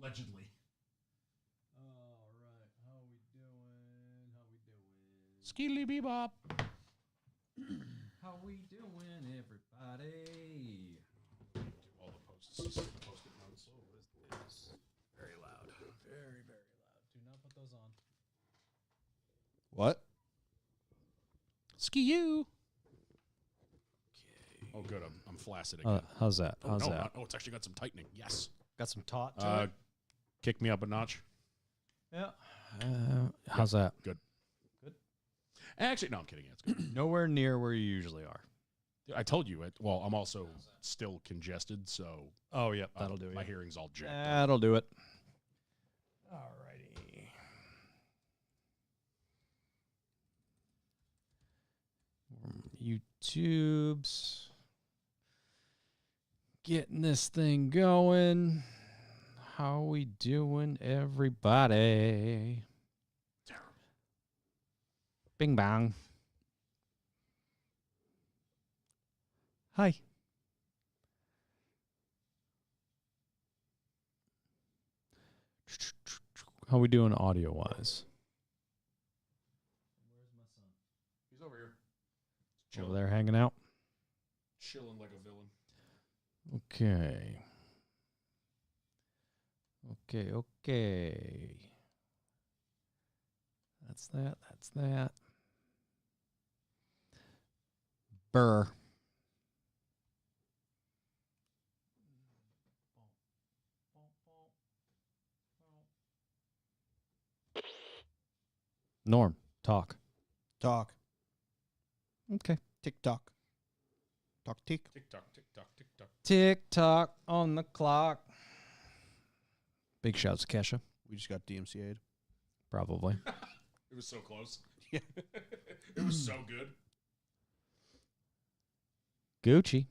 Allegedly. All right. How we doing? Skilly bebop. How we doing, everybody? Do all the post-it notes. Oh, what is this? Very loud. Very, very loud. Do not put those on. What? Ski you. Okay. Oh, good. I'm flaccid again. How's that? How's that? Oh, it's actually got some tightening. Yes. Got some taut to it? Kick me up a notch. Yeah. How's that? Good. Good. Actually, no, I'm kidding. It's good. Nowhere near where you usually are. I told you it. Well, I'm also still congested, so. Oh, yep. That'll do it. My hearing's all jacked. That'll do it. All righty. YouTube's getting this thing going. How we doing, everybody? Terrible. Bing bang. Hi. How we doing audio-wise? Where's my son? He's over here. Over there hanging out? Chilling like a villain. Okay. Okay. That's that. Burr. Norm, talk. Talk. Okay. Tick-tock. Talk-tick. Tick-tock, tick-tock, tick-tock. Tick-tock on the clock. Big shouts to Kesha. We just got DMCA'd. Probably. It was so close. Yeah. It was so good. Gucci.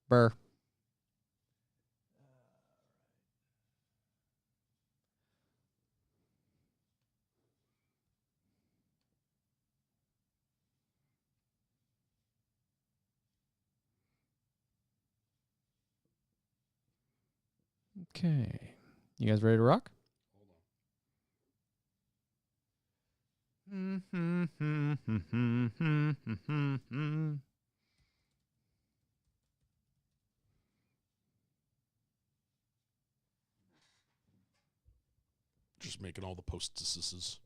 Burr. Okay. You guys ready to rock? Hold Just making all the postesses.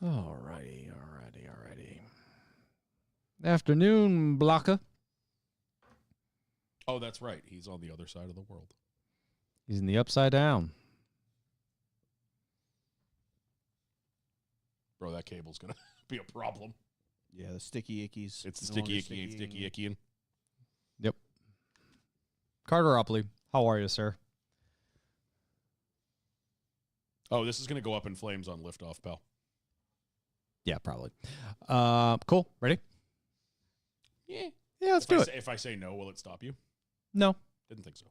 Alrighty. Afternoon, Blocker. Oh, that's right. He's on the other side of the world. He's in the upside down. Bro, that cable's going to be a problem. Yeah, the sticky ickies. It's the No sticky longer icky and sticky icky. And Yep. Carter Opley, how are you, sir? oh, this is going to go up in flames on liftoff, pal. Yeah, probably. Cool. Ready? Yeah. Yeah, let's do it. If I say no, will it stop you? No. Didn't think so.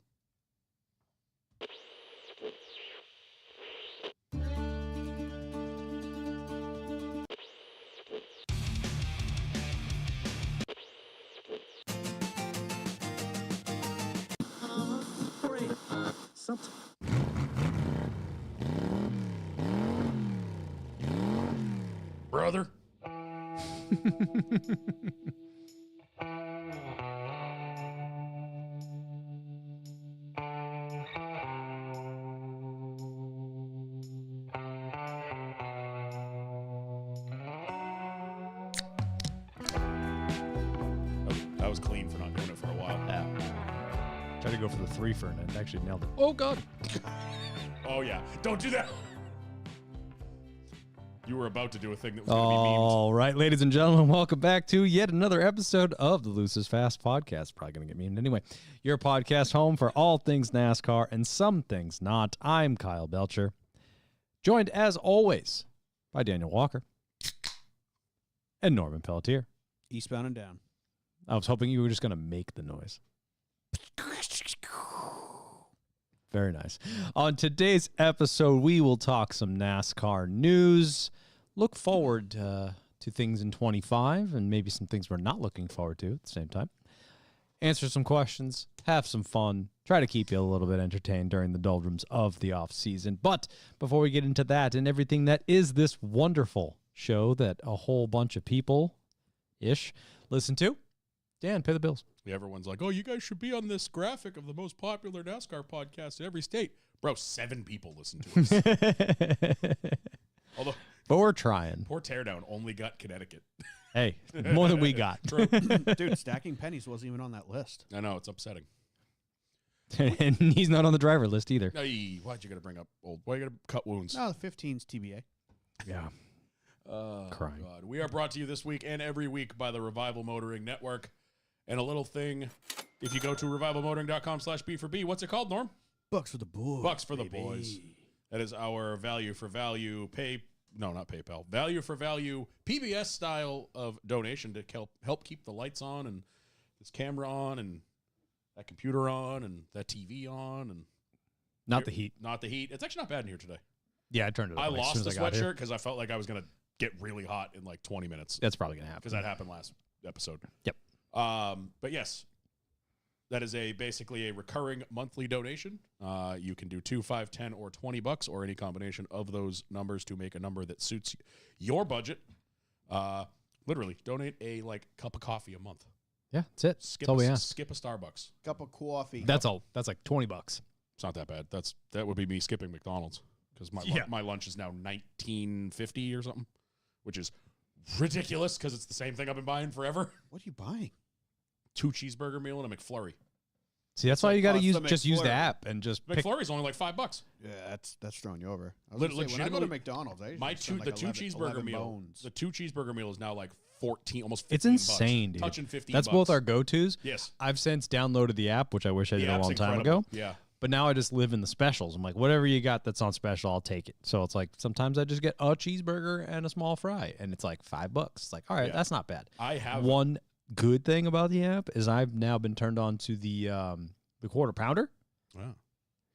Brother. That was clean for not doing it for a while. Yeah. Tried to go for the three for and it actually nailed it. Oh, God. Oh, yeah. Don't do that. You were about to do a thing that was going to be memed. All right, ladies and gentlemen, welcome back to yet another episode of the Lucis Fast Podcast. Probably going to get memed anyway. Your podcast home for all things NASCAR and some things not. I'm Kyle Belcher, joined as always by Daniel Walker and Norman Pelletier. Eastbound and down. I was hoping you were just going to make the noise. Very nice. On today's episode, we will talk some NASCAR news. Look forward to things in 25 and maybe some things we're not looking forward to at the same time. Answer some questions, have some fun, try to keep you a little bit entertained during the doldrums of the off season. But before we get into that and everything that is this wonderful show that a whole bunch of people-ish listen to, Dan, pay the bills. Yeah, everyone's like, oh, you guys should be on this graphic of the most popular NASCAR podcast in every state. Bro, 7 people listen to us. Although, But we're trying. poor Teardown only got Connecticut. Hey, more than we got. True. Dude, Stacking Pennies wasn't even on that list. I know, it's upsetting. And he's not on the driver list either. Hey, why'd you got to bring up old? Why you got to cut wounds? No, the 15's TBA. Yeah. Crying. God. We are brought to you this week and every week by the Revival Motoring Network. And a little thing, if you go to revivalmotoring.com/B4B, what's it called, Norm? Bucks for the boys. Bucks for the baby. boys. That is our value for value not PayPal, value for value PBS style of donation to help keep the lights on and this camera on and that computer on and that TV on and Not the heat. Not the heat. It's actually not bad in here today. Yeah, I turned it on. I as lost soon the as I got here. sweatshirt because I felt like I was gonna get really hot in like 20 minutes That's probably going to happen. because that happened last episode. Yep. But yes, that is basically a recurring monthly donation. You can do $2, $5, $10, or $20, or any combination of those numbers to make a number that suits your budget. Literally, donate a cup of coffee a month. Yeah, that's it. Skip That's all we ask. skip a Starbucks. Cup of coffee. That's all. That's like $20. It's not that bad. That would be me skipping McDonald's because my lunch is now $19.50 or something, which is ridiculous because it's the same thing I've been buying forever. What are you buying? 2 cheeseburger meal and a McFlurry. See, that's why you got to cost the use the McFlurry. app and just pick. McFlurry's only like $5. Yeah, that's throwing you over. I was gonna say, when I go to Legitimately, McDonald's, I usually My spend the 11 cheeseburger meal. bones. The 2 cheeseburger meal is now like 14, almost 15 It's insane, dude. Touching 15. That's both our go-tos. Yes. I've since downloaded the app, which I wish I The did a app's long time incredible. ago. Yeah. But now I just live in the specials. I'm like, whatever you got that's on special, I'll take it. So it's like sometimes I just get a cheeseburger and a small fry, and it's like $5. It's like, all right, Yeah. that's not bad. I have One good thing about the app is I've now been turned on to the quarter pounder. Wow.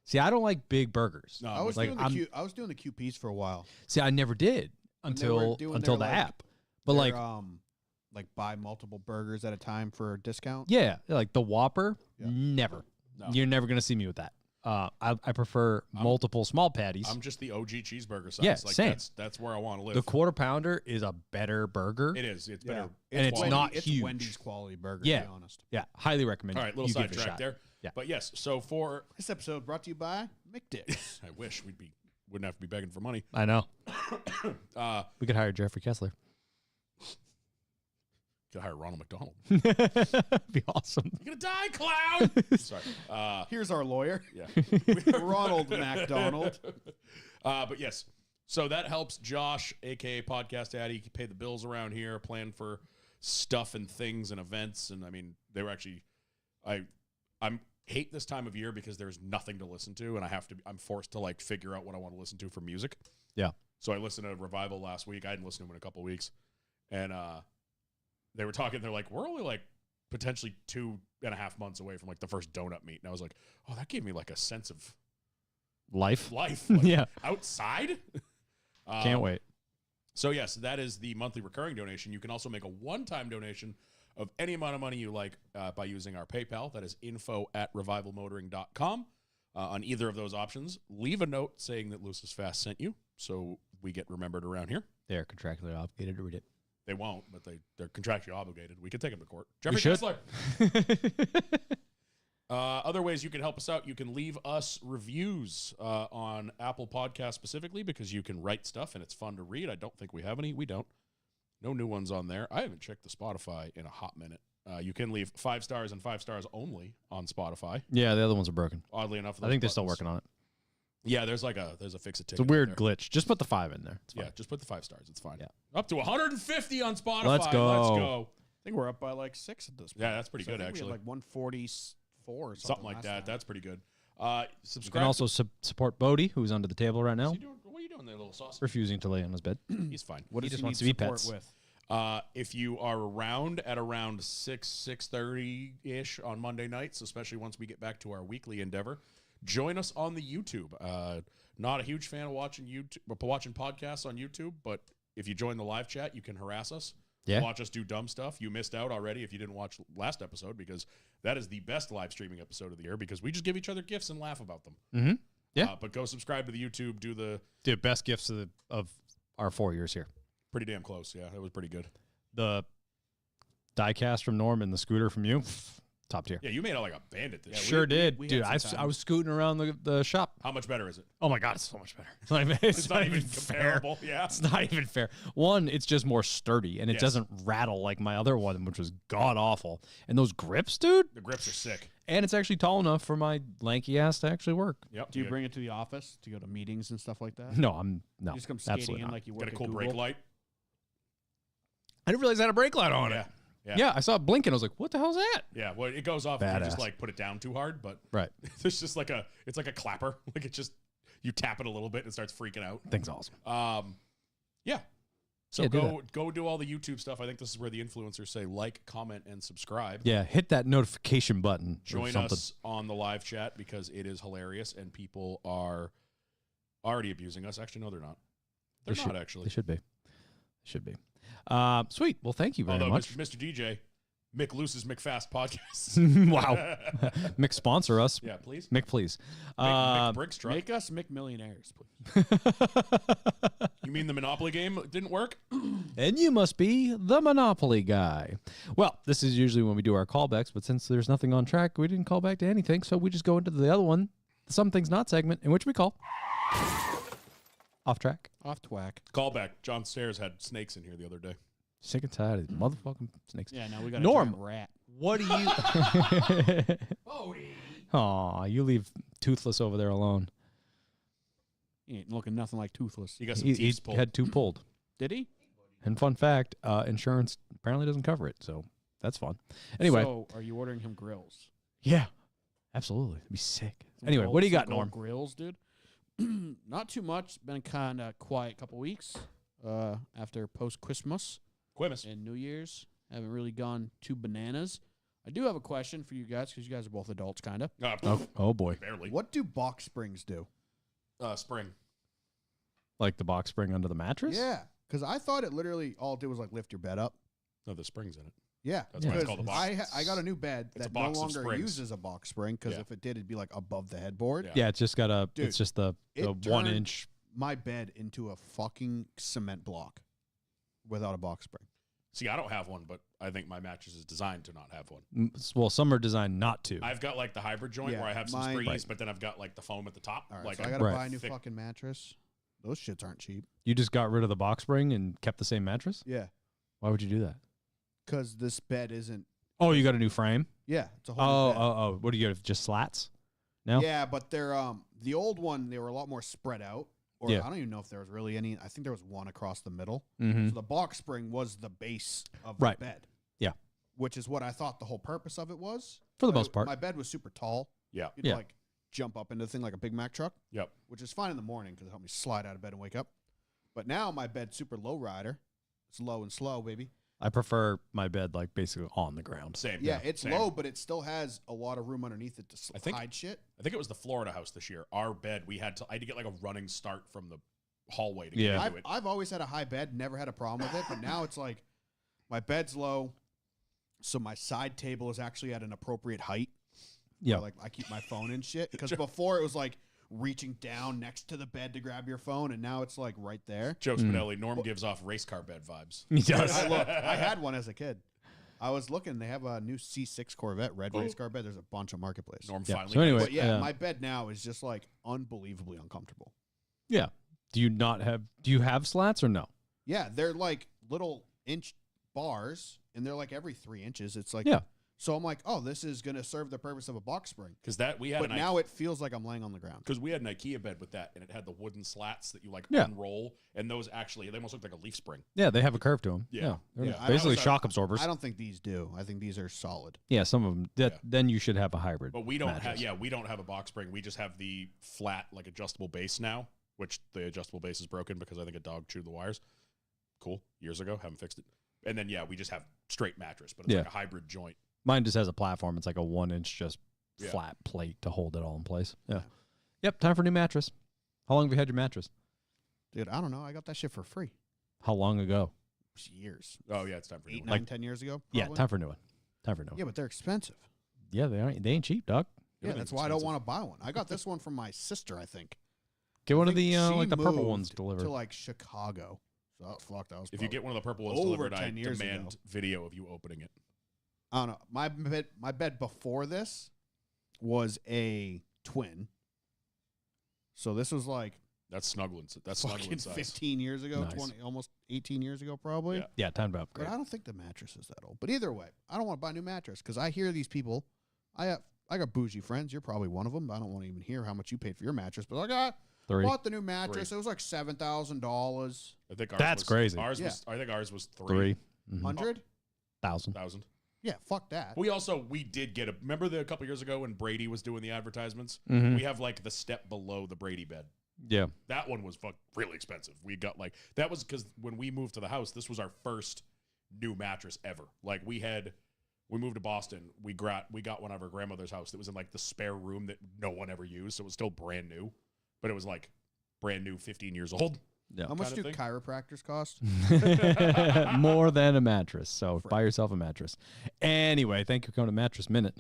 See, I don't like big burgers. No, I was like, doing the QPs for a while. See, I never did When they were until doing the their, app. But Their, like, buy multiple burgers at a time for a discount. yeah, like the Whopper, Yeah. never. No. You're never gonna see me with that. I prefer multiple small patties. I'm just the OG cheeseburger size. Yeah, like same. That's where I want to live. The quarter pounder is a better burger. It is. It's Yeah. better. And it's quality. not it's huge. Wendy's quality burger, Yeah. to be honest. Yeah, highly recommend. All right, little you give it a sidetrack shot. there. Yeah. But yes, so for This episode brought to you by McDick's. I wish wouldn't have to be begging for money. I know. Uh, We could hire Jeffrey Kessler. could hire Ronald McDonald. Be awesome. You're gonna die, clown. Sorry. Here's our lawyer, Yeah. Ronald McDonald. But yes, so that helps Josh, aka Podcast Daddy, pay the bills around here, plan for stuff and things and events. And I mean, they were actually, I'm hate this time of year because there's nothing to listen to, and I'm forced to like figure out what I want to listen to for music. Yeah. So I listened to Revival last week. I hadn't listened to him in a couple of weeks, and they were talking. They're like, we're only like potentially 2.5 months away from like the first donut meet, and I was like, oh, that gave me like a sense of Life. like, Yeah. outside. Can't wait. So yes, that is the monthly recurring donation. You can also make a one-time donation of any amount of money you like by using our PayPal. That is info@revivalmotoring.com. On either of those options, leave a note saying that Lucis Fast sent you, so we get remembered around here. They're contractually obligated to read it. They won't, but they're contractually obligated. We could take them to court. Jeffrey We should. Kessler. Other ways you can help us out, you can leave us reviews on Apple Podcasts specifically because you can write stuff and it's fun to read. I don't think we have any. We don't. No new ones on there. I haven't checked the Spotify in a hot minute. You can leave 5 stars and 5 stars only on Spotify. Yeah, the other ones are broken. Oddly enough, I think they're still working on it. Yeah, there's a fix it It's a ticket. weird glitch. Just put the 5 in there. It's fine. Yeah, just put the 5 stars. It's fine. Yeah. Up to 150 on Spotify. Let's go. Let's go. I think we're up by like 6 at this point. Yeah, that's pretty So I good, think we had actually. like 144 or Something like last that. time. That's pretty good. You Subscribe. can also support Bodie, who's under the table right now, What are you doing there, little sauce? refusing to lay on his bed. He's fine. What He does just he wants need to be support pets. with? If you are around at around 6:30 ish on Monday nights, especially once we get back to our weekly endeavor, join us on the YouTube. Not a huge fan of watching podcasts on YouTube, but if you join the live chat, you can harass us. Yeah. Watch us do dumb stuff. You missed out already if you didn't watch last episode, because that is the best live streaming episode of the year, because we just give each other gifts and laugh about them. Mm-hmm. Yeah. But go subscribe to the YouTube. Do the Dude, best gifts of our 4 years here. pretty damn close. Yeah, it was pretty good. The diecast from Norm and the scooter from you, top tier. Yeah, you made it like a bandit this year. Sure did. we Dude, had some I time. was scooting around the shop. How much better is it? Oh my God, it's so much better. Like, it's not even fair. comparable. Yeah. It's not even fair. One, it's just more sturdy and it Yes. doesn't rattle like my other one, which was god awful. And those grips, dude. The grips are sick. And it's actually tall enough for my lanky ass to actually work. Yep. Do you bring it to the office to go to meetings and stuff like that? No, no. You just come skating absolutely in not. like you work Get a at cool Google? brake light? I didn't realize it had a brake light on Yeah. it. Yeah. Yeah, I saw it blinking. I was like, what the hell's that? Yeah, well, it goes off if you just Badass. like put it down too hard, but Right. it's just like it's like a clapper. Like it just, you tap it a little bit and it starts freaking out. Thing's awesome. Yeah. So Yeah, do go do all the YouTube stuff. I think this is where the influencers say like, comment, and subscribe. Yeah, hit that notification button. or Join something. us on the live chat because it is hilarious and people are already abusing us. Actually, no, they're not. They're They not should- actually. They should be. Should be. Sweet. Well, thank you very Although much. Mr. DJ, Mick Luce's McFast podcast. Wow. Mick, sponsor us. Yeah, please. Mick, please. Mick Briggs truck. Make us McMillionaires, please. You mean the Monopoly game didn't work? And you must be the Monopoly guy. Well, this is usually when we do our callbacks, but since there's nothing on track, we didn't call back to anything, so we just go into the other one, the Some Things Not segment, in which we call Off Track. Off twack. Callback. John Stairs had snakes in here the other day. Sick and tired of these motherfucking snakes. Yeah, now we got Norm. a giant rat. What do you... Aw, you leave Toothless over there alone. He ain't looking nothing like Toothless. You got some He teeth pulled. had 2 pulled. Did he? And fun fact, insurance apparently doesn't cover it, so that's fun. Anyway, So, are you ordering him grills? yeah, absolutely. It'd be sick. Some Anyway, gold- what do you some got, gold Norm? Grills, dude. Not too much. Been kind of quiet couple weeks after post Christmas Quimus. and New Year's. Haven't really gone too bananas. I do have a question for you guys because you guys are both adults, kind of. Oh boy. Barely. What do box springs do? Spring. Like the box spring under the mattress? Yeah, because I thought it literally all it did was like lift your bed up. No, the spring's in it. Yeah, That's why it's because called a box. I got a new bed It's a that no box of longer springs. uses a box spring because Yeah. if it did, it'd be like above the headboard. Yeah. Yeah, it's just got a. Dude, it's just the it 1 turned- inch. My bed into a fucking cement block without a box spring. See, I don't have one, but I think my mattress is designed to not have one. Well, some are designed not to. I've got like the hybrid joint Yeah, where I have some mine- springies, Right. but then I've got like the foam at the top. All right, like so I a got to Right. buy a new thick- fucking mattress. Those shits aren't cheap. You just got rid of the box spring and kept the same mattress? Yeah, Why would you do that? because this bed isn't. Oh, you got a new frame? Yeah, it's a whole. Oh, new bed. oh. What do you got? Just slats? No? Yeah, but they're the old one. They were a lot more spread out. Or Yeah. I don't even know if there was really any. I think there was one across the middle. Mm-hmm. So the box spring was the base of Right. the bed. Yeah. Which is what I thought the whole purpose of it was. For the But most part. My bed was super tall. Yeah. You'd Yeah. like jump up into the thing like a Big Mac truck, Yep. which is fine in the morning because it helped me slide out of bed and wake up. But now my bed's super low rider. It's low and slow, baby. I prefer my bed like basically on the ground. Same. Yeah, it's same. low, but it still has a lot of room underneath it to I think- hide shit. I think it was the Florida house this year. Our bed, I had to get like a running start from the hallway to Yeah. get into it. I've always had a high bed, never had a problem with it, but now it's like my bed's low, so my side table is actually at an appropriate height. Yeah. Like I keep my phone and shit because before it was like reaching down next to the bed to grab your phone, and now it's like right there. Joe Spinelli, Norm gives off race car bed vibes. He does. I had one as a kid. I was looking. They have a new C6 Corvette red race car bed. There's a bunch of marketplace. Norm Yeah. finally. So anyway, But yeah, Yeah. my bed now is just like unbelievably uncomfortable. Yeah. Do you have slats or no? Yeah, they're like little inch bars, and they're like every 3 inches. It's like Yeah. So I'm like, oh, this is gonna serve the purpose of a box spring. Because that we had But an now it feels like I'm laying on the ground. because we had an IKEA bed with that, and it had the wooden slats that you like Yeah. unroll, and those actually they almost look like a leaf spring. Yeah, they have a curve to them. Yeah. They're Yeah, I basically was- shock absorbers. I don't think these do. I think these are solid. Yeah, some of them. Yeah. Then you should have a hybrid. But we don't have. mattress. Yeah, we don't have a box spring. We just have the flat like adjustable base now, which the adjustable base is broken because I think a dog chewed the wires. Cool. Years ago, haven't fixed it. And then yeah, we just have straight mattress, but it's Yeah. like a hybrid joint. Mine just has a platform. It's like a 1 inch just Yeah. flat plate to hold it all in place. Yeah. Yep. Time for a new mattress. How long have you had your mattress? Dude, I don't know. I got that shit for free. How long ago? Years. Oh yeah, it's time for 8, you. 9, 10 years ago. Yeah. probably. Time for a new one. Time for a new one. Yeah, but they're expensive. Yeah, they ain't cheap, dog. Yeah, Everything's that's why I don't expensive. want to buy one. I got this one from my sister, I think. Get one I of think the she like the purple moved ones delivered. to like Chicago. So fuck, that was. If you get one of the purple ones over delivered, I 10 years demand ago. video of you opening it. I don't know. My bed before this was a twin. So this was like That's snuggling. That's fucking snuggling size. 15 years ago, Nice. 20, almost 18 years ago, probably. Yeah. Yeah, time to But upgrade. I don't think the mattress is that old. But either way, I don't want to buy a new mattress because I hear these people. I got bougie friends. You're probably one of them. I don't want to even hear how much you paid for your mattress. But I 3. bought the new mattress. It was like $7,000. I think ours That's was, crazy. Ours Yeah. was. I think ours was 3. 100? 1,000. Yeah, fuck that. We did get a. Remember a couple years ago when Brady was doing the advertisements? Mhm. We have like the step below the Brady bed. Yeah. That one was really expensive. We got like that was because when we moved to the house, this was our first new mattress ever. Like we moved to Boston. We got one at our grandmother's house that was in like the spare room that no one ever used. So it was still brand new, but it was like brand new, 15 years old. Yeah. How much kind do of thing. chiropractors cost? More than a mattress. So buy yourself a mattress. Anyway, thank you for coming to Mattress Minute.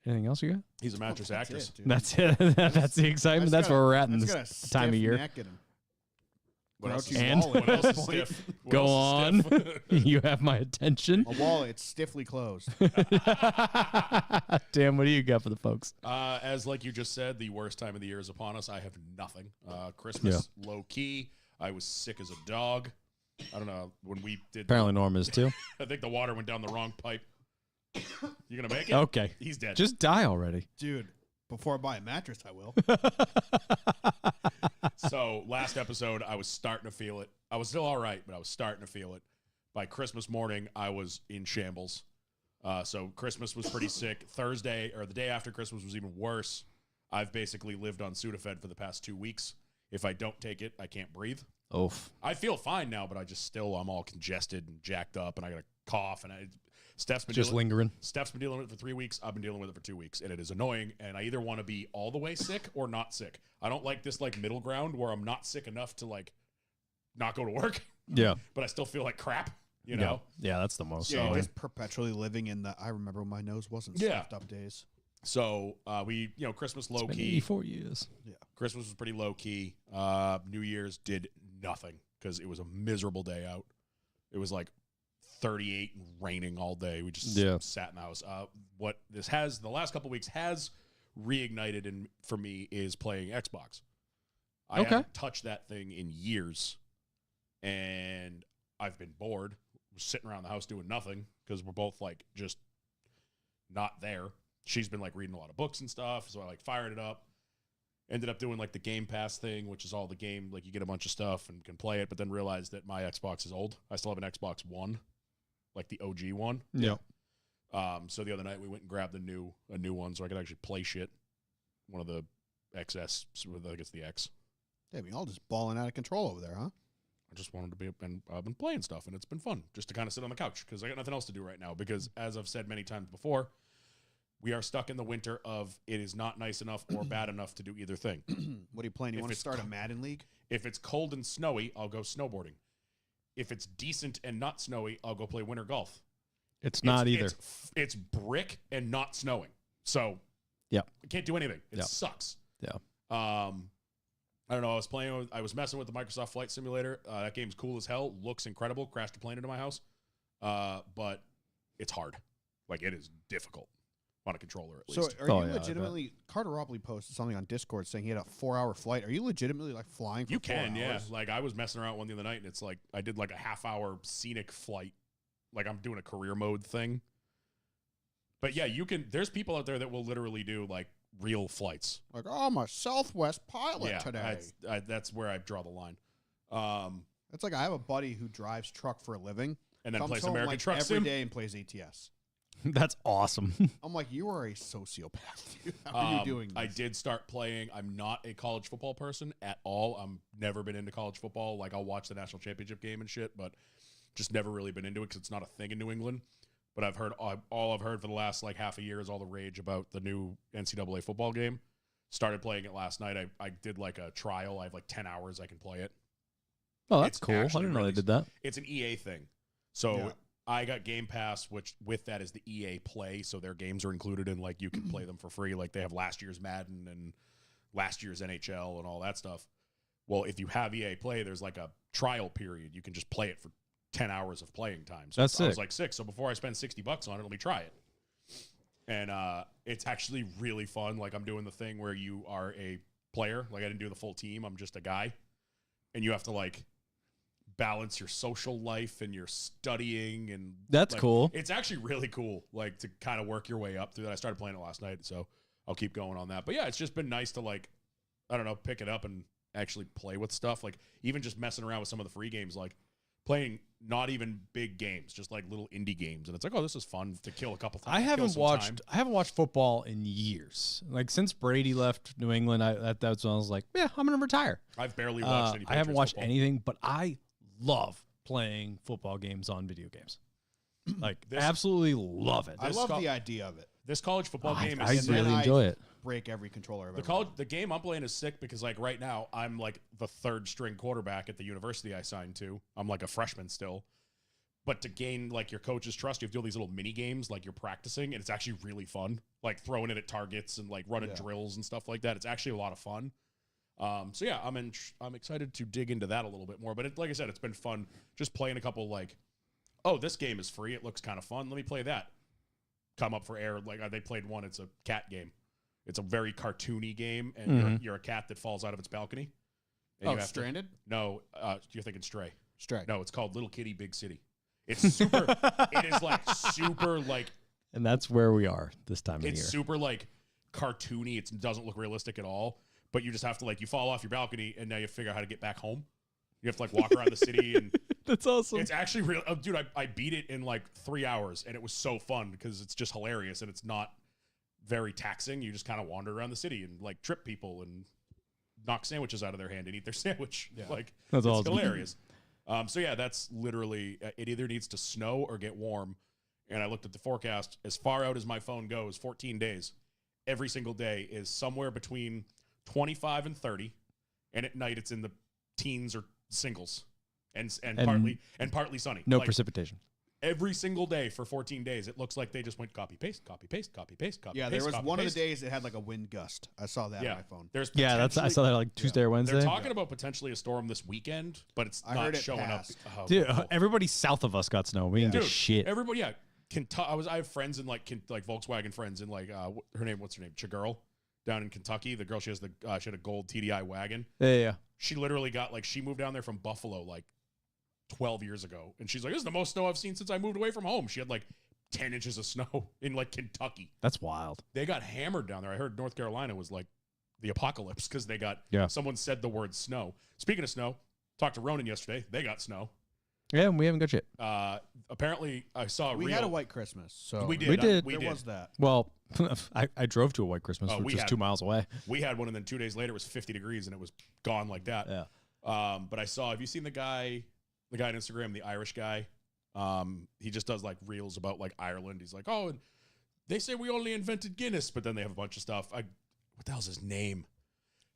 Anything else you got? He's a mattress That's actress. it, dude. That's it. That's the excitement. That's where we're at in That's this got a time of stiff year. neck and a What else is grouchy And- wallet what at else this is point. stiff? What Go else on. is stiff? You have my attention. A wallet, it's stiffly closed. Damn, what do you got for the folks? As like you just said, the worst time of the year is upon us. I have nothing. Christmas low key. I was sick as a dog. I don't know when we did. Apparently Norm is too. I think the water went down the wrong pipe. You gonna make it? Okay. He's dead. Just die already. Dude, before I buy a mattress, I will. So last episode, I was starting to feel it. I was still all right, but I was starting to feel it. By Christmas morning, I was in shambles. So Christmas was pretty sick. Thursday, or the day after Christmas, was even worse. I've basically lived on Sudafed for the past 2 weeks. If I don't take it, I can't breathe. Oof. I feel fine now, but I'm all congested and jacked up, and I got a cough. And Steph's been Just lingering. Steph's been dealing with it for 3 weeks. I've been dealing with it for 2 weeks, and it is annoying. And I either want to be all the way sick or not sick. I don't like this like middle ground where I'm not sick enough to like not go to work, Yeah. but I still feel like crap. You know? Yeah, that's the most. Yeah, annoying. just perpetually living in the I remember when my nose wasn't Yeah. stuffed up days. So we, Christmas low It's been key. 84 years. Christmas was pretty low key. New Year's did nothing because it was a miserable day out. It was like 38 and raining all day. We just sat in the house. What this has, the last couple weeks has reignited for me is playing Xbox. I haven't touched that thing in years, and I've been bored. We're sitting around the house doing nothing because we're both like just not there. She's been like reading a lot of books and stuff, so I like fired it up. Ended up doing like the Game Pass thing, which is all the game, like you get a bunch of stuff and can play it, but then realized that my Xbox is old. I still have an Xbox One, like the OG one. Yeah. So the other night we went and grabbed a new one so I could actually play shit. One of the XS, I think it's the X. Damn, you all just balling out of control over there, huh? I just wanted to be, and I've been playing stuff, and it's been fun just to kind of sit on the couch because I got nothing else to do right now. Because as I've said many times before, we are stuck in the winter of it is not nice enough or bad enough to do either thing. What are you playing? You If want to it's start a co- Madden league? If it's cold and snowy, I'll go snowboarding. If it's decent and not snowy, I'll go play winter golf. It's not either. It's brick and not snowing. So Yep. I can't do anything. It Yep. sucks. Yeah. I don't know. I was messing with the Microsoft Flight Simulator. That game's cool as hell. Looks incredible. Crashed a plane into my house. But it's hard. Like it is difficult on a controller at So least. are Oh, you yeah, I bet. legitimately Carter Robley posted something on Discord saying he had a 4-hour flight. Are you legitimately like flying for You 4 can, yeah. hours? Like I was messing around one the other night, and it's like I did like a half-hour scenic flight. Like I'm doing a career mode thing. But yeah, you can. There's people out there that will literally do like real flights. Like, oh, I'm a Southwest pilot Yeah, today. that's where I draw the line. It's like I have a buddy who drives truck for a living. And then comes plays home, American like, Truck every Sim. day and plays ATS. That's awesome. I'm like, you are a sociopath. Dude. How are you doing this? I did start playing. I'm not a college football person at all. I'm never been into college football. Like I'll watch the national championship game and shit, but just never really been into it because it's not a thing in New England. but I've heard all I've heard for the last like half a year is all the rage about the new NCAA football game. Started playing it last night. I did like a trial. I have like 10 hours I can play it. Oh, that's It's cool. I actually didn't know really- they did that. It's an EA thing. So Yeah. I got Game Pass, which with that is the EA Play. So their games are included and like you can play them for free. Like they have last year's Madden and last year's NHL and all that stuff. Well, if you have EA Play, there's like a trial period. You can just play it for 10 hours of playing time. So That's I was sick. like, sick. So before I spend $60 on it, let me try it. And it's actually really fun. Like I'm doing the thing where you are a player. Like I didn't do the full team. I'm just a guy. And you have to like balance your social life and your studying. And That's like, cool. It's actually really cool. Like to kind of work your way up through that. I started playing it last night. So I'll keep going on that. But yeah, it's just been nice to like, I don't know, pick it up and actually play with stuff. Like even just messing around with some of the free games, like playing not even big games, just like little indie games. And it's like, oh, this is fun to kill a couple times. I haven't watched football in years. Like since Brady left New England, that's when I was like, yeah, I'm gonna retire. I've barely watched any I haven't Patriots watched football. anything, but I love playing football games on video games. Like This- absolutely love it. I This love co- the idea of it. This college football game I is And then really enjoy it. Break every controller. I've the ever college. owned. The game I'm playing is sick because like right now I'm like the third string quarterback at the university I signed to. I'm like a freshman still. But to gain like your coach's trust, you have to do all these little mini games like you're practicing, and it's actually really fun. Like throwing it at targets and like running Yeah. drills and stuff like that. It's actually a lot of fun. So yeah, I'm excited to dig into that a little bit more. But like I said, it's been fun just playing a couple like, oh, this game is free. It looks kind of fun. Let me play that. Come up for air. Like they played one. It's a cat game. It's a very cartoony game, and you're a cat that falls out of its balcony. And Oh, you have to- Stranded? no, you're thinking Stray. Stray. No, it's called Little Kitty Big City. It's super. It is like super like And that's where we are this time of it's year. super like cartoony. It doesn't look realistic at all. But you just have to like you fall off your balcony and now you figure out how to get back home. You have to like walk around the city and That's awesome. it's actually real. Oh, dude, I beat it in like 3 hours and it was so fun because it's just hilarious and it's not very taxing. You just kind of wander around the city and like trip people and knock sandwiches out of their hand and eat their sandwich. Yeah. Like That's it's awesome. hilarious. So yeah, that's literally it. Either needs to snow or get warm. And I looked at the forecast. As far out as my phone goes, 14 days. Every single day is somewhere between 25 and 30, and at night it's in the teens or singles, and partly sunny. No Like, precipitation. every single day for 14 days. It looks like they just went copy paste, copy paste, copy paste, copy. Yeah, paste, there was copy, one of paste. the days it had like a wind gust. I saw that Yeah, on my phone. there's Yeah, I potentially- saw that like Tuesday or Wednesday. They're talking about potentially a storm this weekend, but it's I not heard it showing passed. up. Oh, Dude, cool. everybody south of us got snow. We didn't Dude, get shit. everybody, yeah. I have friends in like Volkswagen friends in like what's her name? Chagirl down in Kentucky. The girl she had a gold TDI wagon. Yeah. She literally got like she moved down there from Buffalo like 12 years ago, and she's like, "This is the most snow I've seen since I moved away from home." She had like 10 inches of snow in like Kentucky. That's wild. They got hammered down there. I heard North Carolina was like the apocalypse because they got someone said the word snow. Speaking of snow, talked to Ronan yesterday. They got snow. Yeah, we haven't got shit. Apparently, I saw We had a white Christmas, so We did. We did. We there did. was that. Well, I drove to a white Christmas, Oh, which we was had- 2 miles away. We had one, and then 2 days later it was 50 degrees, and it was gone like that. Yeah. But I saw. Have you seen the guy on Instagram, the Irish guy? He just does like reels about like Ireland. He's like, oh, and they say we only invented Guinness, but then they have a bunch of stuff. What the hell's his name?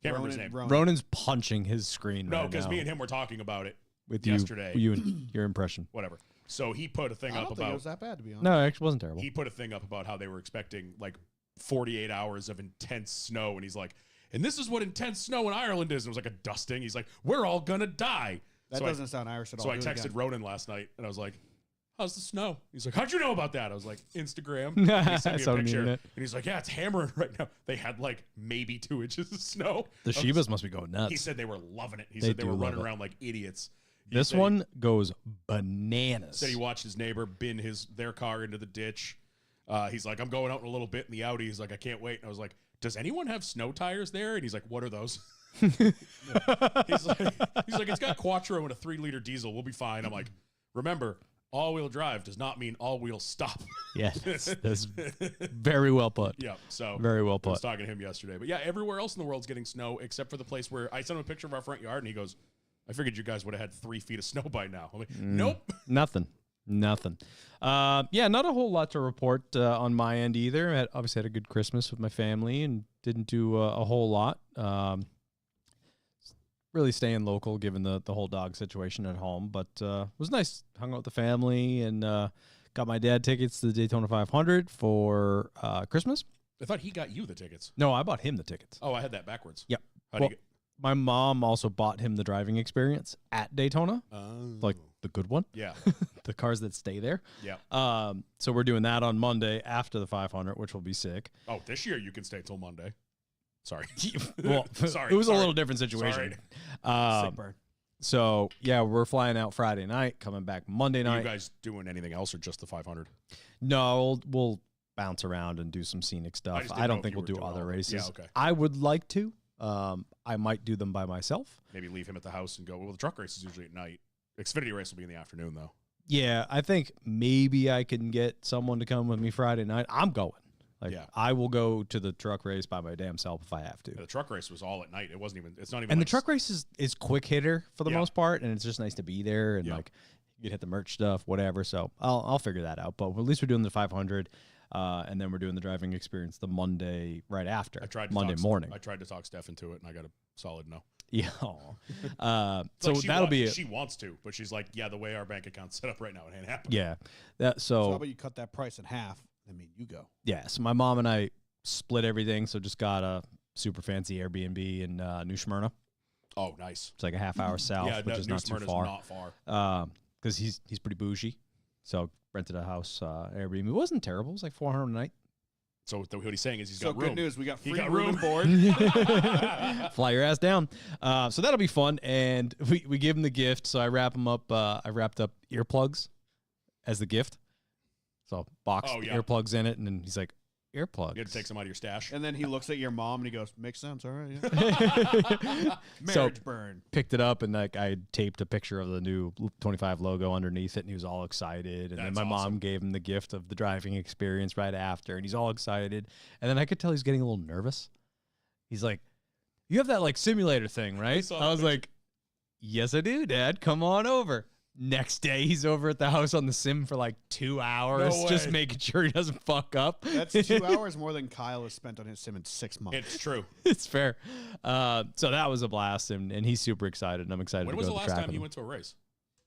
Can't remember his name. Ronan's punching his screen No, right because now me and him were talking about it with yesterday. You and your impression. Whatever. So he put a thing I up don't think it about. was that bad, to be honest. No, it actually wasn't terrible. He put a thing up about how they were expecting like 48 hours of intense snow, and he's like, and this is what intense snow in Ireland is. And it was like a dusting. He's like, we're all gonna die. That So doesn't sound Irish at all. So I Do it texted again. Ronan last night, and I was like, how's the snow? He's like, how'd you know about that? I was like, Instagram. I He sent me saw a it on the picture, internet. and he's like, yeah, it's hammering right now. They had like maybe 2 inches of snow. The Shibas must be going nuts. He said they were loving it. He They said they do were love running it. around like idiots. He This said one goes bananas. Said he watched his neighbor bin their car into the ditch. He's like, I'm going out in a little bit in the Audi. He's like, I can't wait. And I was like, does anyone have snow tires there? And he's like, what are those? he's like, it's got Quattro and a 3-liter diesel. We'll be fine. I'm like, remember, all-wheel drive does not mean all-wheel stop. Yeah, that's very well put. Yeah, so Very well I was put. talking to him yesterday. But yeah, everywhere else in the world's getting snow except for the place where I sent him a picture of our front yard, and he goes, I figured you guys would have had 3 feet of snow by now. I'm like, nope. Nothing. Nothing. Yeah, not a whole lot to report on my end either. Obviously had a good Christmas with my family and didn't do a whole lot. Really staying local given the whole dog situation at home, but it was nice. Hung out with the family and got my dad tickets to the Daytona 500 for Christmas. I thought he got you the tickets. No, I bought him the tickets. Oh, I had that backwards. Yep. How Well, do you get? my mom also bought him the driving experience at Daytona, Oh. like the good one, Yeah. the cars that stay there. Yeah. So we're doing that on Monday after the 500, which will be sick. Oh, this year you can stay till Monday. Sorry. Well, Sorry. it was sorry. a little different situation. Sick burn. So yeah, we're flying out Friday night, coming back Monday Are night. you guys doing anything else or just the 500? No, we'll bounce around and do some scenic I stuff. just didn't I know don't if think you we'll were do doing other all of it. races. Yeah, okay. I would like to. I might do them by myself. Maybe leave him at the house and go. Well, the truck race is usually at night. Xfinity race will be in the afternoon, though. Yeah, I think maybe I can get someone to come with me Friday night. I'm going. Like, Yeah. I will go to the truck race by my damn self if I have to. Yeah, the truck race was all at night. It wasn't even. It's not even. And like the truck race is quick hitter for the Yeah. most part, and it's just nice to be there and Yeah. like you can hit the merch stuff, whatever. So I'll figure that out. But at least we're doing the 500, and then we're doing the driving experience the Monday right after. I tried to Monday talk, morning. I tried to talk Steph into it, and I got a solid no. Yeah. It's So like that'll be she wants to, but she's like, yeah, the way our bank account's set up right now, it ain't happening. yeah. That So how so about you cut that price in half? I mean, you go. yeah. So my mom and I split everything. So just got a super fancy Airbnb in New Smyrna. Oh, nice. It's like a half-hour south, Yeah, which is New not too Smyrna's far. not far. Because he's pretty bougie. So rented a house Airbnb. It wasn't terrible. It was like $400 a night. So what he's saying is he's So got room. good news, we got He free got room room. and board. Fly your ass down. So that'll be fun. And we give him the gift. So I wrap him up. I wrapped up earplugs as the gift. So box Oh, yeah. earplugs in it, and then he's like, earplugs. You had to take some out of your stash. And then he looks at your mom and he goes, "Makes sense, all right." Yeah. So Marriage burn. picked it up, and like I taped a picture of the new 25 logo underneath it, and he was all excited. And then That's my mom awesome. gave him the gift of the driving experience right after, and he's all excited. And then I could tell he's getting a little nervous. He's like, "You have that like simulator thing, right?" saw I the was picture. like, "Yes, I do, Dad. Come on over." Next day, he's over at the house on the sim for like 2 hours, No just way. making sure he doesn't fuck up. That's 2 hours more than Kyle has spent on his sim in 6 months. It's true. It's fair. So that was a blast, and he's super excited, and I'm excited When to was go the to the last track time with you him. went to a race?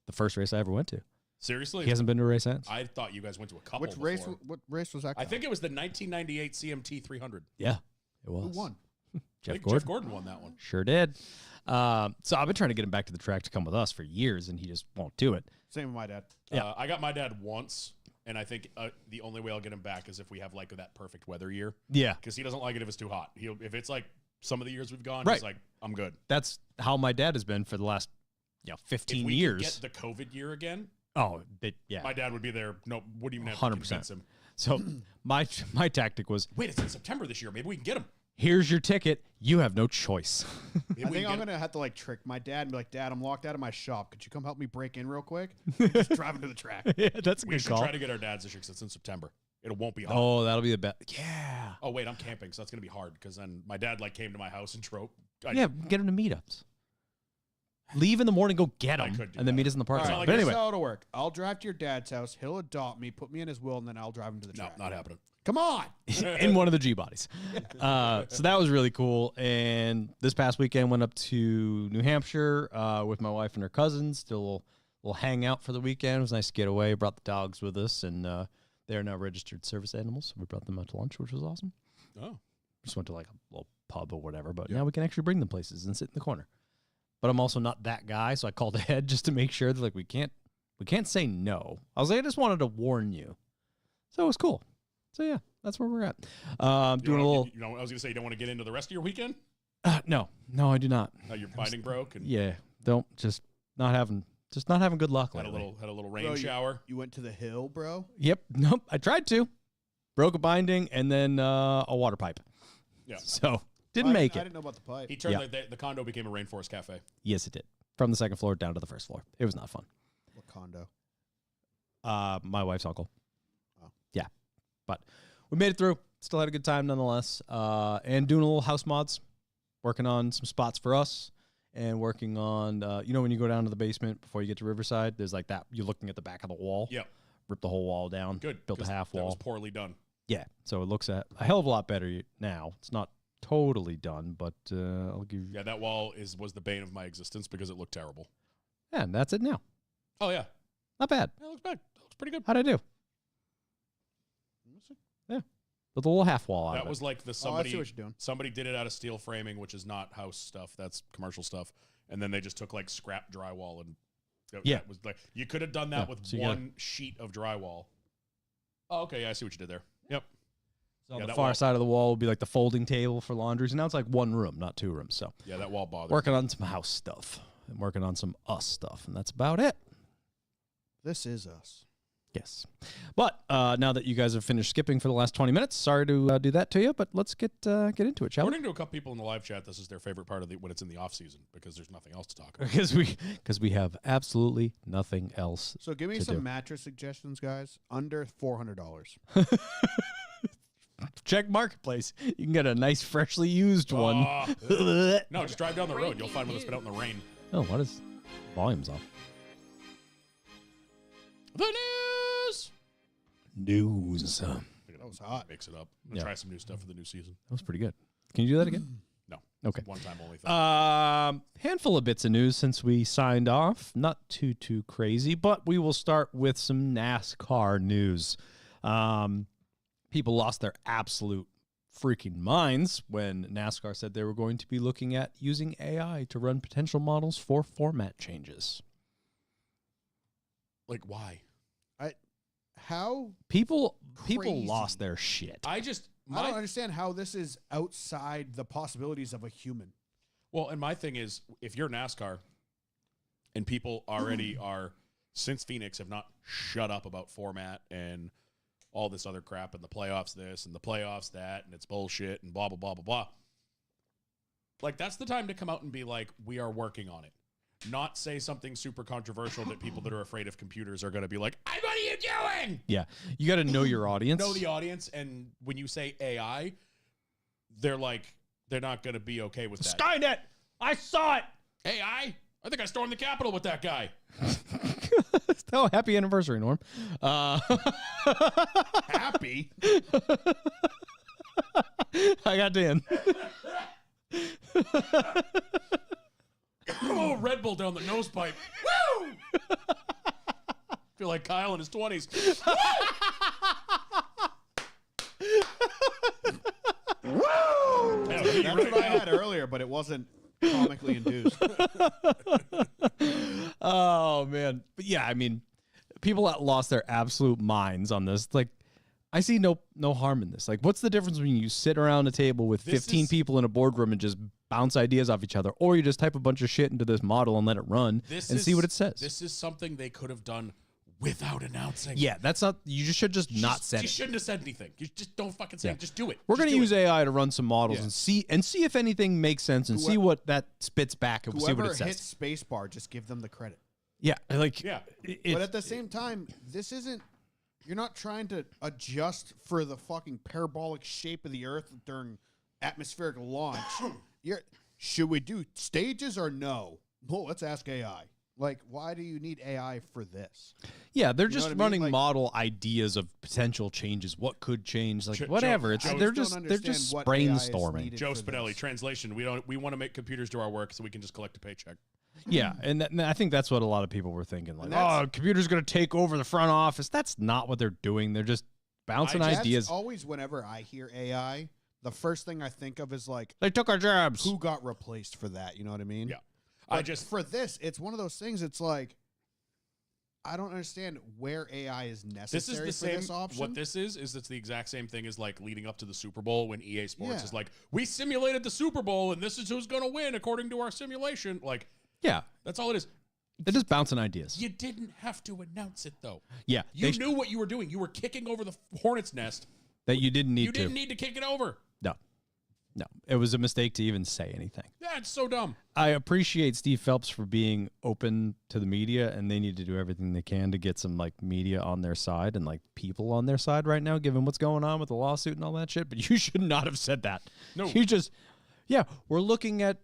The first race I ever went to. Seriously? He hasn't been to a race since. I thought you guys went to a couple. Which race? before. What race was that? I Kyle? think it was the 1998 CMT 300. Yeah, it Who was. won? I Jeff think Gordon. Jeff Gordon won that one. Sure did. So I've been trying to get him back to the track to come with us for years, and he just won't do it. Same with my dad. Yeah. I got my dad once, and I think the only way I'll get him back is if we have like that perfect weather year, Yeah, because he doesn't like it if it's too hot. If it's like some of the years we've gone, Right. he's like, I'm good. that's how my dad has been for the last 15 If we years. could get the COVID year again, Yeah. my dad would be there. No, wouldn't even have 100%. to convince him. So my tactic was, Wait, it's in September this year. Maybe we can get him. here's your ticket. You have no choice. Maybe I we think can I'm get him. gonna have to like trick my dad and be like, "Dad, I'm locked out of my shop. Could you come help me break in real quick?" Just drive him to the track. Yeah, that's a We good should call. try to get our dads this year because it's in September. It won't be hot. Oh, that'll be the best. Yeah. Oh wait, I'm camping, so that's gonna be hard because then my dad like came to my house and drove. Yeah, get him to meetups. Leave in the morning, go get I him, could do and then that. meet us in the parking All lot. right, But this anyway, is how it'll work. I'll drive to your dad's house. He'll adopt me, put me in his will, and then I'll drive him to the No, track. not happening. Come on. in one of the G bodies. So that was really cool. And this past weekend went up to New Hampshire with my wife and her cousins. Still we'll hang out for the weekend. It was nice to get away. Brought the dogs with us, and they're now registered service animals. So we brought them out to lunch, which was awesome. Oh, Just went to like a little pub or whatever. But now we can actually bring them places and sit in the corner. But I'm also not that guy, so I called ahead just to make sure that like we can't say no. I was like, I just wanted to warn you. So it was cool. So yeah, that's where we're at. Doing a little. You know, I was gonna say you don't want to get into the rest of your weekend. No, I do not. Your binding broke and Yeah, don't not having good luck had lately. a little rain Bro, shower. You went to the hill, bro. Yep, nope. I tried to, broke a binding and then a water pipe. Yeah. So didn't make I it. didn't know about the pipe. He turned Yeah. the condo became a rainforest cafe. Yes, it did. From the second floor down to the first floor. It was not fun. What condo? My wife's uncle. Oh. Yeah, but we made it through. Still had a good time nonetheless. And doing a little house mods, working on some spots for us. and working on, when you go down to the basement before you get to Riverside, there's like that. You're looking at the back of the wall. Yep. Rip the whole wall down. Good. Built a 'cause half That was wall. poorly done. Yeah. So it looks a hell of a lot better now. It's not totally done, but I'll give you. Yeah, that wall was the bane of my existence because it looked terrible. Yeah, and that's it now. Oh yeah, Not bad. it looks bad. It looks pretty good. How'd I do? Yeah. With a little half wall out That of was like the Oh, I see somebody what you're doing. somebody did it out of steel framing, which is not house stuff. That's commercial stuff. And then they just took like scrap drywall and Yeah. that was like you could have done that Yeah, with so you gotta- one sheet of drywall. Oh, okay, yeah, I see what you did there. Yep. So on Yeah, the that far wall- side of the wall would be like the folding table for laundries. And now it's like one room, not two rooms. So Yeah, that wall bothered. working on some house stuff and working on some us stuff. And that's about it. This is us. Yes. But now that you guys have finished skipping for the last 20 minutes, sorry to do that to you, but let's get into it, shall we? According to a couple people in the live chat, this is their favorite part of when it's in the off season because there's nothing else to talk about. Because we have absolutely nothing else. So give me To some do. mattress suggestions, guys. Under $400. Check Marketplace. You can get a nice, freshly used one. No, just drive down the road. You'll find one that's been out in the rain. Oh, what is volume's off? The news. News. That That was hot. Mix it up. I'm gonna Yeah. try some new stuff for the new season. was pretty good. Can you do that again? No. Okay. One time only thing. Handful of bits of news since we signed off. Not too crazy, but we will start with some NASCAR news. People lost their absolute freaking minds when NASCAR said they were going to be looking at using AI to run potential models for format changes. Like why? How? People Crazy. lost their shit. I just I don't understand how this is outside the possibilities of a human. well, and my thing is, if you're NASCAR, and people already are since Phoenix have not shut up about format and all this other crap and the playoffs this and the playoffs that and it's bullshit and blah blah blah blah blah. Like that's the time to come out and be like, we are working on it. Not say something super controversial that people that are afraid of computers are going to be like, what are you doing? Yeah. You got to know your audience. Know the audience, and when you say AI, they're not going to be okay with that. Skynet! I saw it! AI? I think I stormed the Capitol with that guy. Oh, happy anniversary, Norm. Happy? I got Dan. Oh, Red Bull down the nose pipe. Woo! Feel like Kyle in his 20s. Woo! That's what I had earlier, but it wasn't comically induced. Oh, man. But yeah, I mean, people that lost their absolute minds on this, like, I see no harm in this. Like, what's the difference when you sit around a table with This 15 is- people in a boardroom and just bounce ideas off each other, or you just type a bunch of shit into this model and let it run and see what it says? This is something they could have done without announcing. Yeah, that's not. You just should just not Just- send You it. shouldn't have said anything. You just don't fucking say Yeah. it. Just do it. We're Just gonna do use it. AI to run some models Yeah. and see if anything makes sense and see what that spits back and see what Whoever it says. hits spacebar, just give them the credit. Yeah, like Yeah. But at the same time, this isn't. You're not trying to adjust for the fucking parabolic shape of the Earth during atmospheric launch. Should we do stages or no? Well, let's ask AI. Like, why do you need AI for this? yeah, they're know just what I mean? running Like- model ideas of potential changes, what could change, like Joe- whatever. Joe- It's Joe- they're I just just don't they're just understand what AI is brainstorming. needed Joe for Spinelli, this. translation. We want to make computers do our work so we can just collect a paycheck. Yeah, and I think that's what a lot of people were thinking. Like, And that's- oh, computer's gonna take over the front office. That's not what they're doing. They're just bouncing I just- ideas. That's always whenever I hear AI, the first thing I think of is like, They took our jobs. who got replaced for that? You know what I mean? Yeah. But for this, it's one of those things. It's like, I don't understand where AI is This necessary is the for same. this option. What this is it's the exact same thing as like leading up to the Super Bowl when EA Sports Yeah. is like, we simulated the Super Bowl and this is who's going to win according to our simulation. Like, Yeah, that's all it is. they're just bouncing ideas. You didn't have to announce it though. Yeah, You they knew what you were doing. You were kicking over the hornet's nest. that you didn't need You to. didn't need to kick it over. No, it was a mistake to even say anything. Yeah, it's so dumb. I appreciate Steve Phelps for being open to the media, and they need to do everything they can to get some like media on their side and like people on their side right now, given what's going on with the lawsuit and all that shit. But you should not have said that. No. You just, yeah, we're looking at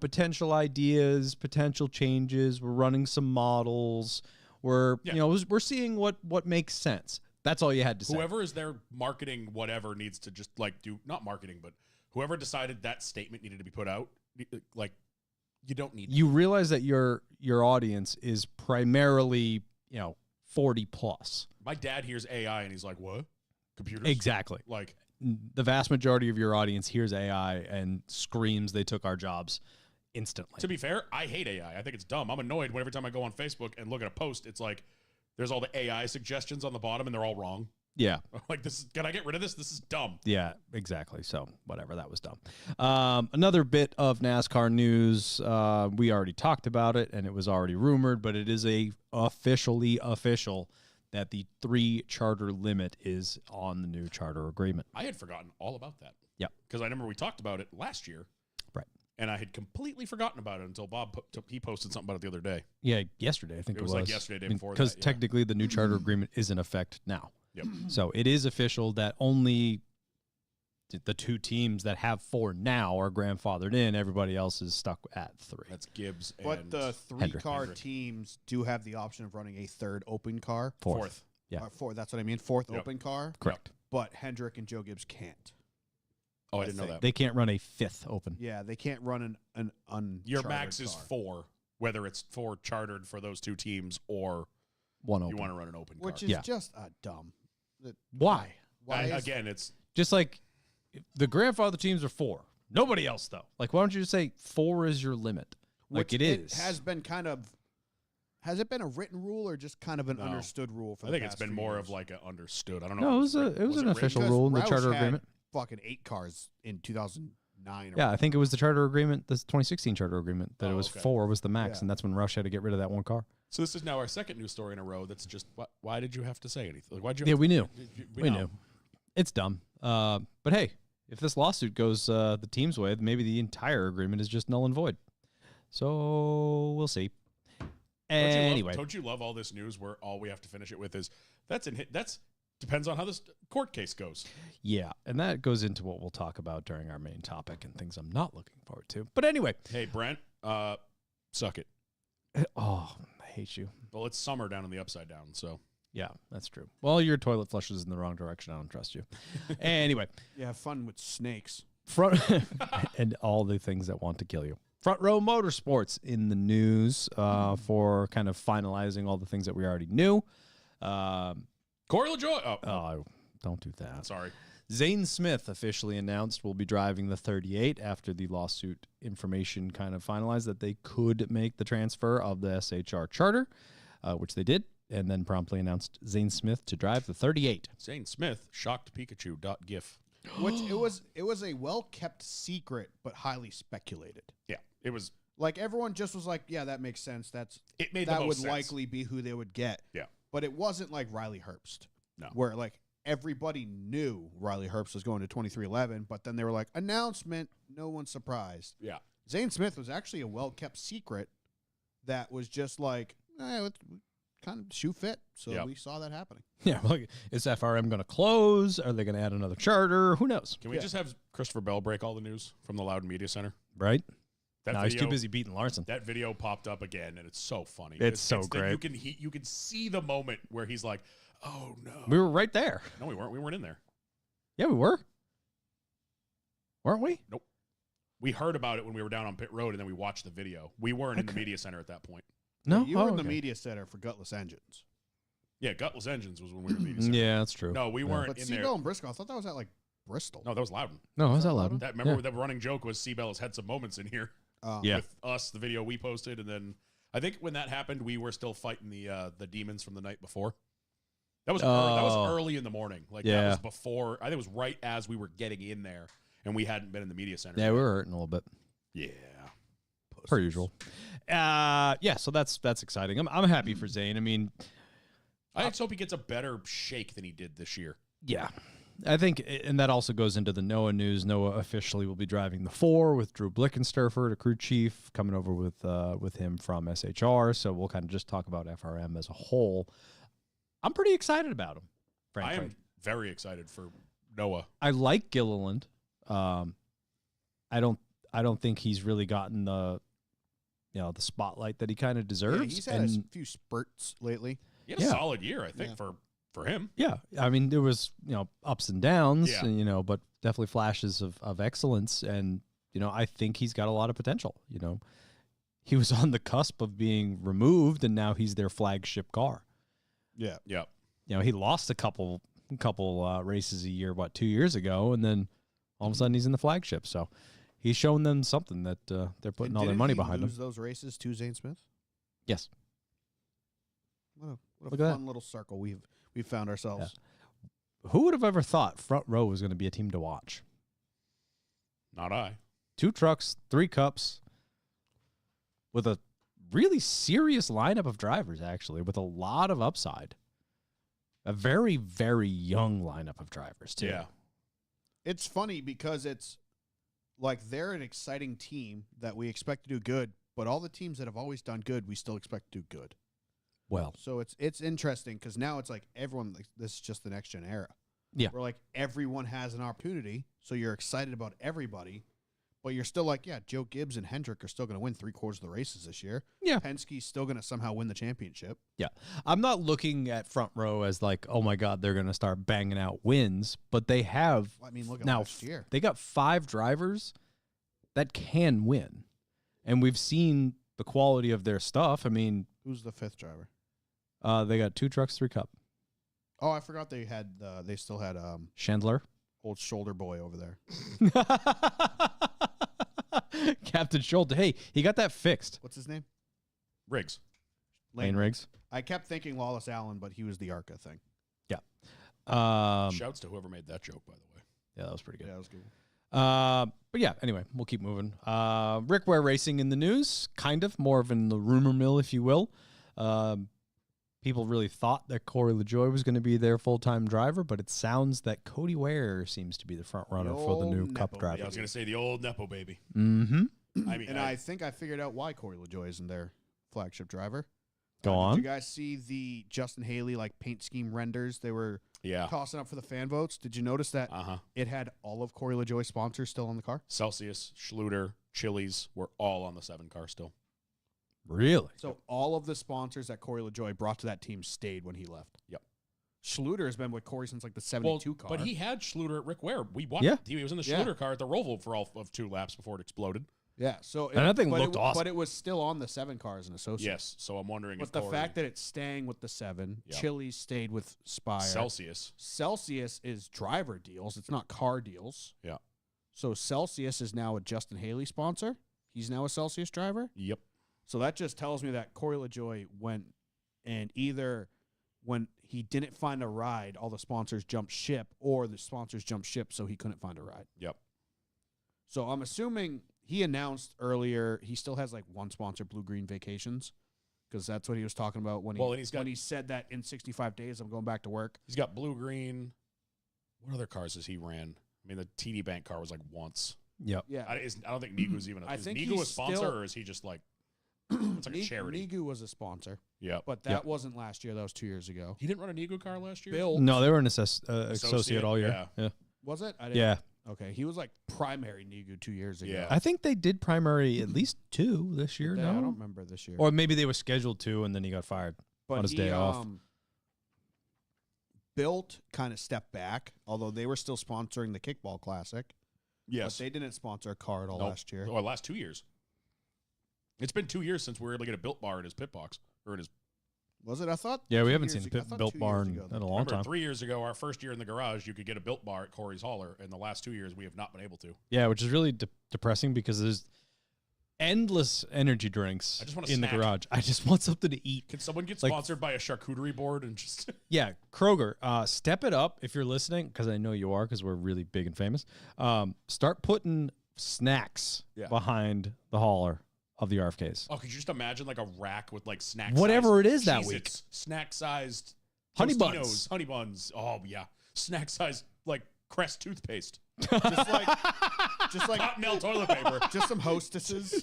potential ideas, potential changes. We're running some models. We're we're seeing what makes sense. That's all you had to say. Whoever is there marketing whatever needs to just like do not marketing, but whoever decided that statement needed to be put out, like you don't need. You realize that your audience is primarily 40 plus. My dad hears AI and he's like, "What? Computers?" Exactly. Like the vast majority of your audience hears AI and screams they took our jobs instantly. to be fair, I hate AI. I think it's dumb. I'm annoyed when every time I go on Facebook and look at a post, it's like there's all the AI suggestions on the bottom and they're all wrong. Yeah. Like can I get rid of this? This is dumb. Yeah, exactly. So whatever, that was dumb. Another bit of NASCAR news. We already talked about it, and it was already rumored, but it is officially official that the 3 charter limit is on the new charter agreement. I had forgotten all about that. Yep. Because I remember we talked about it last year. Right. And I had completely forgotten about it until Bob he posted something about it the other day. Yeah, yesterday I think it was. Like yesterday, day before because that, yeah. technically the new charter agreement is in effect now. Yep. So it is official that only the 2 teams that have 4 now are grandfathered in. Everybody else is stuck at 3. That's Gibbs and But the 3 Hendrick. car teams do have the option of running a 3rd open car. Fourth. Yeah. 4. That's what I mean. 4th Yep. open car. Correct. But Hendrick and Joe Gibbs can't. Oh, I didn't know think. that. They can't run a 5th open. Yeah, they can't run an Your unchartered max is car. 4, whether it's 4 chartered for those 2 teams or One you open. want to run an open car. Which is Yeah. just dumb. Why? Why And is- again, it's Just like the grandfather teams are 4. Nobody else though. Like, why don't you just say 4 is your limit? Like which it is. has been kind of. Has it been a written rule or just kind of an No. understood rule for I the think it's past been few more years? of like a understood. I don't know. No, if it was written. an written? official Because rule in the Roush charter had agreement. Fucking 8 cars in 2009. Yeah, I think it was the charter agreement, the 2016 charter agreement, that it Oh, was okay. 4 was the max, Yeah. and that's when Rush had to get rid of that one car. So this is now our second news story in a row. That's just why did you have to say anything? Like, why'd you? Yeah, have we to- knew. We know. knew. It's dumb. But hey, if this lawsuit goes the team's way, maybe the entire agreement is just null and void. So we'll see. Anyway, Don't you love all this news where all we have to finish it with is that's depends on how this court case goes. yeah, and that goes into what we'll talk about during our main topic and things I'm not looking forward to. But anyway, Hey, Brent, suck it. oh, I hate you. Well, it's summer down in the upside down, so Yeah, that's true. Well, your toilet flushes in the wrong direction. I don't trust you. Anyway, Yeah, have fun with snakes. front and all the things that want to kill you. Front Row Motorsports in the news for kind of finalizing all the things that we already knew. Corey LaJoie. Oh, don't do that. Sorry. Zane Smith officially announced will be driving the 38 after the lawsuit information kind of finalized that they could make the transfer of the SHR charter, which they did, and then promptly announced Zane Smith to drive the 38. Zane Smith, shocked Pikachu.gif. Which it was a well kept secret, but highly speculated. Yeah, it was. Like everyone just was like, yeah, that makes sense. It made the That most would sense. likely be who they would get. Yeah. But it wasn't like Riley Herbst. No. Where like everybody knew Riley Herbst was going to 2311, but then they were like, announcement, no one's surprised. Yeah. Zane Smith was actually a well kept secret that was just like, it's kind of shoe fit. So Yep. we saw that happening. Yeah, like, is FRM going to close? Are they going to add another charter? Who knows? Can we just have Christopher Bell break all the news from the Loud Media Center? Right? That No, video, he's too busy beating Larson. That video popped up again, and it's so funny. It's so great. You can see the moment where he's like, "Oh no, We were right there. no, we weren't. We weren't in there. Yeah, we were. Weren't we? We heard about it when we were down on pit road, and then we watched the video. We weren't in the media center at that point. No. You were Oh, in the okay. media center for Gutless Engines. Yeah, Gutless Engines was when we were in the media center. Yeah, that's true. No, we Yeah. weren't But in Seabell there. and Briscoe, I thought that was at like Bristol. No, that was Loudon. No, is that loud? That remember the running joke was Seabell has had some moments in here Yeah. with us, the video we posted, and then I think when that happened, we were still fighting the demons from the night before. That was early in the morning. Like that Yeah. was before. I think it was right as we were getting in there, and we hadn't been in the media center. Yeah, we were hurting a little bit. Yeah. Per usual. Yeah, so that's exciting. I'm happy for Zane. I mean, I just hope he gets a better shake than he did this year. yeah. I think, and that also goes into the Noah news. Noah officially will be driving the 4 with Drew Blickensterfer, the crew chief, coming over with him from SHR. So we'll kind of just talk about FRM as a whole. I'm pretty excited about him, frankly. I am very excited for Noah. I like Gilliland. I don't think he's really gotten the the spotlight that he kind of deserves. Yeah, he's had a few spurts lately. He had a solid year, I think, for him. Yeah, I mean there was ups and downs, Yeah. and, but definitely flashes of excellence, and I think he's got a lot of potential. He was on the cusp of being removed, and now he's their flagship car. Yeah. Yeah. He lost a couple races a year, 2 years ago, and then all of a sudden he's in the flagship. So he's shown them something that they're putting all their money behind him. Lose those races to Zane Smith. Yes. What a Look at fun little circle we've found ourselves. Who would have ever thought Front Row was going to be a team to watch? Not I. 2 trucks, 3 cups, with a really serious lineup of drivers, actually, with a lot of upside. A very, very young lineup of drivers, too. Yeah. It's funny because it's like they're an exciting team that we expect to do good, but all the teams that have always done good, we still expect to do good. Well, So it's interesting because now it's like everyone, like, this is just the next gen era. Yeah. Where like everyone has an opportunity, so you're excited about everybody, but you're still like, yeah, Joe Gibbs and Hendrick are still going to win 3/4 of the races this year. Yeah. Penske's still going to somehow win the championship. yeah. I'm not looking at Front Row as like, oh my God, they're going to start banging out wins, but they have I mean, look at now last year. they got 5 drivers that can win. And we've seen the quality of their stuff. I mean, Who's the 5th driver? they got 2 trucks, 3 cup. Oh, I forgot they had. They still had Chandler. old shoulder boy over there. Captain Schulte. Hey, he got that fixed. What's his name? Riggs. Lane Riggs. I kept thinking Lawless Allen, but he was the ARCA thing. Shouts to whoever made that joke, by the way. Yeah, that was pretty good. Yeah, that was good. But yeah, anyway, we'll keep moving. Rick Ware Racing in the news, kind of more of in the rumor mill, if you will. People really thought that Corey LaJoie was going to be their full-time driver, but it sounds that Cody Ware seems to be the front runner for the new old Cup Nepo driver. Yeah, I was going to say the old Nepo baby. Mm-hmm. I mean, And I think I figured out why Corey LaJoie isn't their flagship driver. Go Did on. you guys see the Justin Haley paint scheme renders they were yeah. tossing up for the fan votes? Did you notice that Uh-huh. it had all of Corey LaJoie sponsors still on the car? Celsius, Schluter, Chili's were all on the 7 car still. Really? So all of the sponsors that Corey LaJoie brought to that team stayed when he left. Yep. Schluter has been with Corey since the 72 car. But he had Schluter at Rick Ware. We watched. Yeah. He was in the Yeah. Schluter car at the Roval for all of 2 laps before it exploded. Yeah, so And that thing but looked awesome. But it was still on the 7 cars and associates. Yes. So I'm wondering But if the Corey, fact that it's staying with the 7, Yep. Chili's stayed with Spire. Celsius. Celsius is driver deals. It's not car deals. Yeah. So Celsius is now a Justin Haley sponsor. He's now a Celsius driver. Yep. So that just tells me that Corey LaJoie went and either when he didn't find a ride, all the sponsors jumped ship, or the sponsors jumped ship so he couldn't find a ride. Yep. So I'm assuming he announced earlier he still has one sponsor, Blue Green Vacations, because that's what he was talking about when Well, and he's got- when he said that in 65 days I'm going back to work. He's got blue green. What other cars has he ran? I mean, the TD Bank car was once. Yep. Yeah, I don't think Nigu's even. I Is think Nigu he's a sponsor, still- or is he just it's like a charity? Nigu was a sponsor, Yep. but that wasn't last year. That was 2 years ago. He didn't run a Nigu car last year. Bill, No, they were an associate all year. Yeah. Yeah. was it? I didn't, Yeah. Okay, he was primary Nigu 2 years ago. Yeah. I think they did primary at least 2 this year. I No, don't remember this year. or maybe they were scheduled to, and then he got fired. But on his day off. Built kind of stepped back, although they were still sponsoring the Kickball Classic. Yes. But they didn't sponsor a car at all Nope. last year. Or last 2 years. It's been 2 years since we were able to get a Built Bar in his pit box or in his. Was it? I thought. Yeah, we 2 haven't years seen ago- I Built thought Built 2 Bar years in ago a they long Remember, time. 3 years ago, our first year in the garage, you could get a Built Bar at Corey's Hauler. In the last 2 years, we have not been able to. Yeah, which is really depressing because there's endless energy drinks I just want a in snack. the garage. I just want something to eat. Can someone get Like- sponsored by a charcuterie board and just? Yeah, Kroger, step it up if you're listening, because I know you are, because we're really big and famous. Start putting snacks Yeah. behind the hauler of the RFKs. Oh, could you just imagine a rack with snack? Whatever it is that Cheez-Its, week. snack sized Honey Tostinos, buns. honey buns. Oh yeah, snack sized Crest toothpaste, just like Cottonelle toilet paper, just some hostesses.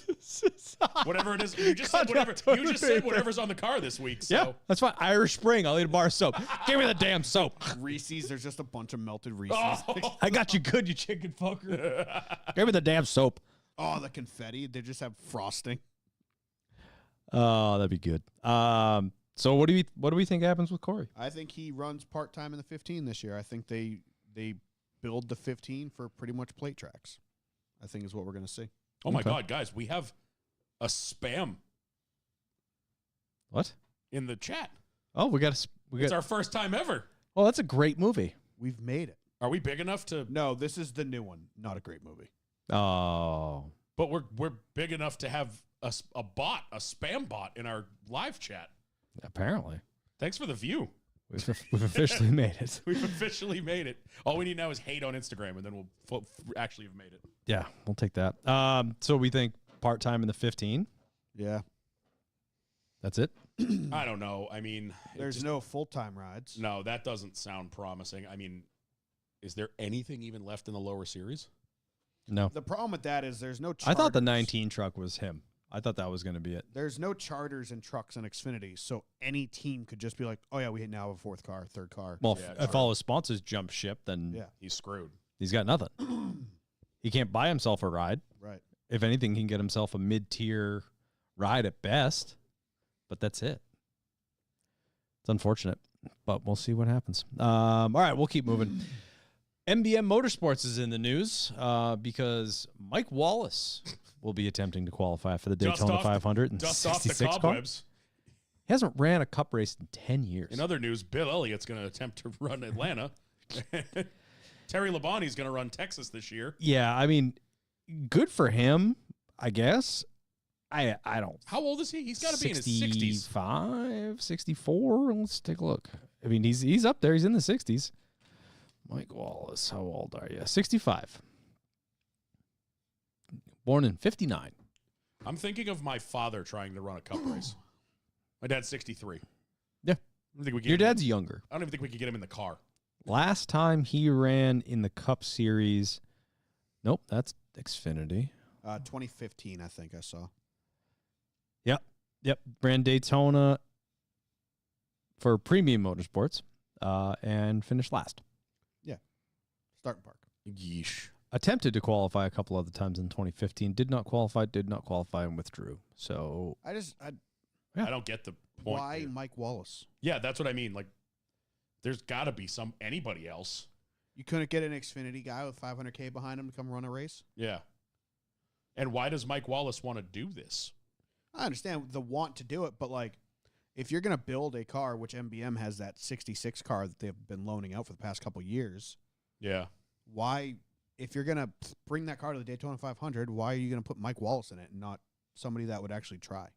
whatever it is. You just said whatever. Cottonelle You just toilet said paper. whatever's on the car this week. So. Yeah, that's fine. Irish Spring. I'll eat a bar of soap. Give me the damn soap. Reese's. There's just a bunch of melted Reese's. Oh. I got you good, you chicken fucker. Give me the damn soap. Oh, the confetti. They just have frosting. Oh, that'd be good. So what do we think happens with Corey? I think he runs part-time in the 15 this year. I think they build the 15 for pretty much plate tracks. I think is what we're going to see. Oh my Okay. God, guys, we have a spam What? in the chat. Oh, we got. It's our first time ever. Oh, that's a great movie. We've made it. Are we big enough to? No, this is the new one. Not a great movie. Oh, But we're big enough to have a spam bot in our live chat. apparently Thanks for the view. we've officially made it. We've officially made it. All we need now is hate on Instagram, and then we'll actually have made it. Yeah, we'll take that. So we think part time in the 15. Yeah. That's it. I don't know. I mean, There's no full-time rides. no, that doesn't sound promising. I mean, is there anything even left in the lower series? No, The problem with that is there's no charters. I thought the 19 truck was him. I thought that was going to be it. There's no charters and trucks in Xfinity, so any team could just be like, oh, yeah, we now have a fourth car, third car. Well, Yeah, if all his sponsors jump ship, then Yeah. He's screwed. he's got nothing. He can't buy himself a ride. Right. If anything, he can get himself a mid-tier ride at best, but that's it. It's unfortunate, but we'll see what happens. All right, we'll keep moving. MBM Motorsports is in the news because Mike Wallace will be attempting to qualify for the Daytona 500 and Dust off the 66 car. cobwebs. He hasn't ran a cup race in 10 years. In other news, Bill Elliott's going to attempt to run Atlanta. Terry Labonte's going to run Texas this year. Yeah, I mean, good for him, I guess. I don't. How old is he? He's got to be in his 60s. 65, 64. Let's take a look. I mean, he's up there. He's in the 60s. Mike Wallace, how old are you? 65. Born in 59. I'm thinking of my father trying to run a cup race. My dad's 63. Yeah. I don't think we can Your get him- dad's younger. I don't even think we could get him in the car. Last time he ran in the Cup Series. Nope, that's Xfinity. 2015, I think I saw. Yep, ran Daytona for Premium Motorsports and finished last. Starting park. Yeesh. Attempted to qualify a couple other times in 2015. Did not qualify, and withdrew. So, I I don't get the point. why here. Mike Wallace? Yeah, that's what I mean. Like, there's got to be anybody else. You couldn't get an Xfinity guy with 500K behind him to come run a race? Yeah. And why does Mike Wallace want to do this? I understand the want to do it, but like, if you're going to build a car, which MBM has that 66 car that they've been loaning out for the past couple years, Yeah. why, if you're going to bring that car to the Daytona 500, why are you going to put Mike Wallace in it and not somebody that would actually try?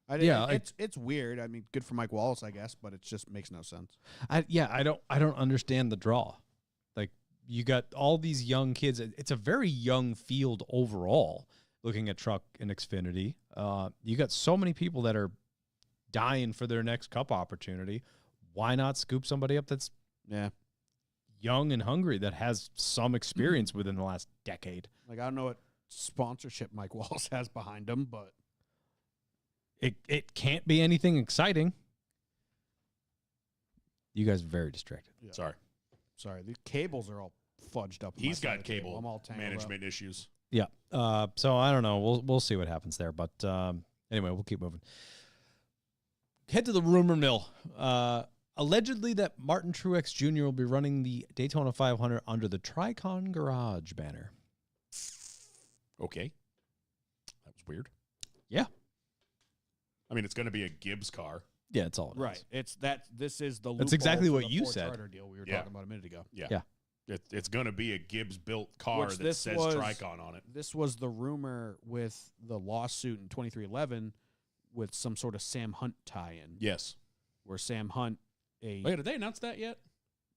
It's weird. I mean, good for Mike Wallace, I guess, but it just makes no sense. I don't understand the draw. Like, you got all these young kids. It's a very young field overall. Looking at truck and Xfinity, you got so many people that are dying for their next cup opportunity. Why not scoop somebody up that's young and hungry that has some experience within the last decade? Like, I don't know what sponsorship Mike Wallace has behind him, but It can't be anything exciting. You guys are very distracted. Yeah. Sorry. the cables are all fudged up. on my He's side got of the table. cable I'm all tangled management issues. Yeah. So I don't know. We'll see what happens there. But anyway, we'll keep moving. Head to the rumor mill. Allegedly that Martin Truex Jr. will be running the Daytona 500 under the Tricon Garage banner. Okay. That was weird. Yeah. I mean, it's going to be a Gibbs car. Yeah, it's all it is. Right. It's that. This is the. That's loophole exactly for what the you Ford said. Charter deal we were Yeah. talking about a minute ago. Yeah. It's going to be a Gibbs-built car Which that this says was- Tricon on it. This was the rumor with the lawsuit in 2311 with some sort of Sam Hunt tie-in, Yes. where Sam Hunt Wait, did they announce that yet?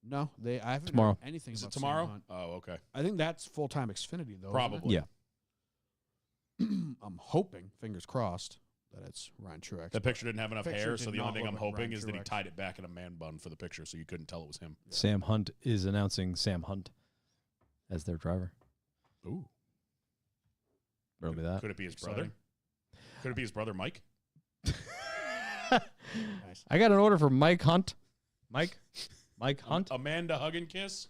no, I haven't Tomorrow. heard anything Is it about Sam tomorrow? Hunt. Oh, okay. I think that's full-time Xfinity though. Probably. Yeah. Isn't it? I'm hoping, fingers crossed, that it's Ryan Truex. That picture didn't have enough Picture hair, did so the not only thing I'm look like hoping Ryan is that he Truex. tied it back in a man bun for the picture, so you couldn't tell it was him. Sam Hunt is announcing Sam Hunt as their driver. Ooh. Remember that? Could it be his Exciting. brother? Could it be his brother, Mike? Nice. I got an order for Mike Hunt. Mike Hunt. Amanda Hug and Kiss?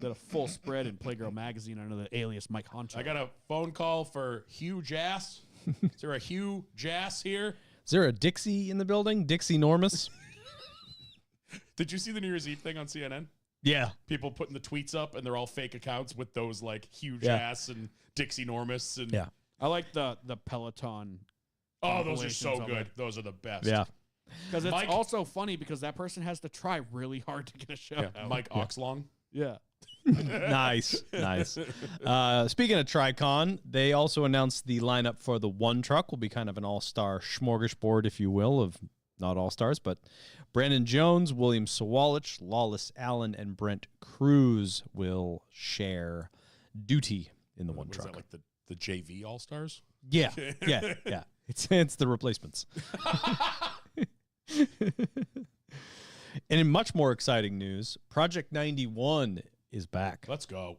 Did a full spread in Playgirl magazine under the alias Mike Honcho. I got a phone call for Hugh Jass. Is there a Hugh Jass here? Is there a Dixie in the building? Dixie Normus? Did you see the New Year's Eve thing on CNN? Yeah. People putting the tweets up, and they're all fake accounts with those like Hugh Yeah. Jass and Dixie Normus. And Yeah. I like the Peloton. oh, those are so compilations of good. it. Those are the best. Yeah. Because it's Mike- also funny because that person has to try really hard to get a shout Yeah, out. Mike Oxlong. Yeah. Nice. Speaking of Tricon, they also announced the lineup for the one truck will be kind of an all-star smorgasbord, if you will, of not all-stars, but Brandon Jones, William Sawalich, Lawless Allen, and Brent Cruz will share duty in the one What is truck. that, like the JV All Stars? Yeah. It's the replacements. And in much more exciting news, Project 91 is back. Let's go.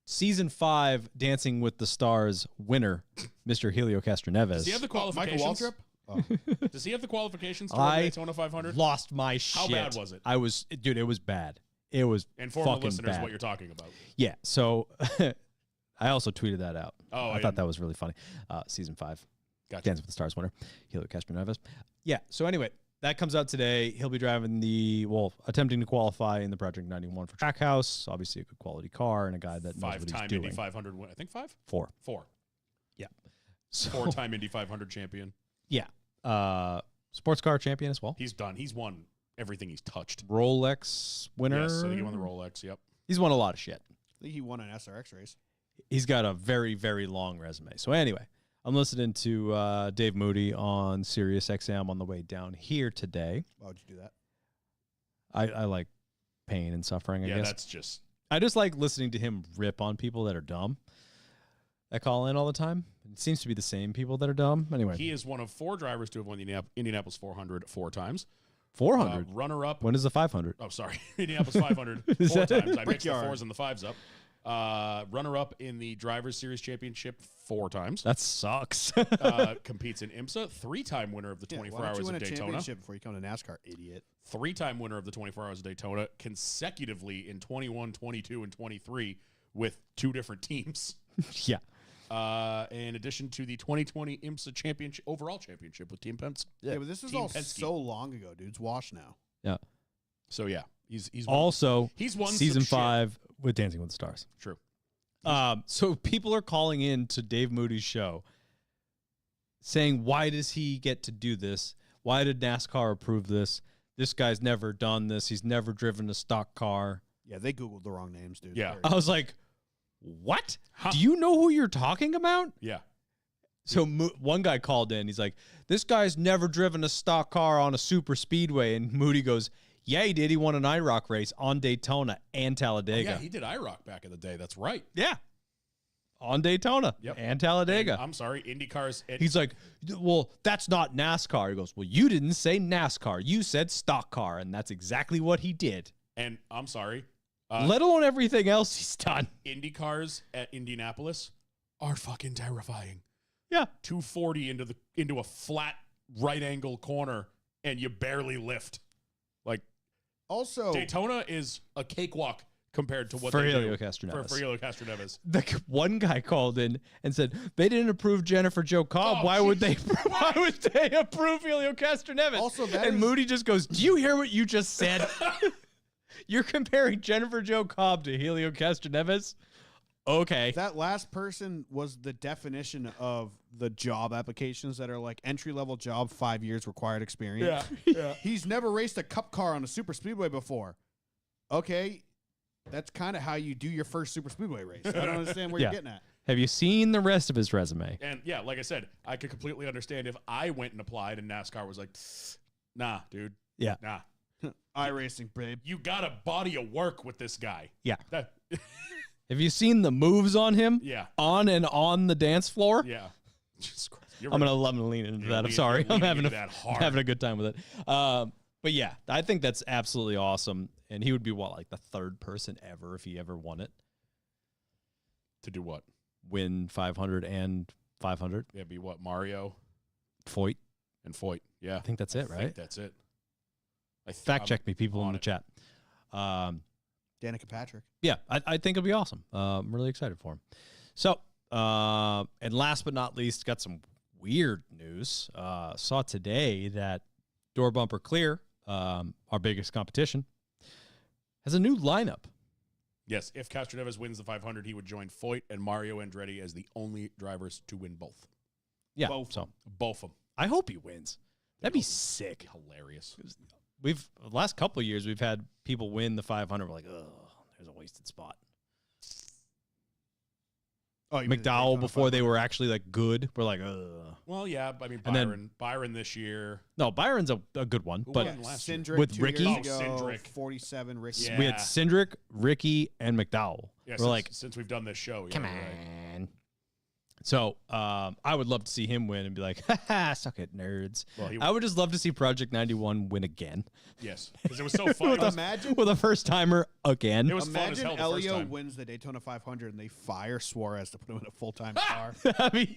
Season 5 Dancing with the Stars winner, Mr. Helio Castroneves. Does he have the qualifications? Michael Waltrip? Does he have the qualifications to I run Daytona 500? lost my shit. How bad was it? Dude, it was bad. It was Inform the fucking listeners bad. what you're talking about. Yeah, so I also tweeted that out. Oh, I thought that was really funny. Season 5, Gotcha. Dancing with the Stars winner, Helio Castroneves. Yeah, so anyway, that comes out today. He'll be driving attempting to qualify in the Project 91 for Trackhouse. Obviously a good quality car and a guy that knows what he's Five-time doing. Indy 500 win. I think five? 4. Yeah. So, 4-time Indy 500 champion. yeah. Sports car champion as well. He's done. He's won everything he's touched. Rolex winner. Yes, I think he won the Rolex. Yep. He's won a lot of shit. I think he won an SRX race. He's got a very, very long resume. So anyway, I'm listening to Dave Moody on Sirius XM on the way down here today. Why would you do that? I like pain and suffering, I Yeah, guess. that's just. I just like listening to him rip on people that are dumb that call in all the time. It seems to be the same people that are dumb. Anyway, He is one of 4 drivers to have won the Indianapolis 400 4 times. 400. Runner up. When is the 500? Oh, sorry. Indianapolis 500 Is 4 that- times. I mixed the Brickyard. 4s and the 5s up. Runner up in the Drivers Series Championship 4 times. That sucks. Competes in IMSA. 3-time winner of the 24 why don't Hours you win of a Daytona. championship before you come to NASCAR, idiot? 3-time winner of the 24 Hours of Daytona consecutively in 21, 22, and 23 with 2 different teams. yeah. In addition to the 2020 IMSA championship, overall championship with Team Penske. Yeah, but this is Team all Penske. so long ago, dude. It's washed now. Yeah. So yeah, he's won, Also, he's won season some shit. 5 with Dancing with the Stars. True. So people are calling in to Dave Moody's show saying, why does he get to do this? Why did NASCAR approve this? This guy's never done this. He's never driven a stock car. Yeah, they Googled the wrong names, dude. Yeah. Sorry. I was like, what? Huh. Do you know who you're talking about? Yeah. So one guy called in. He's like, this guy's never driven a stock car on a super speedway. And Moody goes, yeah, he did. He won an IROC race on Daytona and Oh, Talladega. yeah, he did IROC back in the day. That's right. Yeah. On Daytona Yep. and Talladega. And, I'm sorry, IndyCars. He's like, well, that's not NASCAR. He goes, well, you didn't say NASCAR. You said stock car. And that's exactly what he did. and I'm sorry, Let alone everything else he's done. IndyCars at Indianapolis are fucking terrifying. Yeah. 240 into a flat right angle corner, and you barely lift. Like Also, Daytona is a cakewalk compared to what For they Helio do Castroneves. for Helio Castroneves. One guy called in and said they didn't approve Jennifer Jo Cobb. Oh, why would they? Jesus Why would they approve Helio Castroneves? Also, that and is- Moody just goes, "Do you hear what you just said? You're comparing Jennifer Jo Cobb to Helio Castroneves? Okay, that last person was the definition of the job applications that are like entry-level job, 5 years required experience. Yeah. He's never raced a cup car on a super speedway before. Okay, that's kind of how you do your first super speedway race. I don't understand where Yeah. you're getting at. have you seen the rest of his resume? And yeah, like I said, I could completely understand if I went and applied and NASCAR was like, nah, dude. Yeah. Nah. iRacing, babe. You got a body of work with this guy. Yeah. That, Have you seen the moves on him? yeah. On and on the dance floor? Yeah. Jesus Christ. You're I'm right. gonna lean into You're that. I'm leaning- sorry. you're I'm leaning having into that hard. having a good time with it. But yeah, I think that's absolutely awesome. And he would be like the 3rd person ever if he ever won it. To do what? Win 500 and 500. Yeah, be what? Mario Foyt. and Foyt. Yeah. I think that's it, I right? think that's it. Fact check me, people in on the it. chat. Yeah, Danica Patrick. Yeah, I think it'll be awesome. I'm really excited for him. So, and last but not least, got some weird news. Saw today that Door Bumper Clear, our biggest competition, has a new lineup. Yes, if Castroneves wins the 500, he would join Foyt and Mario Andretti as the only drivers to win both. Yeah, Both. so Both of them. I hope he wins. That'd be sick. Hilarious. The last couple of years, we've had people win the 500. We're like, oh, there's a wasted spot. Oh, you mean the McDowell Daytona before they 500? were actually like good. We're like, ugh. Well, yeah, I mean, And then- Byron this year. No, Byron's a good one, Who but won? last year. Cindric With 2 Ricky? years Oh, ago, Cindric. 47 Ricky. Yeah. we had Cindric, Ricky, and McDowell. Yeah, We're like, since we've done this show. come yeah, you're right. on. So I would love to see him win and be like, ha, suck it, nerds. Well, he, I would just love to see Project 91 win again. yes, because it was so fun. Imagine, With a first timer again. It was fun as imagine hell the first Elio time. wins the Daytona 500 and they fire Suarez to put him in a full-time car. I mean,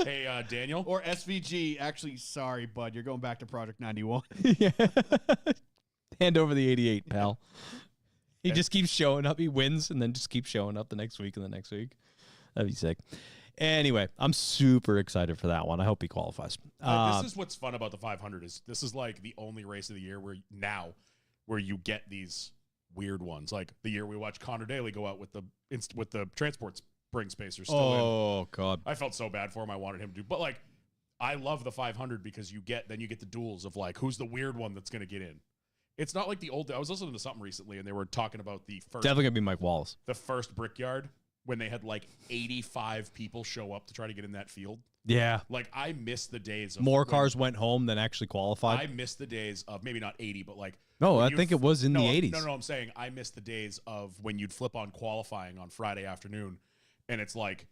Hey, Daniel. Or SVG, actually, sorry, bud, you're going back to Project 91. yeah. Hand over the 88, pal. He just keeps showing up. He wins and then just keeps showing up the next week and the next week. That'd be sick. Anyway, I'm super excited for that one. I hope he qualifies. This is what's fun about the 500 is this is like the only race of the year where you get these weird ones. Like the year we watched Connor Daly go out with the transport spring spacers still in. Oh, God. I felt so bad for him. I wanted him to, but like, I love the 500 because you get the duels of like, who's the weird one that's going to get in. It's not like the old, I was listening to something recently and they were talking about the Definitely going to be Mike Wallace. first Brickyard when they had like 85 people show up to try to get in that field. Yeah. Like I miss the days of More when- cars went home than actually qualified. I miss the days of maybe not 80, but like No, when I you think it was in the 80s. No, I'm saying I miss the days of when you'd flip on qualifying on Friday afternoon and it's like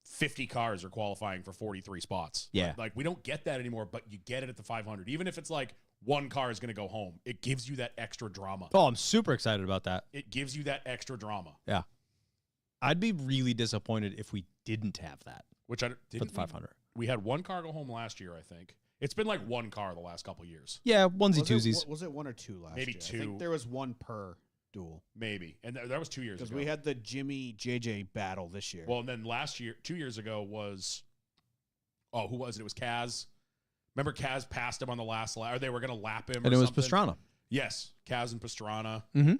50 cars are qualifying for 43 spots. Yeah. Like we don't get that anymore, but you get it at the 500. Even if it's like one car is going to go home, it gives you that extra drama. Oh, I'm super excited about that. It gives you that extra drama, Yeah. I'd be really disappointed if we didn't have that which I for didn't. the 500. We had one car go home last year, I think. It's been like one car the last couple years. Yeah, onesie Was it, twosies. was it one or two last Maybe year? I two. think there was one per duel. Maybe. And that was 2 years Because ago. we had the Jimmy JJ battle this year. Well, and then last year, 2 years ago was, who was it? It was Kaz. Remember Kaz passed him on the last lap, or they were going to lap him And or it was something? Pastrana Yes, Kaz and Pastrana. mm-hmm.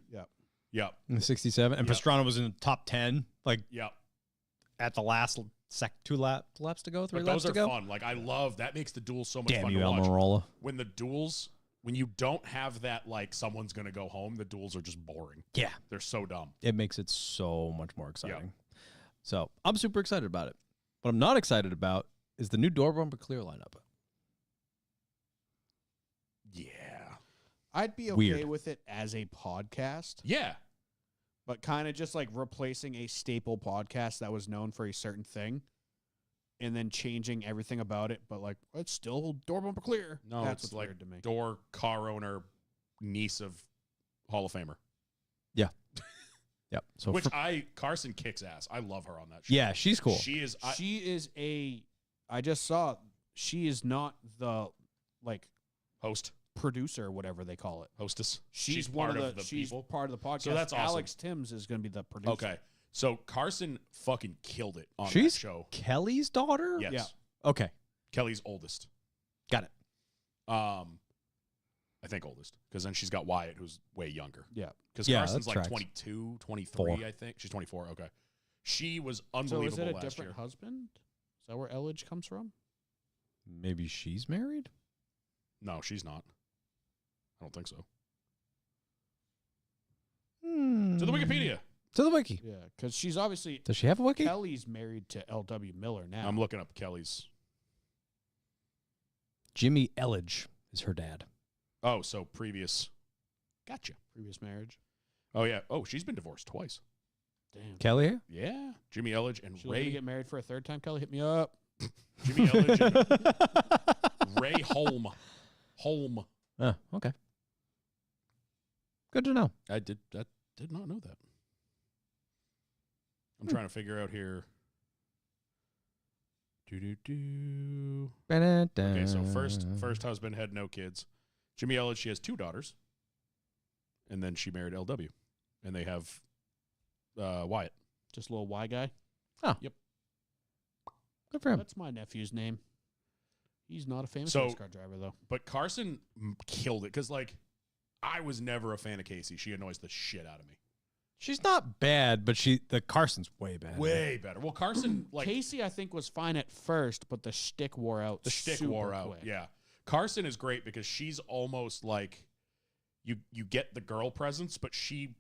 Yep, in the 67. And Yep. Pastrana was in the top 10, like yep. at the last laps to go, 3 But laps those to are go. fun. Like, I love, that makes the duels so much Damn fun you, to watch. Almirola. When the duels, when you don't have that, like, someone's going to go home, the duels are just boring. Yeah. They're so dumb. It makes it so much more exciting. So I'm super excited about it. What I'm not excited about is the new Door Bumper Clear lineup. Yeah. I'd be okay Weird. with it as a podcast, Yeah. but kind of just like replacing a staple podcast that was known for a certain thing and then changing everything about it, but like it's still Door Bumper Clear. No, That's it's what's like weird to me. door car owner, niece of Hall of Famer. Yep. So Which Carson kicks ass. I love her on that show. yeah, she's cool. She is. She is I just saw she is not the like Host, producer or whatever they call it. hostess. She's part one of the, she's people. part of the podcast. So that's awesome. Alex Timms is going to be the producer. Okay, so Carson fucking killed it on She's that show. Kelly's daughter? Yes, Yeah. Okay. Kelly's oldest. Got it. I think oldest because then she's got Wyatt, who's way younger. Yeah. Because Yeah, Carson's that like tracks. 22, 23, Four. I think. She's 24. Okay, she was So unbelievable is it a last different year. husband? Is that where Elledge comes from? Maybe she's married? No, she's not. I don't think so. Hmm. To the Wikipedia. To the wiki. Yeah, because she's obviously Does she have a wiki? Kelly's married to L.W. Miller now. I'm looking up Kelly's. Jimmy Elledge is her dad. Oh, so previous. Gotcha. Previous marriage. Oh yeah. Oh, she's been divorced twice. Damn. Kelly here? Yeah, Jimmy Elledge and She's looking to Ray. get married for a third time. Kelly, hit me up. Jimmy Elledge and Ray Holm. Holm. Oh, okay. Good to know. I did not know that. I'm trying to figure out here. Do. Okay, so first husband had no kids. Jimmy Elledge, she has 2 daughters. and then she married LW, and they have Wyatt. Just a little Y guy. Good for him. That's my nephew's name. He's not a famous So- race car driver, though. But Carson killed it because, like, I was never a fan of Casey. She annoys the shit out of me. She's not bad, but the Carson's way better. Way better. Well, Carson, like, Casey, I think, was fine at first, but the shtick wore out. the shtick super wore out. quick. Yeah. Carson is great because she's almost like you get the girl presence, but she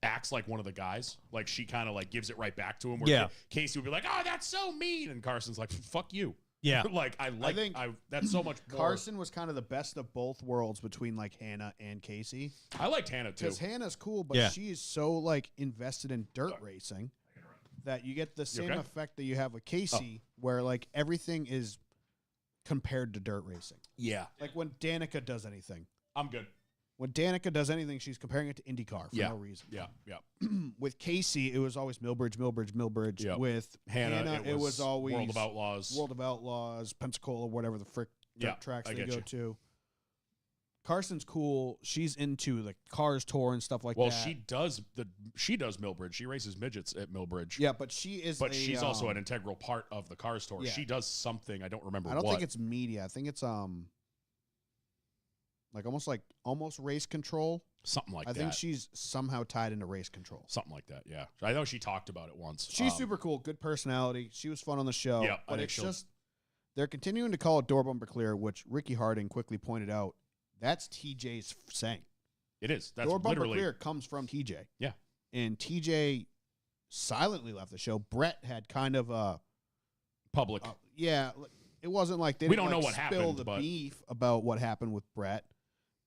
acts like one of the guys. Like, she kind of like gives it right back to him. Where Yeah. Casey would be like, "Oh, that's so mean," and Carson's like, "Fuck you." Yeah. Like, I think that's so much more. Carson was kind of the best of both worlds between like Hannah and Casey. I liked Hannah too. Because Hannah's cool, but Yeah. she is so like invested in dirt racing that you get the same okay? effect that you have with Casey, where like everything is compared to dirt racing. Yeah. Like when Danica does anything. I'm good. When Danica does anything, she's comparing it to IndyCar for Yeah. no reason. Yeah. Yeah. With Casey, it was always Millbridge. Yep. With Hannah, it was always World of Outlaws. World of Outlaws, Pensacola, whatever the frick dirt Yeah, tracks I they get go you. to. Carson's cool. She's into the Cars Tour and stuff like Well, that. she does Millbridge. She races midgets at Millbridge. Yeah, but she is. But she's also an integral part of the Cars Tour. yeah. She does something. I don't remember I don't what. think it's media. I think it's like almost race control. Something like I that. think she's somehow tied into race control. Something like that, yeah. I know she talked about it once. She's super cool, good personality. She was fun on the show. Yeah, I but think it's she'll- just they're continuing to call it door bumper clear, which Ricky Harding quickly pointed out. That's TJ's saying. It is. That's Door bumper literally clear comes from TJ. Yeah. And TJ silently left the show. Brett had kind of a public. it wasn't like they We didn't don't know like what spill happened, the but- beef about what happened with Brett,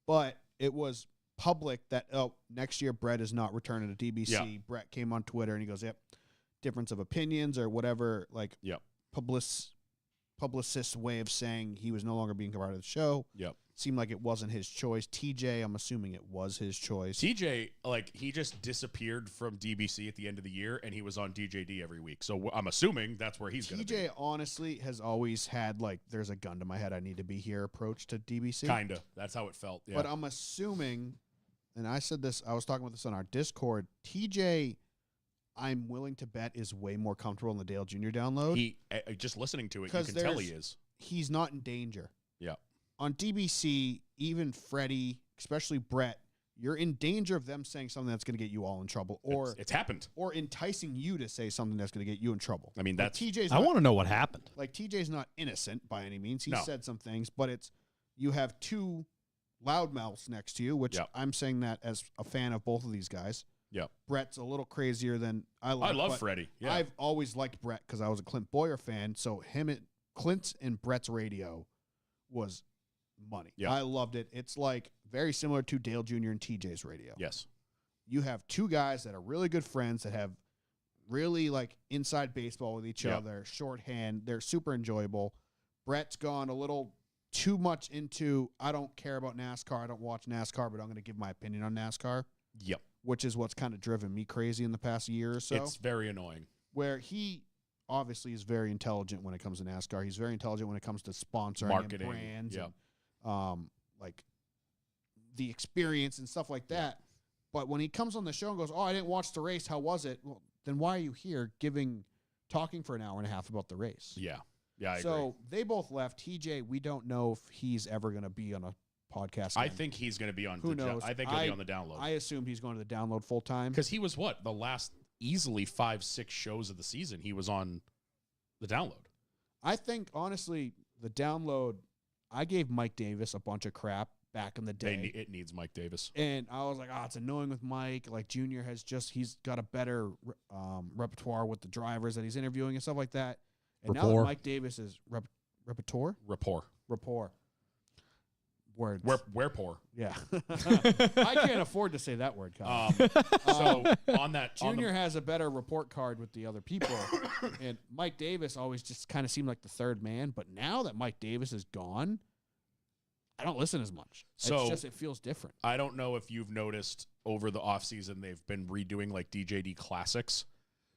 but it was public that next year Brett is not returning to DBC. Yeah. Brett came on Twitter and he goes, "Yep, difference of opinions or whatever." Like, Yep. publicist's way of saying he was no longer being part of the show. Yep. Seemed like it wasn't his choice. TJ, I'm assuming it was his choice. TJ, like, he just disappeared from DBC at the end of the year, and he was on DJD every week. So I'm assuming that's where he's going to be. TJ honestly has always had like, there's a gun to my head, I need to be here approach to DBC. Kinda. That's how it felt. Yeah. But I'm assuming, and I said this, I was talking about this on our Discord, TJ, I'm willing to bet, is way more comfortable in the Dale Jr. download. he just listening to it, you 'Cause can tell he there's- is. He's not in danger. Yeah. On DBC, even Freddie, especially Brett, you're in danger of them saying something that's going to get you all in trouble, or It's happened. or enticing you to say something that's going to get you in trouble. I mean, Like, that's TJ's I not, want to know what happened. like TJ's not innocent by any means. He No. said some things, but it's you have two loudmouths next to you, which Yep. I'm saying that as a fan of both of these guys. Yep. Brett's a little crazier than I like. I love but Freddie. Yeah. I've always liked Brett because I was a Clint Boyer fan. So Clint's and Brett's radio was money. Yeah. I loved it. It's like very similar to Dale Jr. and TJ's radio. yes. You have two guys that are really good friends that have really like inside baseball with each Yep. other, shorthand. They're super enjoyable. Brett's gone a little too much into, I don't care about NASCAR. I don't watch NASCAR, but I'm going to give my opinion on NASCAR, Yep. which is what's kind of driven me crazy in the past year or so. It's very annoying. Where he obviously is very intelligent when it comes to NASCAR. He's very intelligent when it comes to sponsoring Marketing, and brands yep. and like the experience and stuff like that. But when he comes on the show and goes, "Oh, I didn't watch the race. How was it?" Well, then why are you here talking for an hour and a half about the race? Yeah. Yeah, I agree. So they both left. TJ, we don't know if he's ever going to be on a podcast. I again. think he's going to be on Who the knows? I think he'll be on the download. I assumed he's going to the download full time. Because he was what? The last easily 5-6 shows of the season, he was on the download. I think honestly, the download. I gave Mike Davis a bunch of crap back in the day. It needs Mike Davis. And I was like, it's annoying with Mike. Like, Junior he's got a better repertoire with the drivers that he's interviewing and stuff like that. And now that Rapport. Mike Davis is repertoire? Rapport. Words. Where poor. Yeah. I can't afford to say that word, Kyle. So on that, Junior has a better report card with the other people. And Mike Davis always just kind of seemed like the third man. But now that Mike Davis is gone, I don't listen as much. So- It's just, it feels different. I don't know if you've noticed over the offseason, they've been redoing like DJD classics.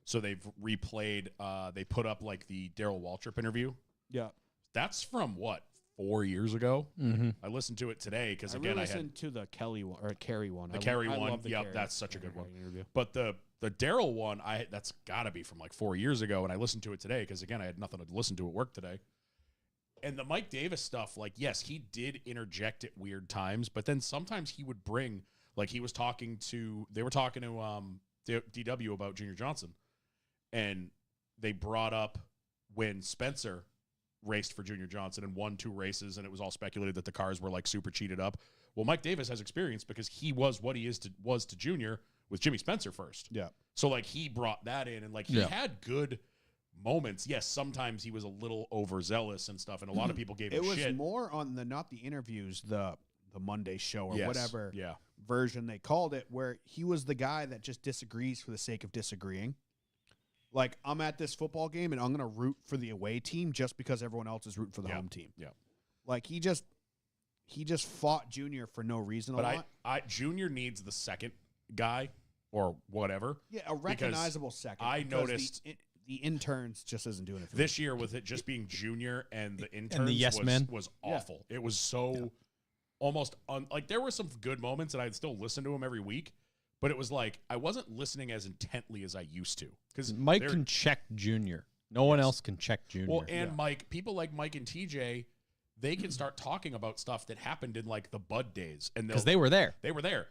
So they've replayed, they put up like the Darrell Waltrip interview. Yeah. That's from what, 4 years ago. Mm-hmm. I listened to it today because I again, I listened had to the Kelly one or Carey one. the I Carey I one. love the Yep, Carey that's such a good one. interview. But the Daryl one, that's got to be from like 4 years ago, and I listened to it today because again, I had nothing to listen to at work today. And the Mike Davis stuff, like, yes, he did interject at weird times, but then sometimes he would bring, like, they were talking to DW about Junior Johnson, and they brought up when Spencer raced for Junior Johnson and won 2 races, and it was all speculated that the cars were like super cheated up. Well, Mike Davis has experience because he was what he was to Junior with Jimmy Spencer first. Yeah. So like he brought that in, and like he had good moments. Yes, sometimes he was a little overzealous and stuff, and a lot of people gave him shit. It was more on not the interviews, the Monday show or Yes, whatever yeah. version they called it, where he was the guy that just disagrees for the sake of disagreeing. Like, I'm at this football game and I'm going to root for the away team just because everyone else is rooting for the home team. Yeah. Like, he just fought Junior for no reason a lot. But Junior needs the second guy or whatever. Yeah, a recognizable second. I because noticed the interns just isn't doing it for this year with it just being Junior and the interns yes men was awful. It was so almost like there were some good moments and I'd still listen to him every week. But it was like I wasn't listening as intently as I used to because Mike can check Junior. No one else can check Junior. Well, and Mike, people like Mike and TJ, they can start talking about stuff that happened in like the Bud days, and because they were there. They were there.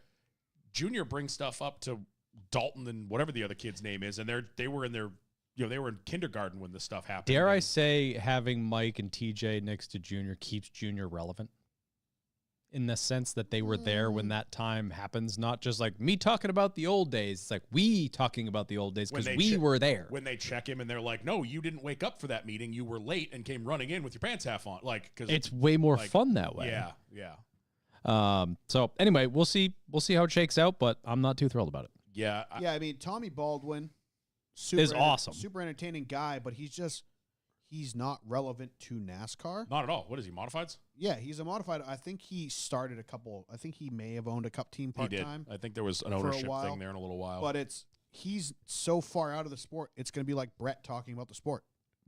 Junior brings stuff up to Dalton and whatever the other kid's name is, and they were in their, they were in kindergarten when this stuff happened. Dare I say, having Mike and TJ next to Junior keeps Junior relevant? In the sense that they were there when that time happens, not just like me talking about the old days. It's like we talking about the old days because we were there. When they check him and they're like, "No, you didn't wake up for that meeting. You were late and came running in with your pants half on." Like, because it's way more fun that way. Yeah. So anyway, we'll see how it shakes out, but I'm not too thrilled about it. Yeah. I mean, Tommy Baldwin is awesome, super entertaining guy, but he's not relevant to NASCAR. Not at all. What is he, modifieds? Yeah, he's a modified. I think he started a couple. I think he may have owned a Cup team part-time. I think there was an ownership thing there in a little while. But he's so far out of the sport, it's going to be like Brett talking about the sport.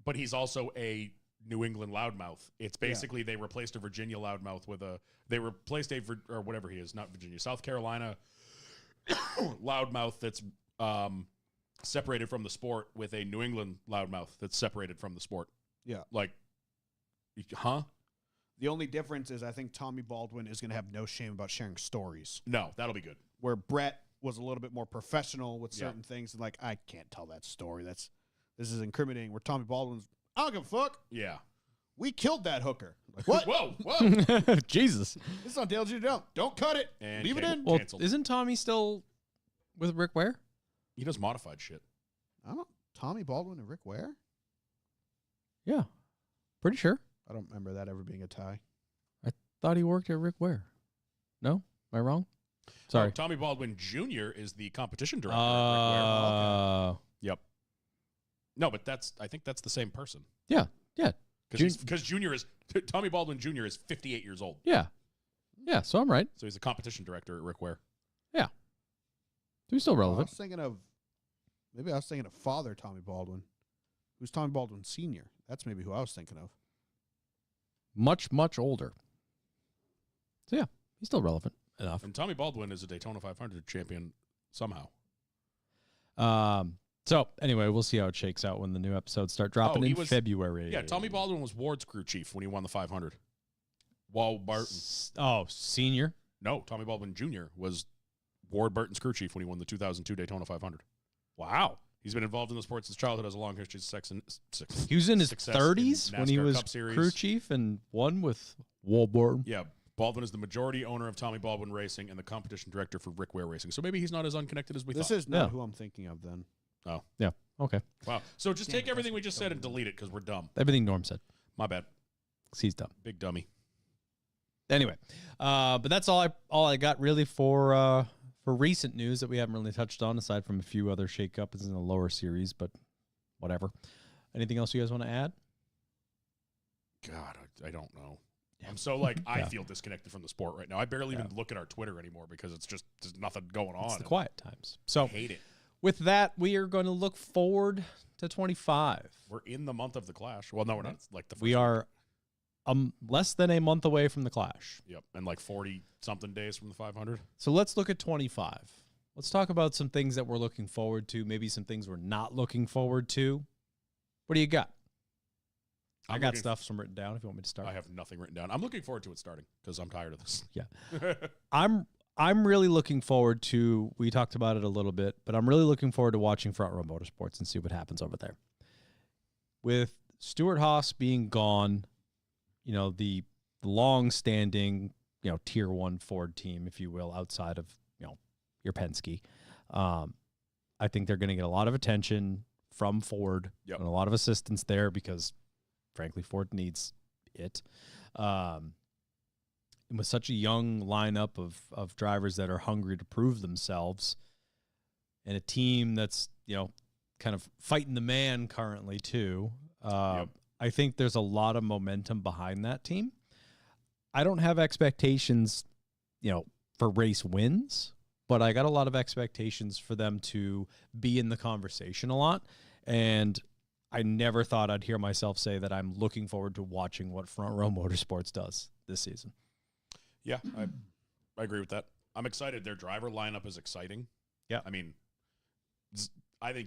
But he's also a New England loudmouth. It's basically they replaced a Virginia loudmouth with they replaced or whatever he is, not Virginia, South Carolina loudmouth that's separated from the sport with a New England loudmouth that's separated from the sport. Yeah. Like, huh? The only difference is I think Tommy Baldwin is going to have no shame about sharing stories. No, that'll be good. Where Brett was a little bit more professional with certain things. And like, I can't tell that story. This is incriminating. Where Tommy Baldwin's, I don't give a fuck. Yeah. We killed that hooker. Like, what? Whoa. Jesus. This is on Dale Jr. Don't cut it. And leave it in. Well, canceled. Isn't Tommy still with Rick Ware? He does modified shit. Tommy Baldwin and Rick Ware? Yeah. Pretty sure. I don't remember that ever being a tie. I thought he worked at Rick Ware. No? Am I wrong? Sorry. Tommy Baldwin Jr. is the competition director at Rick Ware. Okay. Yep. No, but I think that's the same person. Yeah. Because Tommy Baldwin Jr. is 58 years old. Yeah. Yeah, so I'm right. So he's the competition director at Rick Ware. Yeah. So he's still I relevant. was thinking of Father Tommy Baldwin. Who's Tommy Baldwin Sr.? That's maybe who I was thinking of. Much, much older. So yeah, he's still relevant enough. And Tommy Baldwin is a Daytona 500 champion somehow. So anyway, we'll see how it shakes out when the new episodes start dropping in February. Yeah, Tommy Baldwin was Ward's crew chief when he won the 500. While Barton. Senior? No, Tommy Baldwin Jr. was Ward Burton's crew chief when he won the 2002 Daytona 500. Wow. He's been involved in the sport since childhood, has a long history of success. He was in his success 30s in when he NASCAR was Cup Series. crew chief and won with Ward Burton. Yeah, Baldwin is the majority owner of Tommy Baldwin Racing and the competition director for Rick Ware Racing. So maybe he's not as unconnected as we This thought. is not who I'm thinking of then. Oh. Yeah. Okay. Wow. So just take everything we just said and delete it because we're dumb. Everything Norm said. My bad. 'Cause he's dumb. Big dummy. Anyway, but that's all I got really for recent news that we haven't really touched on, aside from a few other shakeups in the lower series, but whatever. Anything else you guys want to add? God, I don't know. I'm so I feel disconnected from the sport right now. I barely even look at our Twitter anymore because it's just there's nothing going on. It's the quiet times. So I hate it. With that, we are going to look forward to 25. We're in the month of the Clash. Well, no, we're not. It's like the first we are less than a month away from the Clash. Yep, and like 40-something days from the 500. So let's look at 25. Let's talk about some things that we're looking forward to, maybe some things we're not looking forward to. What do you got? I got some written down if you want me to start. I have nothing written down. I'm looking forward to it starting because I'm tired of this. Yeah. I'm really looking forward to, we talked about it a little bit, but I'm really looking forward to watching Front Row Motorsports and see what happens over there. With Stuart Haas being gone, you know, the long-standing, you know, Tier 1 Ford team, if you will, outside of, you know, your Penske, I think they're going to get a lot of attention from Ford and a lot of assistance there because, frankly, Ford needs it. And with such a young lineup of drivers that are hungry to prove themselves and a team that's, you know, kind of fighting the man currently too, I think there's a lot of momentum behind that team. I don't have expectations, you know, for race wins, but I got a lot of expectations for them to be in the conversation a lot. And I never thought I'd hear myself say that I'm looking forward to watching what Front Row Motorsports does this season. Yeah, I agree with that. I'm excited. Their driver lineup is exciting. Yeah. I mean, I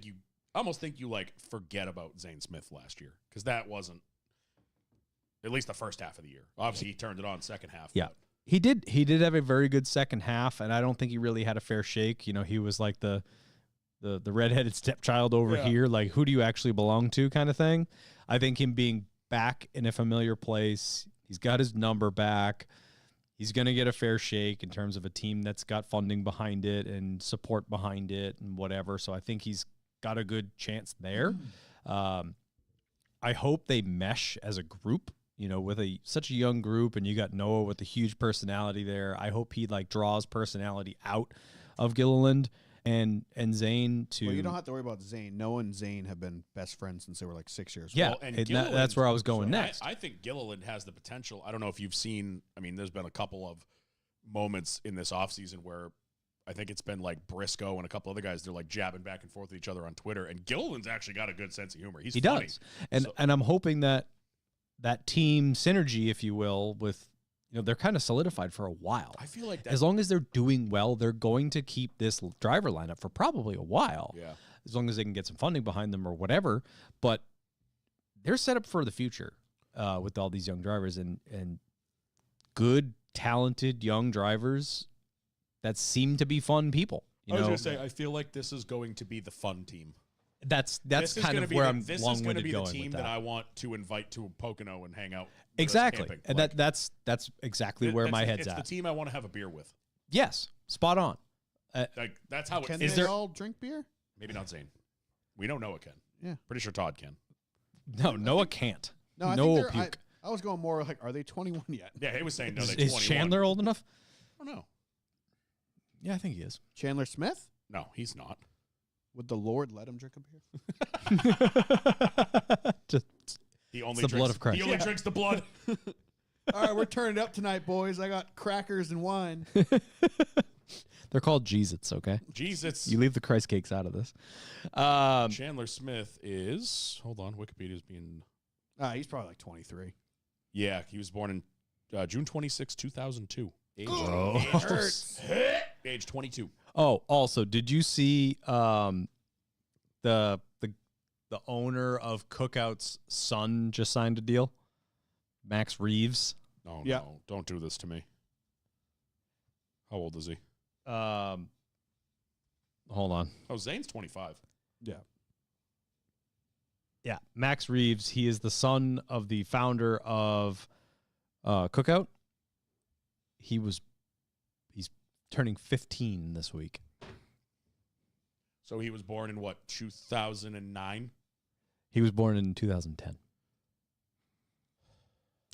almost think you like forget about Zane Smith last year because that wasn't at least the first half of the year. Obviously, he turned it on second half. Yeah. He did have a very good second half, and I don't think he really had a fair shake. You know, he was like the redheaded stepchild over here, like who do you actually belong to kind of thing. I think him being back in a familiar place, he's got his number back. He's going to get a fair shake in terms of a team that's got funding behind it and support behind it and whatever. So I think he's got a good chance there. I hope they mesh as a group, you know, with such a young group, and you got Noah with a huge personality there. I hope he like draws personality out of Gilliland and Zane to. Well, you don't have to worry about Zane. Noah and Zane have been best friends since they were like 6 years old. Yeah, Well, and that's where I was going next. I think Gilliland has the potential. I don't know if you've seen, I mean, there's been a couple of moments in this offseason where I think it's been like Briscoe and a couple other guys, they're like jabbing back and forth with each other on Twitter. And Gilliland's actually got a good sense of humor. He funny. Does. And I'm hoping that team synergy, if you will, with, you know, they're kind of solidified for a while. I feel like as long as they're doing well, they're going to keep this driver lineup for probably a while. Yeah. As long as they can get some funding behind them or whatever. But they're set up for the future with all these young drivers and good, talented young drivers that seem to be fun people. I was going to say, I feel like this is going to be the fun team. That's kind of where I'm long-winded going with that. This is going to be the team that I want to invite to Pocono and hang out. Exactly. And that's exactly where my head's at. It's the team I want to have a beer with. Yes. Spot on. Like that's how Can it's. they all drink beer? Maybe not Zane. We know Noah can. Yeah. Pretty sure Todd can. No, Noah can't. No, I think puke. I was going more like, are they 21 yet? Yeah, he was saying no, they're 21. Is Chandler old enough? I don't know. Yeah, I think he is. Chandler Smith? No, he's not. Would the Lord let him drink a beer? He only the drinks blood of Christ. He only drinks the blood. All right, we're turning it up tonight, boys. I got crackers and wine. They're called Jeez-Its, okay? Jesus. You leave the Christ cakes out of this. Chandler Smith is, hold on, Wikipedia's being. He's probably like 23. Yeah, he was born in June 26, 2002. Age 22. Oh, also, did you see the owner of Cookout's son just signed a deal? Max Reeves. Oh, no, don't do this to me. How old is he? Hold on. Oh, Zane's 25. Yeah. Yeah, Max Reeves. He is the son of the founder of Cookout. He's turning 15 this week. So he was born in what, 2009? He was born in 2010.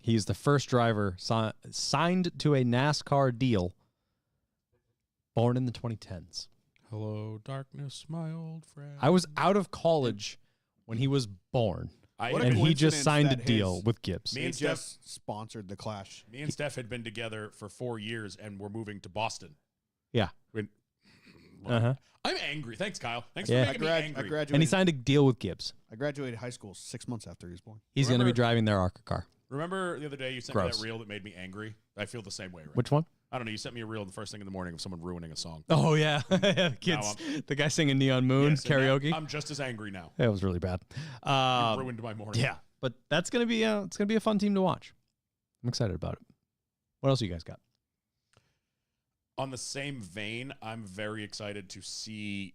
He is the first driver signed to a NASCAR deal born in the 2010s. Hello, darkness, my old friend. I was out of college when he was born. And he just signed a deal with Gibbs. Me and Steph sponsored the Clash. Me and Steph had been together for 4 years, and we're moving to Boston. Yeah. I'm angry. Thanks, Kyle. Thanks for making me angry. I graduated. And he signed a deal with Gibbs. I graduated high school 6 months after he was born. He's going to be driving their ARCA car. Remember the other day you sent me Gross. that reel that made me angry? I feel the same way right Which one? I don't know. You sent me a reel the first thing in the morning of someone ruining a song. Oh yeah, kids. The guy singing Neon Moon Yes, and now karaoke. I'm just as angry now. That was really bad. You ruined my morning. Yeah, but that's gonna be it's gonna be a fun team to watch. I'm excited about it. What else you guys got? On the same vein, I'm very excited to see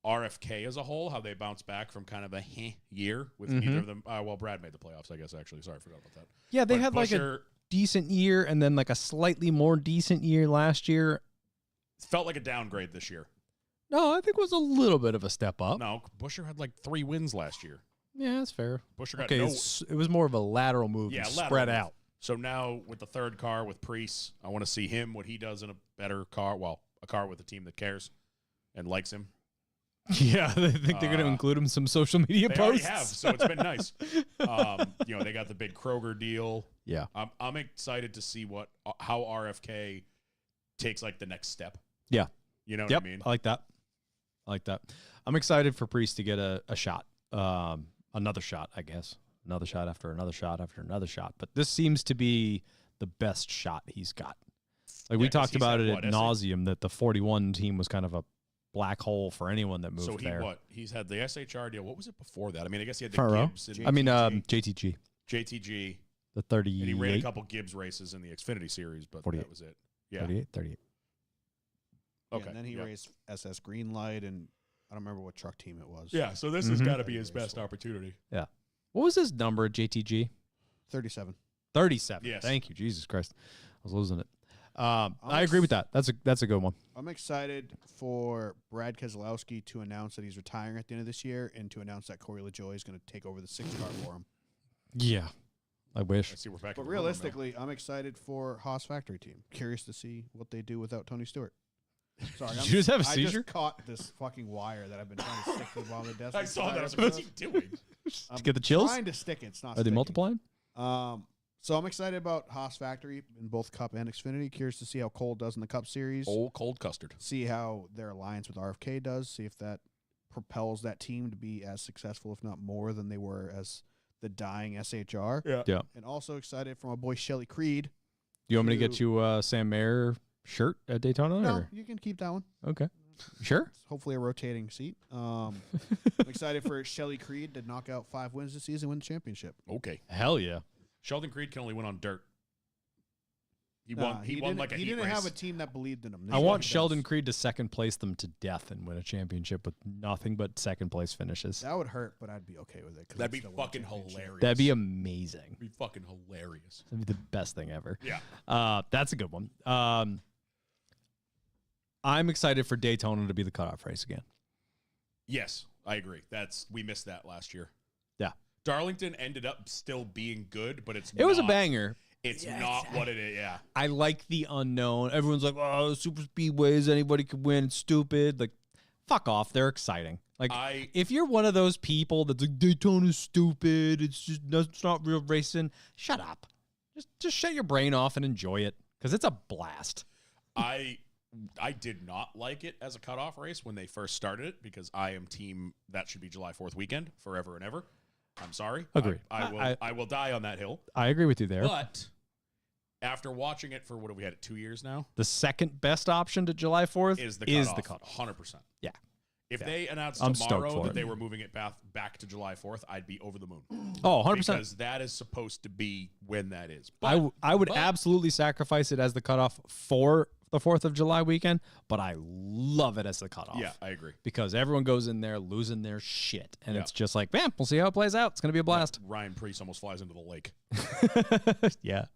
RFK as a whole, how they bounce back from kind of a year with neither of them. Well, Brad made the playoffs, I guess, actually. Sorry, I forgot about that. Yeah, they But had like a decent year and then like a slightly more decent year last year. Felt like a downgrade this year. No, I think it was a little bit of a step up. No, Busher had like 3 wins last year. Yeah, that's fair. Busher got Okay, no. it was more of a lateral move, Yeah, and lateral spread move. out. So now with the third car with Priest, I want to see him, what he does in a better car. Well, a car with a team that cares and likes him. Yeah, they think they're going to include him in some social media They posts. already have, so it's been nice. They got the big Kroger deal. Yeah. I'm excited to see how RFK takes like the next step. Yeah. You know Yep. what I mean? I like that. I'm excited for Priest to get a shot. Another shot, I guess. Another shot after another shot after another shot. But this seems to be the best shot he's got. Like we 'cause talked he's about had it what, at nauseum that the 41 team was kind of a black hole for anyone that moved So there. he's had the SHR deal. What was it before that? I mean, I guess he had the Front row? Gibbs and JTG. JTG, The 38. and he ran a couple Gibbs races in the Xfinity series, but 48. that was it. Yeah. 38. Yeah, Okay. and then he yeah. raced SS Greenlight, and I don't remember what truck team it was. Yeah, so this has got to be That he his raced best for. opportunity. What was his number at JTG? 37. 37. Yes. Thank you. Jesus Christ. I was losing it. I agree with that. That's a good one. I'm excited for Brad Keselowski to announce that he's retiring at the end of this year and to announce that Corey LaJoie is going to take over the 6 car for him. Yeah. I wish. I see we're back. But in the rumor mill. realistically, I'm excited for Haas Factory Team. Curious to see what they do without Tony Stewart. Sorry, Did you just have a I seizure? just caught this fucking wire that I've been trying to stick to the bottom of the desk. I this saw that. I entire was like, what's he episode. doing? I'm Get the chills? Trying to stick it. It's not Are they sticking. multiplying? So I'm excited about Haas Factory in both Cup and Xfinity. Curious to see how Cole does in the Cup Series. Old cold custard. See how their alliance with RFK does. See if that propels that team to be as successful, if not more, than they were as the dying SHR. Yeah. And also excited for my boy Shelly Creed. Do you want me to get you a Sam Mayer shirt at Daytona? No, Or? you can keep that one. Okay. Sure. It's hopefully a rotating seat. I'm excited for Shelly Creed to knock out 5 wins this season, win the championship. Okay. Hell yeah. Sheldon Creed can only win on dirt. He Nah, won. He won didn't- like a he heat didn't race. have a team that believed in him. This I year want he Sheldon does. Creed to second place them to death and win a championship with nothing but second place finishes. That would hurt, but I'd be okay with it. 'cause That'd I'd be still win a fucking championship. hilarious. That'd be amazing. That'd be fucking hilarious. That'd be the best thing ever. Yeah. That's a good one. I'm excited for Daytona to be the cutoff race again. Yes, I agree. We missed that last year. Yeah. Darlington ended up still being good, but It was a not- banger. It's not what it is. Yeah. I like the unknown. Everyone's like, oh, super speedways, anybody could win. It's stupid. Like, fuck off. They're exciting. Like, if you're one of those people that's like, Daytona's stupid, it's not real racing, shut up. Just shut your brain off and enjoy it because it's a blast. I did not like it as a cutoff race when they first started it because I am team that should be July 4th weekend forever and ever. I'm sorry. Agree. I will die on that hill. I agree with you there. But after watching it for what have we had it 2 years now? The second best option to July 4th Is the cutoff. 100%. Yeah. If they announced I'm stoked tomorrow for that it. they were moving it back to July 4th, I'd be over the moon. Oh, 100%. Because that is supposed to be when that is. But, I would but- absolutely sacrifice it as the cutoff for the 4th of July weekend, but I love it as the cutoff. Yeah, I agree. Because everyone goes in there losing their shit. And Yeah. it's just like, man, we'll see how it plays out. It's going to be a blast. Ryan Preece almost flies into the lake. Yeah.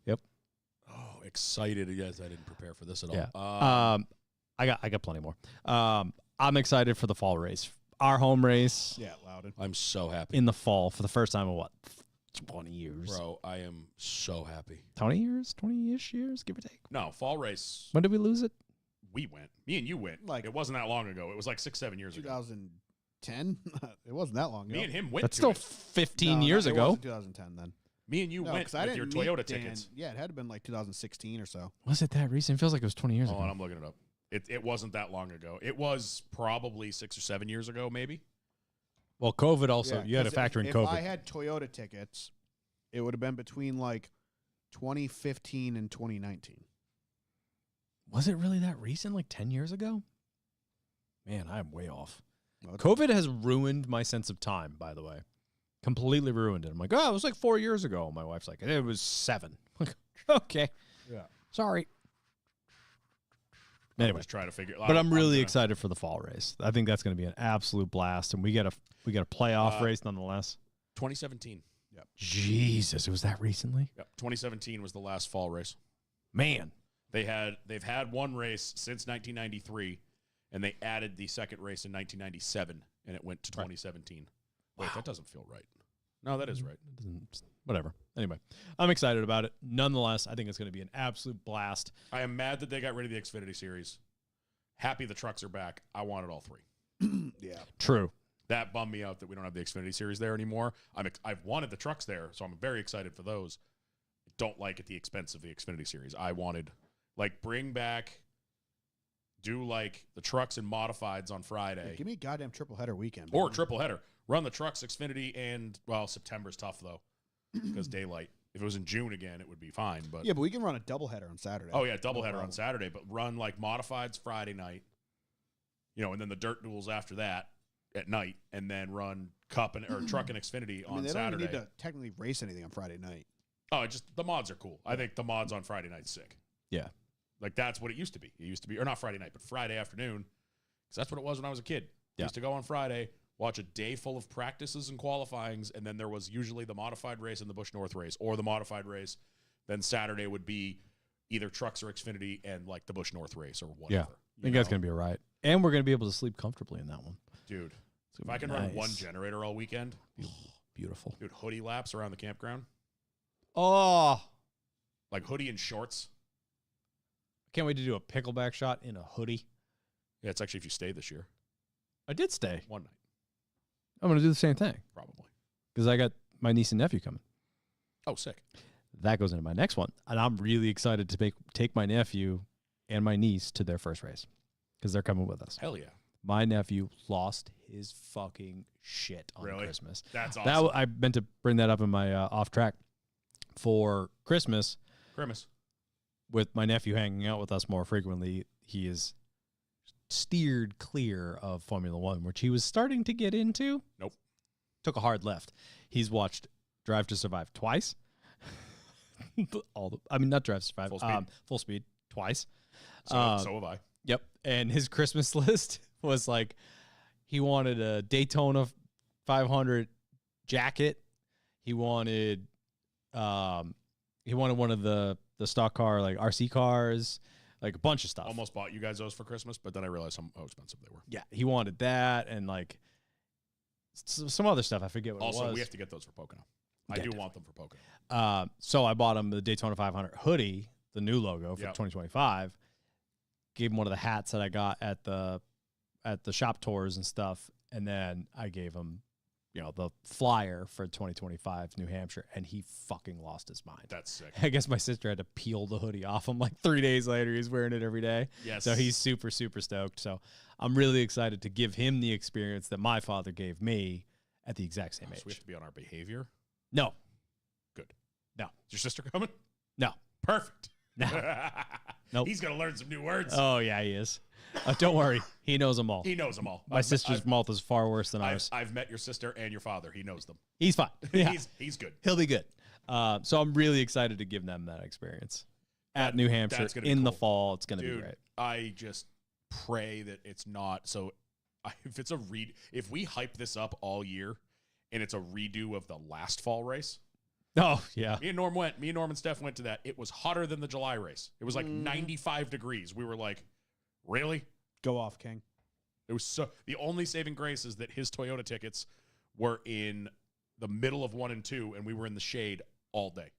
Yep. Oh, excited. Yes, I didn't prepare for this at all. Yeah. I got plenty more. I'm excited for the fall race. Our home race Yeah, Loudon. I'm so happy. in the fall for the first time in what? 20 years. Bro, I am so happy. 20 years? 20-ish years, give or take. No, fall race, When did we lose it? we went. Me and you went. Like- it wasn't that long ago. It was like 6-7 years ago. 2010? It wasn't that long ago. Me and him went That's to still it. 15 No, years it ago. wasn't 2010 then. Me and you No, went 'cause I with your didn't meet Toyota Dan. tickets. Yeah, it had to been like 2016 or so. Was it that recent? It feels like it was 20 years Oh, and ago. I'm looking it up. It wasn't that long ago. It was probably 6 or 7 years ago, maybe. Well, COVID also. Yeah, You had to 'cause factor in if COVID. I had Toyota tickets it would have been between like 2015 and 2019. Was it really that recent? Like 10 years ago? Man, I'm way off. Well, COVID has ruined my sense of time, by the way. Completely ruined it. I'm like, oh, it was like 4 years ago. My wife's like, it was 7. I'm like, okay. Yeah. Sorry. I Anyway, was trying to figure. but I'm really gonna- excited for the fall race. I think that's going to be an absolute blast, and we got a playoff race nonetheless. 2017. Jesus, it was that recently? Yep. 2017 was the last fall race. Man. They've had one race since 1993, and they added the second race in 1997, and it went to 2017. Wait, that doesn't feel right. No, that is right. Whatever. Anyway, I'm excited about it. Nonetheless, I think it's going to be an absolute blast. I am mad that they got rid of the Xfinity series. Happy the trucks are back. I wanted all three. Yeah. True. That bummed me out that we don't have the Xfinity series there anymore. I've wanted the trucks there, so I'm very excited for those. Don't like at the expense of the Xfinity series. I wanted, like, bring back, do like the trucks and modifieds on Friday. Give me a goddamn triple header weekend. Or baby. triple header. Run the trucks, Xfinity, and, well, September's tough, though, because daylight. If it was in June again, it would be fine. But Yeah, but we can run a double header on Saturday. oh, yeah, doubleheader problem. on Saturday, but run, like, modifieds Friday night, and then the dirt duels after that at night, and then run Cup or Truck and Xfinity I on mean, they Saturday. don't even need to technically race anything on Friday night. Oh, the mods are cool. I think the mods on Friday night's sick. Yeah. Like, that's what it used to be. It used to be, or not Friday night, but Friday afternoon, because that's what it was when I was a kid. Yeah. Used to go on Friday, watch a day full of practices and qualifyings, and then there was usually the modified race and the Busch North race, or the modified race. Then Saturday would be either trucks or Xfinity and, like, the Busch North race or whatever. I think that's going to be all right. And we're going to be able to sleep comfortably in that one. Dude, It's if gonna I be can run nice. one generator all weekend, Beautiful. dude, hoodie laps around the campground, Oh, like hoodie and shorts. can't wait to do a pickleback shot in a hoodie. Yeah, it's actually if you stay this year, I did stay. one night, I'm going to do the same thing probably. because I got my niece and nephew coming. Oh, sick. That goes into my next one. And I'm really excited to take my nephew and my niece to their first race because they're coming with us. Hell yeah. My nephew lost his fucking shit on Really? Christmas. That's awesome. I meant to bring that up in my off track for Christmas. Grimace. With my nephew hanging out with us more frequently, he is steered clear of Formula One, which he was starting to get into. Nope. Took a hard left. He's watched Drive to Survive twice. Not Drive to Survive. Full Speed. Full Speed twice. So have I. Yep. And his Christmas list was like he wanted a Daytona 500 jacket. He wanted one of the stock car, like RC cars, like a bunch of stuff. Almost bought you guys those for Christmas, but then I realized how expensive they were. Yeah, he wanted that and like some other stuff. I forget what it Also, was. we have to get those for Pocono. I Yeah, do want them for Pocono. So I bought him the Daytona 500 hoodie, the new logo for Yep. 2025. Gave him one of the hats that I got at the shop tours and stuff, and then I gave him, the flyer for 2025 New Hampshire, and he fucking lost his mind. That's sick. I guess my sister had to peel the hoodie off him like 3 days later. He's wearing it every day. Yes. So he's super, super stoked. So I'm really excited to give him the experience that my father gave me at the exact same So age. we have to be on our behavior. No. Good. No. Is your sister coming? No. Perfect. No. Nope. He's going to learn some new words. Oh, yeah, he is. Don't worry. He knows them all. He knows them all. My sister's mouth is far worse than I've, ours. I've met your sister and your father. He knows them. He's fine. Yeah. He's good. He'll be good. So I'm really excited to give them that experience at New Hampshire that's gonna be in the cool. fall. It's going to be Dude, great. I just pray that it's not. So if it's if we hype this up all year and it's a redo of the last fall race, Oh, yeah. me and Norm and Steph went to that. It was hotter than the July race. It was like 95 degrees. We were like, really? Go off, King. It was the only saving grace is that his Toyota tickets were in the middle of 1 and 2, and we were in the shade all day.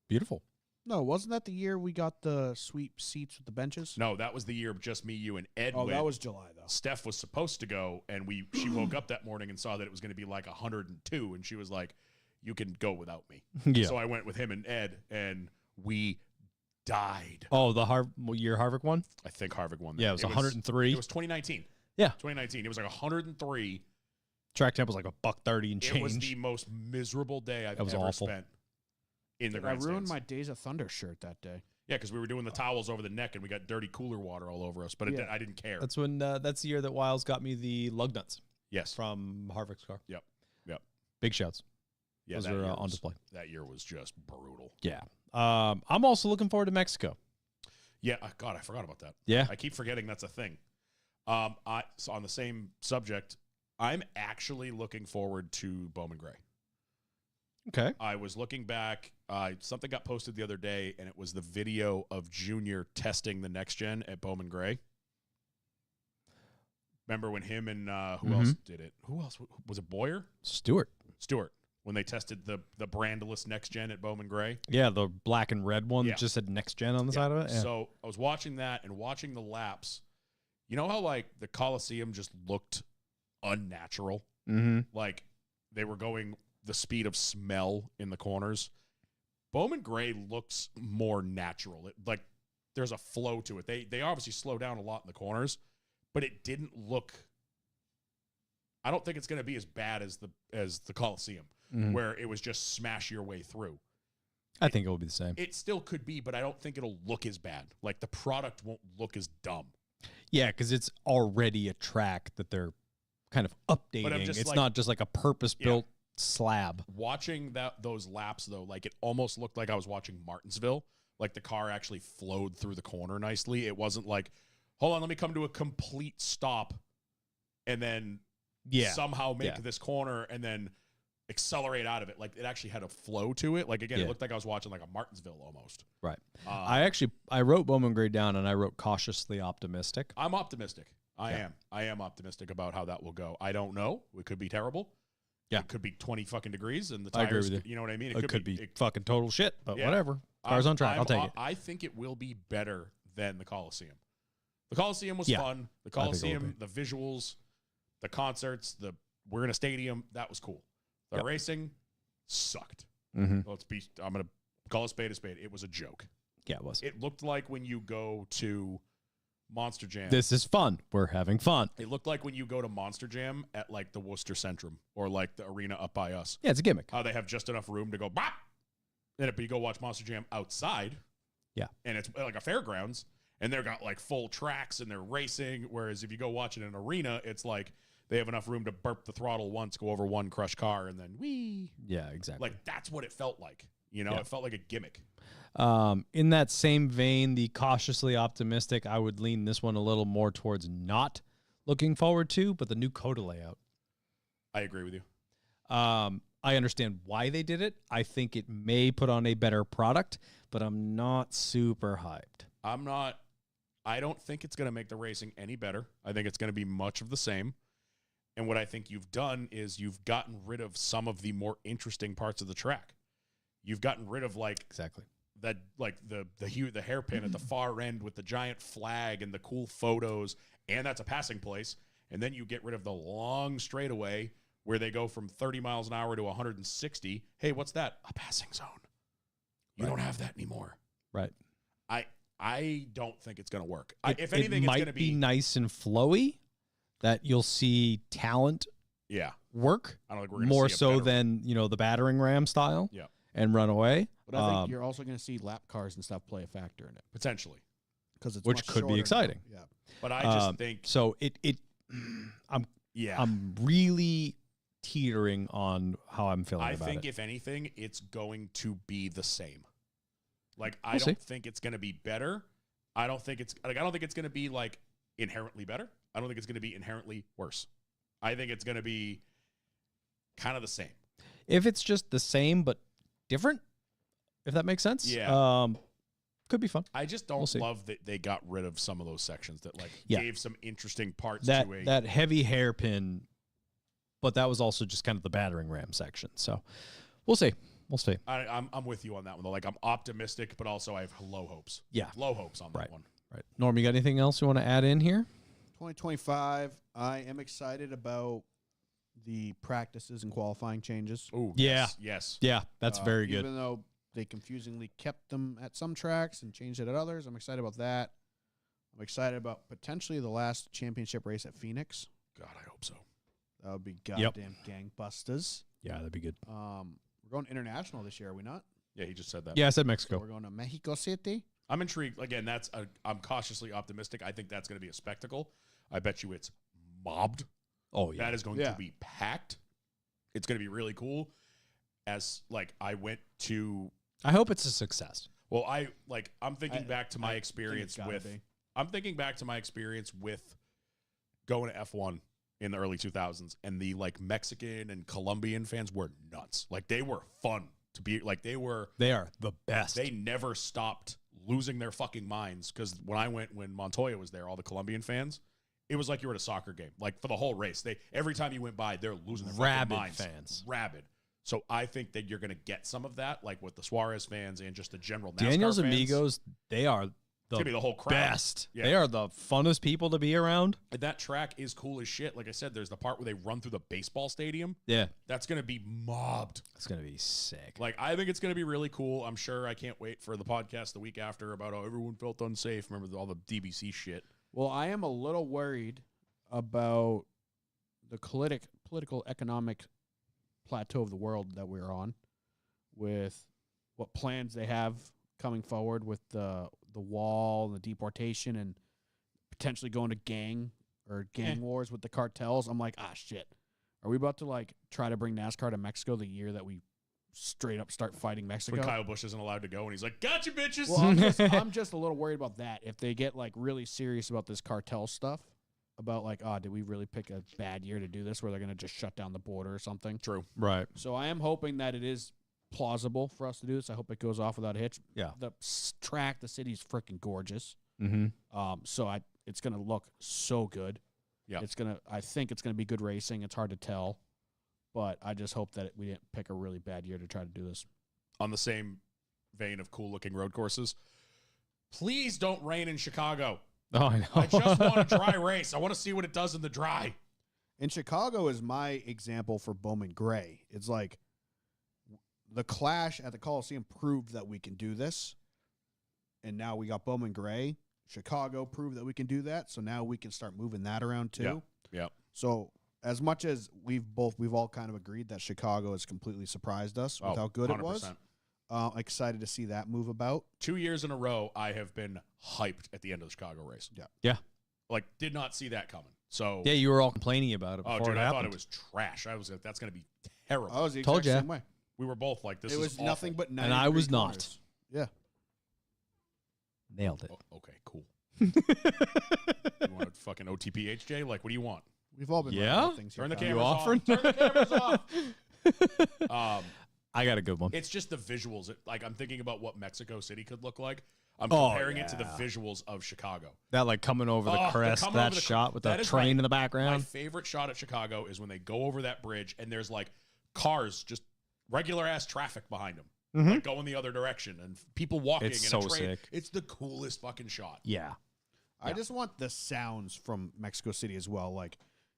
Beautiful. No, wasn't that the year we got the sweet seats with the benches? No, that was the year of just me, you, and Ed. Oh, went. that was July, though. Steph was supposed to go, and she woke up that morning and saw that it was going to be like 102, and she was like, you can go without me. Yeah. So I went with him and Ed, and we died. Oh, the year Harvick won? I think Harvick won that. Yeah, it was 103. It was 2019. Yeah. 2019. It was like 103. Track temp was like $130 and It was change. the most miserable day I've That was ever awful. spent. in the I grandstands. ruined my Days of Thunder shirt that day. Yeah, because we were doing the towels over the neck and we got dirty cooler water all over us, but Yeah. I didn't care. That's when that's the year that Wiles got me the lug nuts Yes. from Harvick's car. Yep. Big shouts. Yeah, Those that are year on was- display. That year was just brutal. Yeah. I'm also looking forward to Mexico. Yeah, God, I forgot about that. Yeah. I keep forgetting that's a thing. So on the same subject, I'm actually looking forward to Bowman Gray. Okay. I was looking back. Something got posted the other day, and it was the video of Junior testing the next gen at Bowman Gray. Remember when him and who else did it? Who else was it? Boyer, Stewart. when they tested the brandless next gen at Bowman Gray. Yeah, the black and red one Yeah. that just said next gen on the side of it. Yeah. So I was watching that and watching the laps. You know how like the Coliseum just looked unnatural? Mm-hmm. Like they were going the speed of smell in the corners. Bowman Gray looks more natural. Like there's a flow to it. They obviously slow down a lot in the corners, but it didn't look. I don't think it's going to be as bad as the Coliseum, Mhm. where it was just smash your way through. I think it will be the same. It still could be, but I don't think it'll look as bad. Like the product won't look as dumb. Yeah, because it's already a track that they're kind of updating. just It's like- not just like a purpose-built slab. Watching those laps though, like it almost looked like I was watching Martinsville. Like the car actually flowed through the corner nicely. It wasn't like, hold on, let me come to a complete stop and then Yeah. somehow make Yeah. this corner and then accelerate out of it. Like it actually had a flow to it. Like again, Yeah. it looked like I was watching like a Martinsville almost. Right. Uh, I wrote Bowman Gray down and I wrote cautiously optimistic. I'm optimistic. Yeah. I am optimistic about how that will go. I don't know. It could be terrible. Yeah. It could be 20 fucking degrees and the I tires. agree with You know what I mean? It could be it- fucking total shit, but Yeah. whatever. Car's on track. I'll take it. I think it will be better than the Coliseum. The Coliseum was Yeah. fun. The I think it will Coliseum, be. the visuals, the concerts, we're in a stadium. That was cool. The Yep. racing sucked. Mm-hmm. I'm gonna call a spade a spade. It was a joke. Yeah, it was. It looked like when you go to Monster Jam. This is fun. We're having fun. It looked like when you go to Monster Jam at like the Worcester Centrum or like the arena up by us. Yeah, it's a gimmick. How they have just enough room to go bop. But you go watch Monster Jam outside. Yeah. And it's like a fairgrounds. And they've got like full tracks and they're racing. Whereas if you go watch it in an arena, it's like they have enough room to burp the throttle once, go over one crushed car, and then whee. Yeah, exactly. Like that's what it felt like. You know, Yeah. it felt like a gimmick. In that same vein, the cautiously optimistic, I would lean this one a little more towards not looking forward to, but the new Coda layout. I agree with you. I understand why they did it. I think it may put on a better product, but I'm not super hyped. I don't think it's going to make the racing any better. I think it's going to be much of the same. And what I think you've done is you've gotten rid of some of the more interesting parts of the track. You've gotten rid of like Exactly. that, like the hairpin at the far end with the giant flag and the cool photos, and that's a passing place. And then you get rid of the long straightaway where they go from 30 miles an hour to 160. Hey, what's that? A passing zone. You Right. don't have that anymore. Right. I don't think it's going to work. It If anything, it's might going to be nice and flowy, that you'll see talent yeah. work I don't think we're going to more see a so better- than the battering ram style. Yeah. And run away. But I think you're also going to see lap cars and stuff play a factor in it potentially. because it's Which much could be shorter. exciting. Yeah. But I just think So yeah. I'm really teetering on how I'm feeling I about think it. if anything, it's going to be the same. Like I We'll don't see. think it's going to be better. I don't think it's going to be like inherently better. I don't think it's going to be inherently worse. I think it's going to be kind of the same. If it's just the same but different, if that makes sense. Yeah. Could be fun. I just We'll don't see. love that they got rid of some of those sections that like Yeah. gave some interesting parts That to a that heavy hairpin, but that was also just kind of the battering ram section. So we'll see. We'll see. I'm with you on that one though. Like I'm optimistic, but also I have low hopes. Yeah. Low hopes on that Right. one. Right. Norm, you got anything else you want to add in here? 2025, I am excited about the practices and qualifying changes. Oh Yeah. yes. Yeah, that's very good. Even though they confusingly kept them at some tracks and changed it at others, I'm excited about that. I'm excited about potentially the last championship race at Phoenix. God, I hope so. That would be Yep. goddamn gangbusters. Yeah, that'd be good. We're going international this year, are we not? Yeah, he just said that. Yeah, I said So Mexico. we're going to Mexico City. I'm intrigued. Again, I'm cautiously optimistic. I think that's going to be a spectacle. I bet you it's mobbed. Oh yeah. That is going Yeah. to be packed. It's going to be really cool. As like I went to, I hope it's a success. well, I'm thinking back to my I think experience it's gotta with. be. I'm thinking back to my experience with going to F1 in the early 2000s, and the like Mexican and Colombian fans were nuts. Like they were fun to be. Like they were. They are the best. They never stopped losing their fucking minds, because when Montoya was there, all the Colombian fans, it was like you were at a soccer game. Like for the whole race, every time you went by, they're losing their Rabid fucking minds. fans. Rabid. So I think that you're going to get some of that, like with the Suarez fans and just the general NASCAR Daniel's fans. Amigos, they are It's gonna be the the whole crowd. best. Yeah. They are the funnest people to be around. And that track is cool as shit. Like I said, there's the part where they run through the baseball stadium. Yeah. That's going to be mobbed. It's going to be sick. Like, I think it's going to be really cool. I'm sure I can't wait for the podcast the week after about how everyone felt unsafe. Remember all the DBC shit. Well, I am a little worried about the political economic plateau of the world that we're on, with what plans they have coming forward with the wall and the deportation and potentially going to gang wars with the cartels. I'm like, shit. Are we about to like try to bring NASCAR to Mexico the year that we straight up start fighting Mexico? When Kyle Busch isn't allowed to go, and he's like, "Gotcha, bitches." Well, I'm just a little worried about that. If they get like really serious about this cartel stuff, about like, did we really pick a bad year to do this, where they're going to just shut down the border or something? True. Right. So I am hoping that it is plausible for us to do this. I hope it goes off without a hitch. Yeah. The track, the city's freaking gorgeous. Mm-hmm. So it's going to look so good. Yeah. I think it's going to be good racing. It's hard to tell, but I just hope that we didn't pick a really bad year to try to do this. On the same vein of cool-looking road courses, please don't rain in Chicago. Oh, I know. I just want a dry race. I want to see what it does in the dry. And Chicago is my example for Bowman Gray. It's like the clash at the Coliseum proved that we can do this. And now we got Bowman Gray. Chicago proved that we can do that. So now we can start moving that around too. Yeah. So as much as we've all kind of agreed that Chicago has completely surprised us with how good it was, excited to see that move about. 2 years in a row, I have been hyped at the end of the Chicago race. Yeah. Yeah. Like, did not see that coming. So, Yeah, you were all complaining about it before oh, dude, it I happened. thought it was trash. I was like, that's going to be terrible. I was the Told exact ya. same way. We were both like, this It is was awful. nothing but 90 And I was degree not. corners. Yeah. Nailed it. Oh, okay, cool. You want a fucking OTP HJ? Like, what do you want? We've all been Yeah? learning things here, Turn the Kyle. cameras offering? off. Turn the cameras off. I got a good one. It's just the visuals. Like, I'm thinking about what Mexico City could look like. I'm Oh, comparing it to the yeah. visuals of Chicago. That like coming over Oh, the they're crest, coming that over the shot with the that is train my- in the My background. favorite shot at Chicago is when they go over that bridge and there's like cars, just regular ass traffic behind them, Mhm. like going the other direction, and people walking. It's and so a train. sick. It's the coolest fucking shot. Yeah. I just want the sounds from Mexico City as well. Like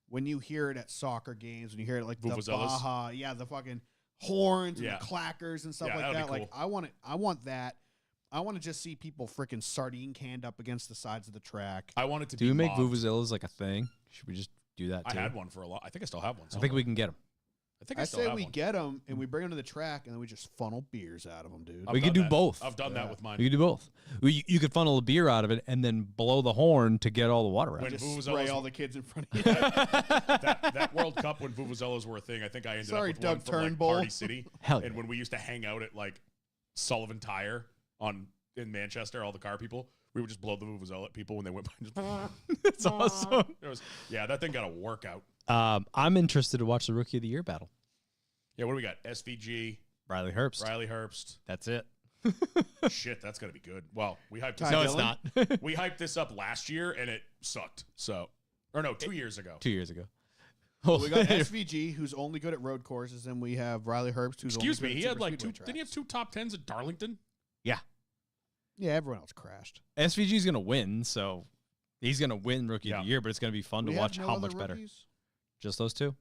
when you hear it at soccer games, when you hear it like the Vuvuzelas? Baja, yeah, the fucking horns and Yeah. the clackers and stuff Yeah, like that'd that. be Like cool. I want that. I want to just see people freaking sardine canned up against the sides of the track. I want it to Do be. we make mobbed. vuvuzelas like a thing? Should we just do that I too? had one for a lot. I think I still have one. I think we can get them. I think I I still say have we one. get them and we bring them to the track and then we just funnel beers out of them, dude. I've We could done do that. both. I've done Yeah. that with mine. We could do both. You could funnel a beer out of it and then blow the horn to get all the water out. When Just Vuvuzelas- spray all the kids in front of you. that World Cup when Vuvuzelas were a thing, I think I ended Sorry, up with one Doug from like Turnbull. Party City. Hell yeah. And when we used to hang out at like Sullivan Tire in Manchester, all the car people, we would just blow the Vuvuzela at people when they went by. Just, That's awesome. that thing got a workout. I'm interested to watch the Rookie of the Year battle. Yeah, what do we got? SVG, Riley Herbst. Riley Herbst. That's it. Shit, that's gonna be good. Well, we hyped Ty this No, up. it's Dillon? not. We hyped this up last year and it sucked. So, or no, 2 years ago. 2 years ago. We got SVG, who's only good at road courses, and we have Riley Herbst, who's Excuse only me, good he at had like superspeedway two. Didn't he have tracks. 2 top 10s at Darlington? Yeah, everyone else crashed. SVG's going to win, so he's going to win Rookie of Yeah. the Year, but it's going to be fun We to have watch no how other much better. rookies? Just those two?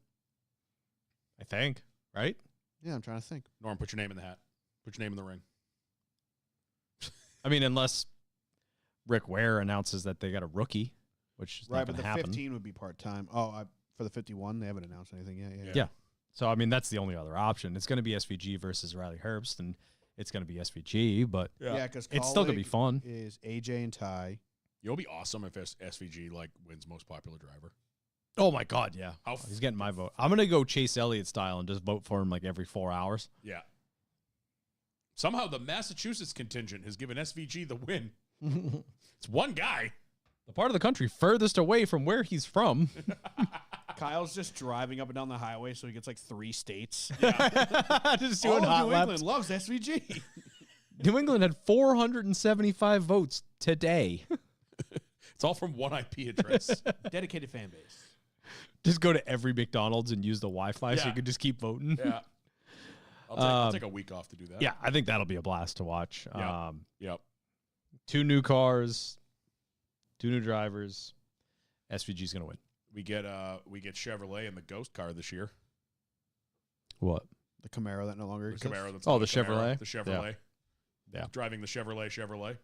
I think, right? Yeah, I'm trying to think. Norm, put your name in the hat. Put your name in the ring. I mean, unless Rick Ware announces that they got a rookie, which is Right, not but going the to happen. 15 would be part time. Oh, for the 51, they haven't announced anything yet. Yeah. Yeah. So, I mean, that's the only other option. It's going to be SVG versus Riley Herbst, and it's going to be SVG, but Yeah, because it's still going to be fun. Is AJ and Ty. It'll be awesome if SVG like wins most popular driver. Oh my God, yeah. How He's getting my vote. I'm going to go Chase Elliott style and just vote for him like every 4 hours. Yeah. Somehow the Massachusetts contingent has given SVG the win. It's one guy. The part of the country furthest away from where he's from. Kyle's just driving up and down the highway, so he gets like 3 states. Just All doing of hot New laps. England loves SVG. New England had 475 votes today. It's all from one IP address. Dedicated fan base. Just go to every McDonald's and use the Wi-Fi so Yeah. you can just keep voting. Yeah. I'll take a week off to do that. Yeah, I think that'll be a blast to watch. Yeah. Yep. 2 new cars, 2 new drivers. SVG's going to win. We get Chevrolet in the Ghost car this year. What? The Camaro that no longer The exists. Camaro. That's Oh, not the a Camaro, Chevrolet? The Chevrolet. Yeah. Driving the Chevrolet.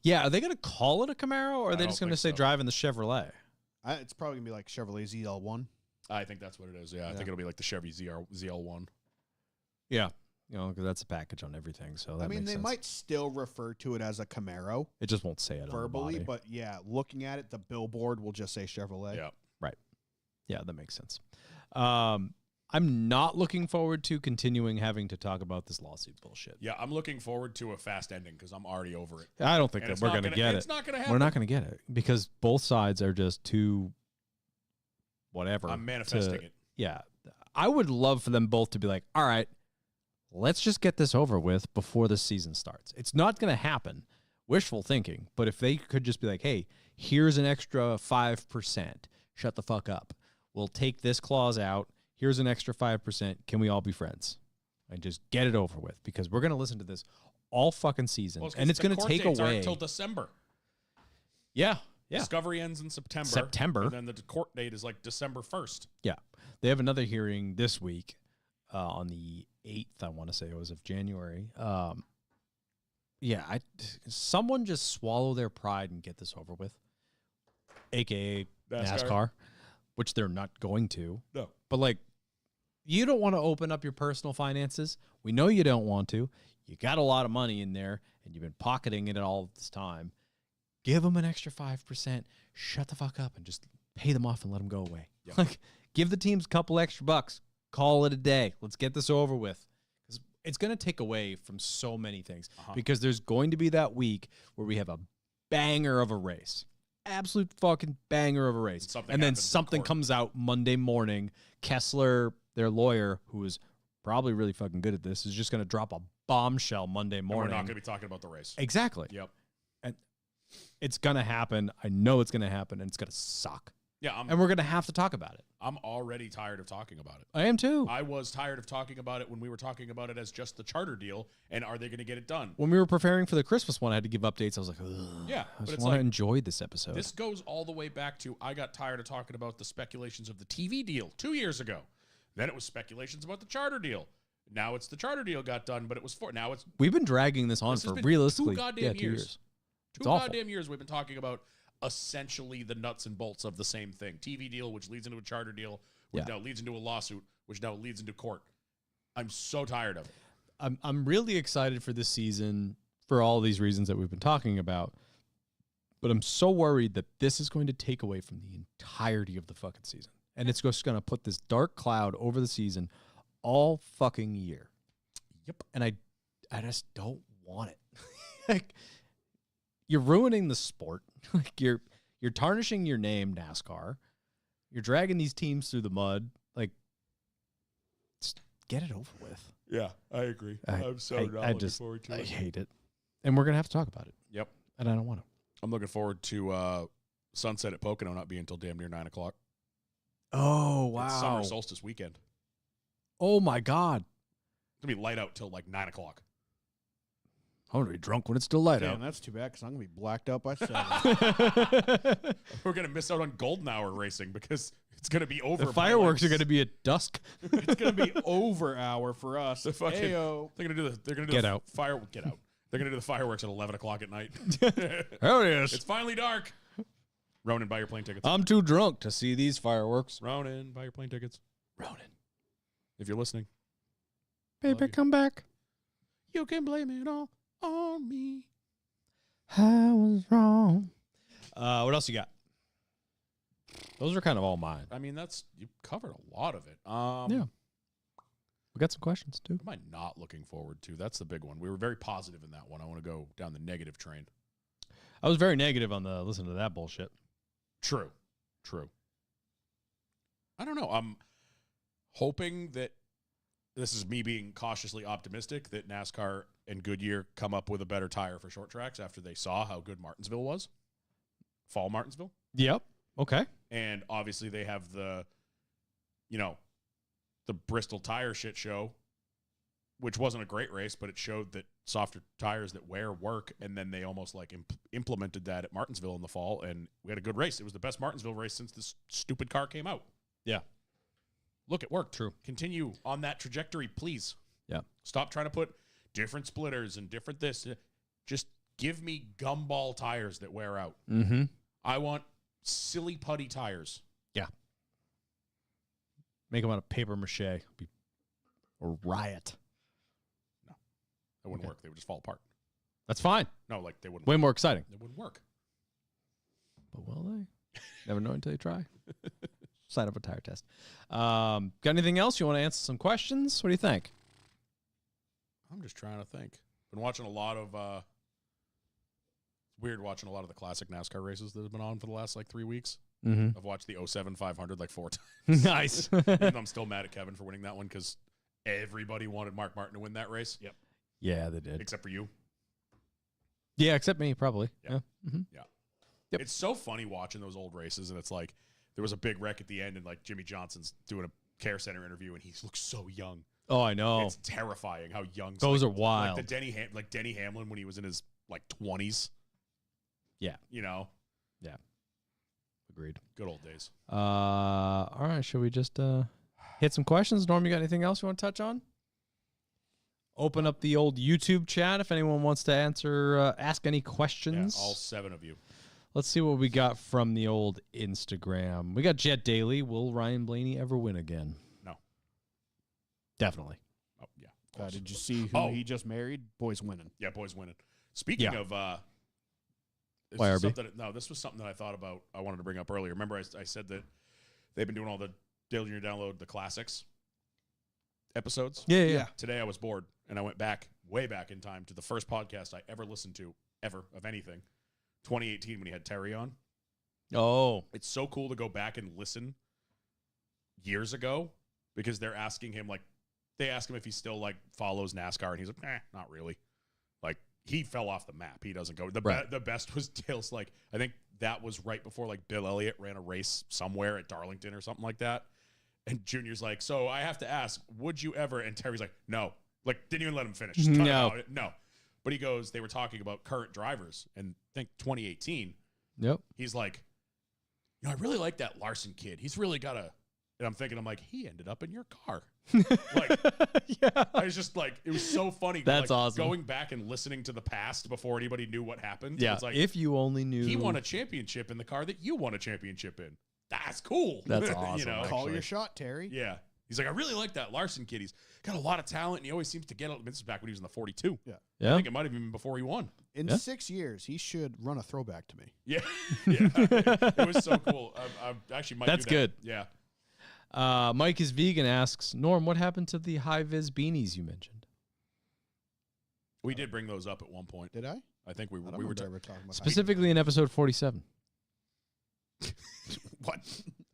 Yeah, are they going to call it a Camaro or are I they don't just going to think say so. driving the Chevrolet? It's probably going to be like Chevrolet ZL1. I think that's what it is. Yeah, I think Yeah. it'll be like the Chevy ZL1. Yeah. You know, because that's a package on everything. So that I mean, makes they sense. might still refer to it as a Camaro It just won't say it verbally, on the body. but yeah, looking at it, the billboard will just say Chevrolet. Yeah. Yeah, that makes sense. I'm not looking forward to continuing having to talk about this lawsuit bullshit. Yeah, I'm looking forward to a fast ending because I'm already over it. I don't think And that it's we're not going to get It's it. not going to happen. We're not going to get it because both sides are just too whatever. I'm manifesting to- it. Yeah. I would love for them both to be like, all right, let's just get this over with before the season starts. It's not going to happen. Wishful thinking. But if they could just be like, hey, here's an extra 5%. Shut the fuck up. We'll take this clause out. Here's an extra 5%. Can we all be friends? And just get it over with because we're going to listen to this all fucking season. Well, And it's going to take away. until December. Yeah. Yeah. Discovery ends in September. September. And then the court date is like December 1st. Yeah. They have another hearing this week on the 8th, I want to say it was of January. Yeah, someone just swallow their pride and get this over with, a.k.a. NASCAR, which they're not going to. No. But, like, you don't want to open up your personal finances. We know you don't want to. You got a lot of money in there, and you've been pocketing it all this time. Give them an extra 5%. Shut the fuck up and just pay them off and let them go away. Yep. Like, give the teams a couple extra bucks. Call it a day. Let's get this over with. Because it's going to take away from so many things. Because there's going to be that week where we have a banger of a race. Absolute fucking banger of a race. Something And then happens in something court. comes out Monday morning. Kessler, their lawyer, who is probably really fucking good at this, is just going to drop a bombshell Monday And we're morning. not going to be talking about the race. Exactly. Yep. And it's going to happen. I know it's going to happen, and it's going to suck. Yeah, And we're going to have to talk about it. I'm already tired of talking about it. I am too. I was tired of talking about it when we were talking about it as just the charter deal, and are they going to get it done? When we were preparing for the Christmas one, I had to give updates. I was like, ugh, Yeah, I but just it's want to like, enjoy this episode. this goes all the way back to I got tired of talking about the speculations of the TV deal 2 years ago. Then it was speculations about the charter deal. Now it's the charter deal got done, but it was now it's We've been dragging this on This has for been realistically 2 goddamn 2 years. two awful. goddamn years we've been talking about essentially the nuts and bolts of the same thing. TV deal, which leads into a charter deal, which Yeah. now leads into a lawsuit, which now leads into court. I'm so tired of it. I'm really excited for this season for all these reasons that we've been talking about. But I'm so worried that this is going to take away from the entirety of the fucking season. And it's just going to put this dark cloud over the season all fucking year. Yep. And I just don't want it. Like, you're ruining the sport. Like, you're tarnishing your name, NASCAR. You're dragging these teams through the mud. Like, just get it over with. Yeah, I agree. I'm so I not looking just- forward to I it. hate it. And we're going to have to talk about it. Yep. And I don't want to. I'm looking forward to sunset at Pocono not being until damn near 9 o'clock. Oh, It's summer solstice weekend. Oh, my God. It's going to be light out till like 9 o'clock. I'm going to be drunk when it's still light Damn, that's too bad because I'm going to be blacked out by 7. out. We're going to miss out on golden hour racing because it's going to be over. The fireworks are going to be at dusk. It's going to be over hour for us. The fucking- Ayo. They're going to do the. They're going to Get do out. the fire. Get out. They're going to do the fireworks at 11 o'clock at night. Hell yes. It's finally dark. Ronan, buy your plane tickets. I'm too drunk to see these fireworks. Ronan, buy your plane tickets. Ronan. If you're listening. Baby, you. come back. You can blame it all on me. I was wrong. What else you got? Those are kind of all mine. I mean, you covered a lot of it. Yeah. We got some questions too. What am I not looking forward to? That's the big one. We were very positive in that one. I want to go down the negative train. I was very negative on the listen to that bullshit. True. I don't know. I'm hoping that this is me being cautiously optimistic that NASCAR and Goodyear come up with a better tire for short tracks after they saw how good Martinsville was. Fall Martinsville. Yep. Okay. And obviously they have the Bristol tire shit show, which wasn't a great race, but it showed that softer tires that wear work. And then they almost like implemented that at Martinsville in the fall. And we had a good race. It was the best Martinsville race since this stupid car came out. Yeah. Look, it worked. True. Continue on that trajectory, please. Yeah. Stop trying to put different splitters and different this. Just give me gumball tires that wear out. Mm-hmm. I want silly putty tires. Yeah. Make them out of paper mache. Or riot. No. That wouldn't work. They would just fall apart. That's fine. No, like they wouldn't Way work. more exciting. They wouldn't work. But will they? Never know until you try. Sign up a tire test. Got anything else? You want to answer some questions? What do you think? I'm just trying to think. Been watching a lot of it's weird watching a lot of the classic NASCAR races that have been on for the last like 3 weeks. Mm-hmm. I've watched the 07 500 like 4 times. Nice. Even though I'm still mad at Kevin for winning that one because everybody wanted Mark Martin to win that race. Yep. Yeah, they did. Except for you. Yeah, except me, probably. Yeah. Yeah. Mm-hmm. Yeah. Yep. It's so funny watching those old races, and it's like there was a big wreck at the end, and like Jimmy Johnson's doing a Care Center interview, and he looks so young. Oh, I know. It's terrifying how young. Those like, are wild. Like the Denny Hamlin when he was in his like 20s. Yeah. You know. Yeah. Agreed. Good old days. All right. Should we just hit some questions? Norm, you got anything else you want to touch on? Open up the old YouTube chat if anyone wants to ask any questions. Yeah, all 7 of you. Let's see what we got from the old Instagram. We got Jet Daily. Will Ryan Blaney ever win again? No. Definitely. Oh yeah. of course. Did you see who he just married? Boys winning. Yeah, boys winning. Speaking Yeah. of YRB? this was something that I thought about. I wanted to bring up earlier. Remember, I said that they've been doing all the Dale Jr. Download the classics episodes. Yeah. Today I was bored and I went way back in time to the first podcast I ever listened to ever of anything, 2018 when he had Terry on. Oh. It's so cool to go back and listen years ago because they're asking him they ask him if he still follows NASCAR and he's like, not really. Like he fell off the map. He doesn't go. The best was Dale's I think that was right before Bill Elliott ran a race somewhere at Darlington or something like that. And Junior's like, so I have to ask, would you ever? And Terry's like, no. Didn't even let him finish. No. No. But he goes, they were talking about current drivers and I think 2018. Yep. He's like, I really like that Larson kid. He's really got a, and I'm thinking, he ended up in your car. Yeah. I was just it was so funny. That's awesome. Going back and listening to the past before anybody knew what happened. Yeah. It's If you only knew. he won a championship in the car that you won a championship in. That's cool. That's awesome. You know? Call Actually. your shot, Terry. Yeah. He's like, I really like that Larson kid. He's got a lot of talent, and he always seems to get it. This is back when he was in the 42. Yeah. I Yeah. think it might have been before he won. In Yeah. 6 years, he should run a throwback to me. Yeah. It was so cool. I actually might That's do that. good. Yeah. Mike is vegan asks, Norm, what happened to the high vis beanies you mentioned? We did bring those up at one point. Did I? I think we I don't were remember ever talking about Specifically in episode 47. what?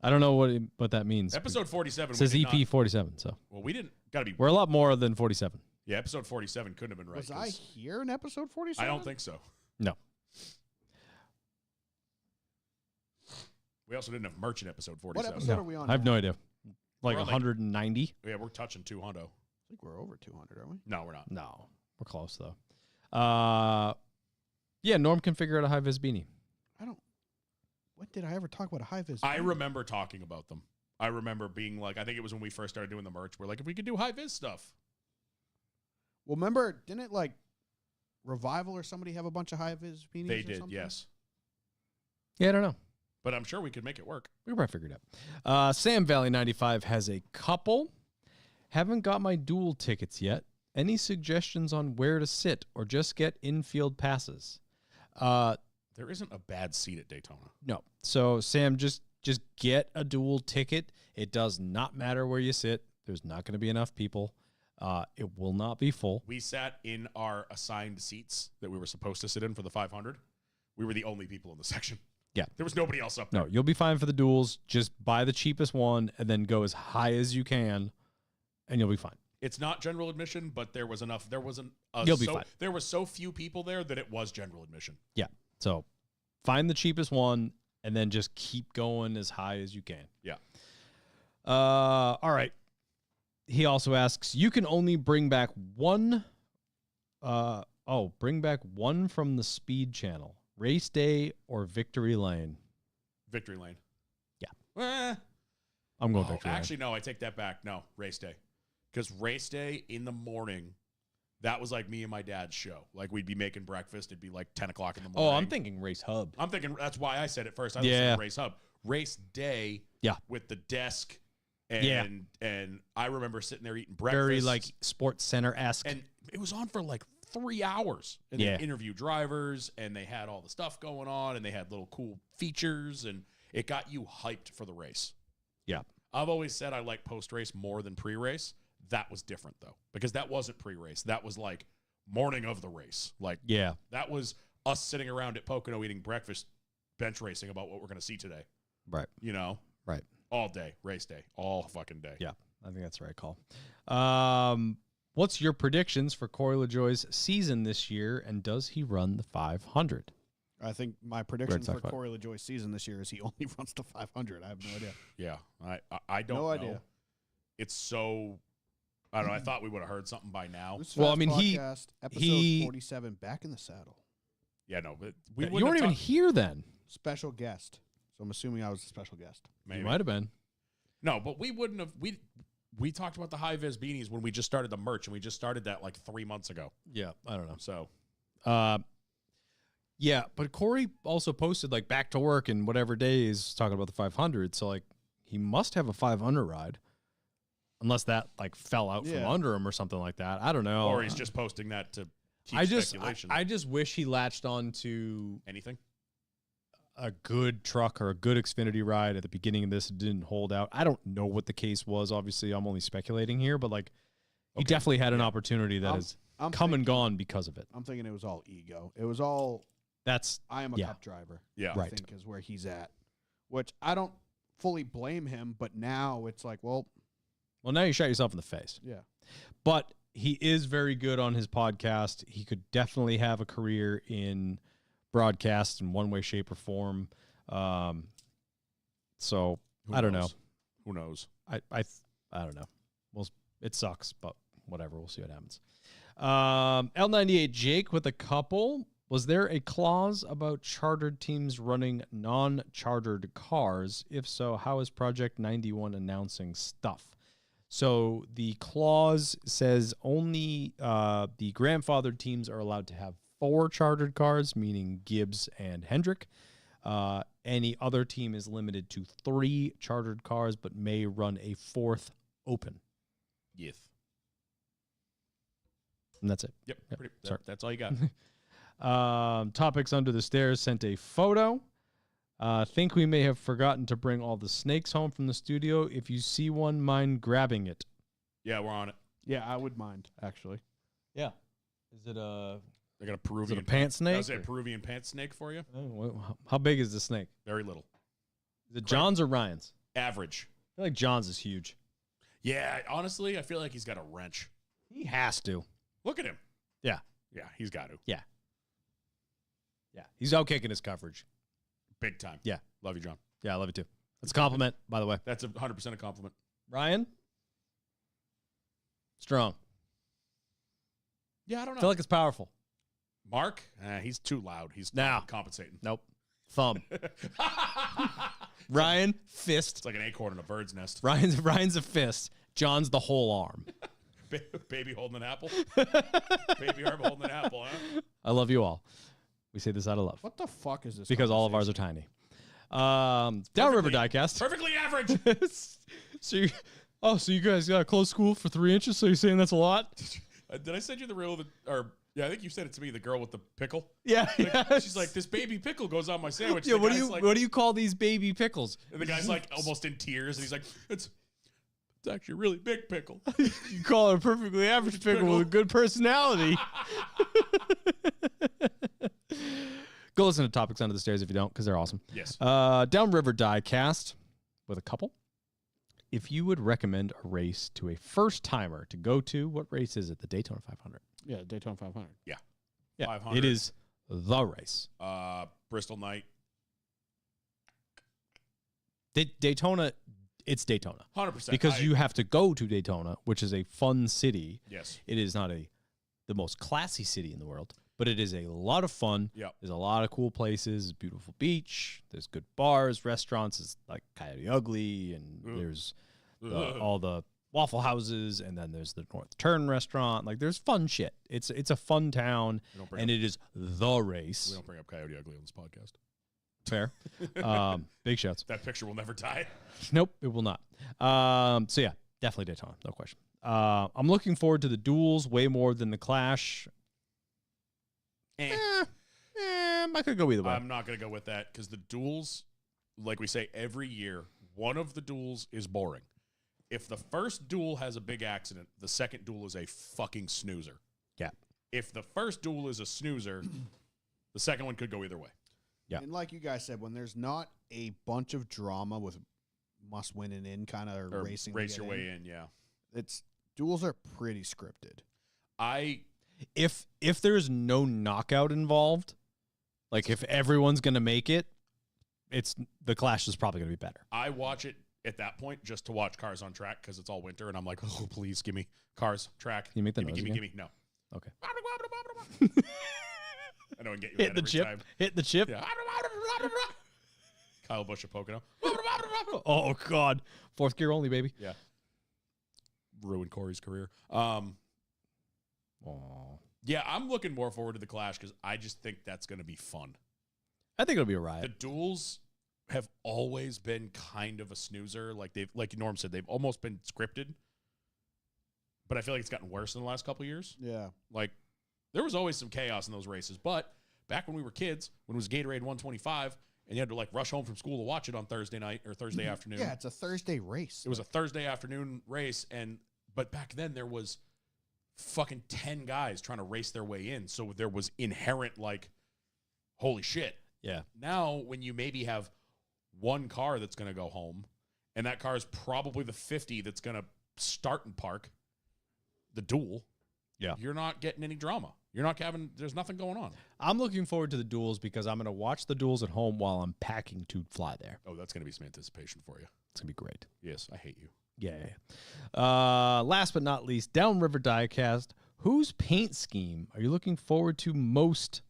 I don't know what that means. Episode 47. It says we EP did not- 47, so Well, we didn't. Got to be. we're a lot more than 47. Yeah, episode 47 couldn't have been right. Was I 'cause here in episode 47? I don't think so. No. We also didn't have merch in episode What 47. episode No, are we on? I have now? no idea. We're on, 190? Yeah, we're touching 200. I think we're over 200, aren't we? No, we're not. No, we're close though. Yeah, Norm can figure out a high vis beanie. I don't. When did I ever talk about a high vis? I remember talking about them. I remember being I think it was when we first started doing the merch. We're like, if we could do high vis stuff. Well, remember, didn't Revival or somebody have a bunch of high vis beanies? They or did, something? yes. Yeah, I don't know. But I'm sure we could make it work. We can probably figure it out. Sam Valley 95 has a couple. Haven't got my dual tickets yet. Any suggestions on where to sit or just get infield passes? There isn't a bad seat at Daytona. No. So Sam, just get a dual ticket. It does not matter where you sit. There's not going to be enough people. It will not be full. We sat in our assigned seats that we were supposed to sit in for the 500. We were the only people in the section. Yeah. There was nobody else up there. No, you'll be fine for the duels. Just buy the cheapest one and then go as high as you can, and you'll be fine. It's not general admission, but there was enough. There wasn't. You'll be fine. There were so few people there that it was general admission. Yeah. So find the cheapest one and then just keep going as high as you can. Yeah. All right. He also asks, you can only bring back one. Bring back one from the Speed Channel. Race Day or Victory Lane? Victory Lane. Yeah. I'm going Victory Lane. Actually, no, I take that back. No, Race Day. Because Race Day in the morning, that was like me and my dad's show. Like, we'd be making breakfast. It'd be like 10 o'clock in the morning. Oh, I'm thinking Race Hub. I'm thinking, that's why I said it first. I listened to Race Hub. Race Day Yeah. with the desk. And I remember sitting there eating breakfast. Very like Sports Center-esque. And it was on for like 3 hours. And they interviewed drivers, and they had all the stuff going on, and they had little cool features, and it got you hyped for the race. Yeah. I've always said I like post-race more than pre-race. That was different, though, because that wasn't pre-race. That was like morning of the race. Like, Yeah. that was us sitting around at Pocono eating breakfast, bench racing about what we're going to see today. Right. You know? Right. All day. Race day. All fucking day. Yeah. I think that's the right call. What's your predictions for Corey LaJoie's season this year, and does he run the 500? I think my prediction for Sox Corey LaJoie's season this year is he only runs to 500. I have no idea. Yeah. I don't know. No idea. It's so... I don't know. I thought we would have heard something by now. This Well, I Fast mean, Podcast, episode he- 47, back in the saddle. Yeah, no, but You weren't even here then. Special guest. So I'm assuming I was a special guest. Maybe. You might have been. No, but we wouldn't have. We talked about the high vis beanies when we just started the merch, and we just started that like 3 months ago. Yeah, I don't know. So Yeah, but Corey also posted like back to work and whatever days talking about the 500. So like he must have a 500 ride, unless that like fell out from under him or something like that. I don't know. or he's just posting that to keep speculation. I just wish he latched on to Anything? a good truck or a good Xfinity ride at the beginning of this. It didn't hold out. I don't know what the case was. Obviously, I'm only speculating here, but like he definitely had an opportunity that has come and gone because of it. I'm thinking it was all ego. It was all, That's I am a cup driver. Yeah. I Right. think is where he's at. Which I don't fully blame him, but now it's like, well, now you shot yourself in the face. yeah. But he is very good on his podcast. He could definitely have a career in broadcast in one way, shape, or form. So Who I don't knows? know. Who knows? I don't know. Well, it sucks, but whatever. We'll see what happens. L98 Jake with a couple. Was there a clause about chartered teams running non-chartered cars? If so, how is Project 91 announcing stuff? So the clause says only the grandfathered teams are allowed to have 4 chartered cars, meaning Gibbs and Hendrick. Any other team is limited to 3 chartered cars, but may run a 4th open. Yes. And that's it. Yep. Yep. Sorry. That's all you got. Topics Under the Stairs sent a photo. Think we may have forgotten to bring all the snakes home from the studio. If you see one, mind grabbing it. Yeah, we're on it. Yeah, I would mind, actually. Yeah. Is it a They got a Peruvian pant snake? I was a Peruvian pant snake for you. How big is the snake? Very little. Is it John's or Ryan's? Average. I feel like John's is huge. Yeah, honestly, I feel like he's got a wrench. He has to. Look at him. Yeah. Yeah, he's got to. Yeah. He's out kicking his coverage. Big time. Yeah. Love you, John. Yeah, I love you too. That's a compliment, by the way. That's 100% a compliment. Ryan? Strong. Yeah, I don't I know. feel like it's powerful. Mark, he's too loud. He's Nah. compensating. Nope. Thumb. Ryan, fist. It's like an acorn in a bird's nest. Ryan's a fist. John's the whole arm. Baby holding an apple. Baby arm holding an apple, huh? I love you all. We say this out of love What the fuck is this? because all of ours are tiny. Downriver Diecast. Perfectly average. so you guys got closed school for 3 inches. So you're saying that's a lot? Did I send you the reel of yeah, I think you said it to me, the girl with the pickle. Yeah, Like, she's like, this baby pickle goes on my sandwich. Yeah, The what do guy's you like, what do you call these baby pickles? And the guy's like almost in tears, and he's like, it's actually a really big pickle. You call it a perfectly average pickle with a good personality. Go listen to Topics Under the Stairs if you don't, because they're awesome. Yes. Downriver Diecast with a couple. If you would recommend a race to a first timer to go to, what race is it? The Daytona 500. Yeah, Daytona 500. Yeah, 500. it is the race. Bristol Night. Daytona, it's Daytona 100%. because you have to go to Daytona, which is a fun city. Yes. It is not the most classy city in the world, but it is a lot of fun. Yep. There's a lot of cool places, beautiful beach. There's good bars, restaurants. It's like Coyote Ugly, and there's all the Waffle Houses, and then there's the North Turn restaurant. Like, there's fun shit. It's a fun town, and it is the We race. don't bring up Coyote Ugly on this podcast. Fair. Big shouts. That picture will never die. Nope, it will not. So yeah, definitely Daytona, no question. I'm looking forward to the duels way more than the Clash. I could go either way. I'm not going to go with that because the duels, like we say every year, one of the duels is boring. If the first duel has a big accident, the second duel is a fucking snoozer. Yeah. If the first duel is a snoozer, the second one could go either way. Yeah. And like you guys said, when there's not a bunch of drama with must win and in kind of Or racing, race your way in, yeah. It's duels are pretty scripted. If there's no knockout involved, like if everyone's gonna make it, it's the Clash is probably gonna be better. I watch it at that point just to watch cars on track because it's all winter, and I'm like, oh, please give me cars, track. Can you make the noise gimme, again? gimme. No. Okay. I know I can get you Hit that the every chip. time. Hit the chip. Yeah. Kyle Busch of Pocono. Oh God. Fourth gear only, baby. Yeah. Ruined Corey's career. Yeah, I'm looking more forward to the Clash because I just think that's going to be fun. I think it'll be a The riot. duels have always been kind of a snoozer. Like Norm said, they've almost been scripted. But I feel like it's gotten worse in the last couple of years. Yeah. Like, there was always some chaos in those races. But back when we were kids, when it was Gatorade 125, and you had to, like, rush home from school to watch it on Thursday night or Thursday afternoon. Yeah, it's a Thursday race. It was a Thursday afternoon race. But back then, there was fucking 10 guys trying to race their way in. So there was inherent, like, holy shit. Yeah. Now, when you maybe have one car that's going to go home, and that car is probably the 50 that's going to start and park the duel, Yeah. you're not getting any drama. You're not having, there's nothing going on. I'm looking forward to the duels because I'm gonna watch the duels at home while I'm packing to fly there. Oh, that's going to be some anticipation for you. It's gonna be great. Yes, I hate you. Yeah. Last but not least, Downriver Diecast. Whose paint scheme are you looking forward to most?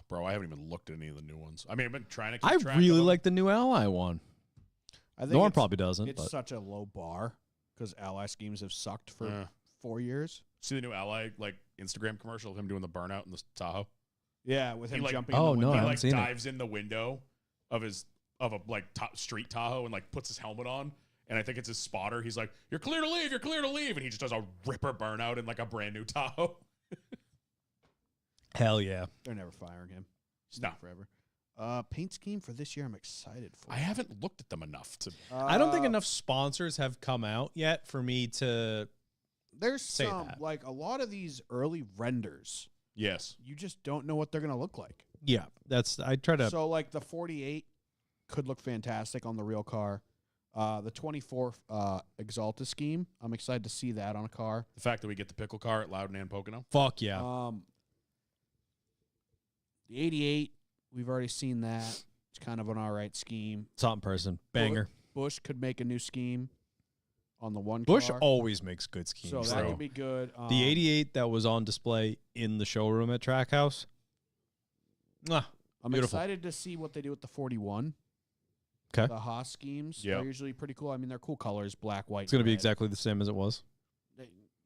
Bro, I haven't even looked at any of the new ones. I mean, I've been trying to keep I track really of them. like the new Ally one. I think Norm it's- probably doesn't. It's But such a low bar because ally schemes have sucked for Yeah. 4 years. See the new Ally, like, Instagram commercial of him doing the burnout in the Tahoe? Yeah, with him like- jumping. Oh, in the no, I window. He, haven't like, seen it. dives in the window of a street Tahoe and, like, puts his helmet on. And I think it's his spotter. He's like, you're clear to leave. You're clear to leave. And he just does a ripper burnout in, like, a brand new Tahoe. hell yeah. They're never firing him. He's No. not forever. Paint scheme for this year, I'm excited for. I haven't looked at them enough to. I don't think enough sponsors have come out yet for me to. There's say some that. like a lot of these early renders. Yes. You just don't know what they're gonna look like. Yeah, I try to. So like the 48 could look fantastic on the real car. The 24 Exalta scheme, I'm excited to see that on a car. The fact that we get the pickle car at Loudon and Pocono. Fuck yeah. The 88, we've already seen that. It's kind of an all right scheme. Something person. Banger. Bush could make a new scheme on the one Bush car. always makes good schemes. So that True. could be good. The 88 that was on display in the showroom at Trackhouse. Mwah. I'm beautiful. excited to see what they do with the 41. 'Kay. The Haas schemes Yeah. are usually pretty cool. I mean, they're cool colors, black, white. It's going to be red. exactly the same as it was.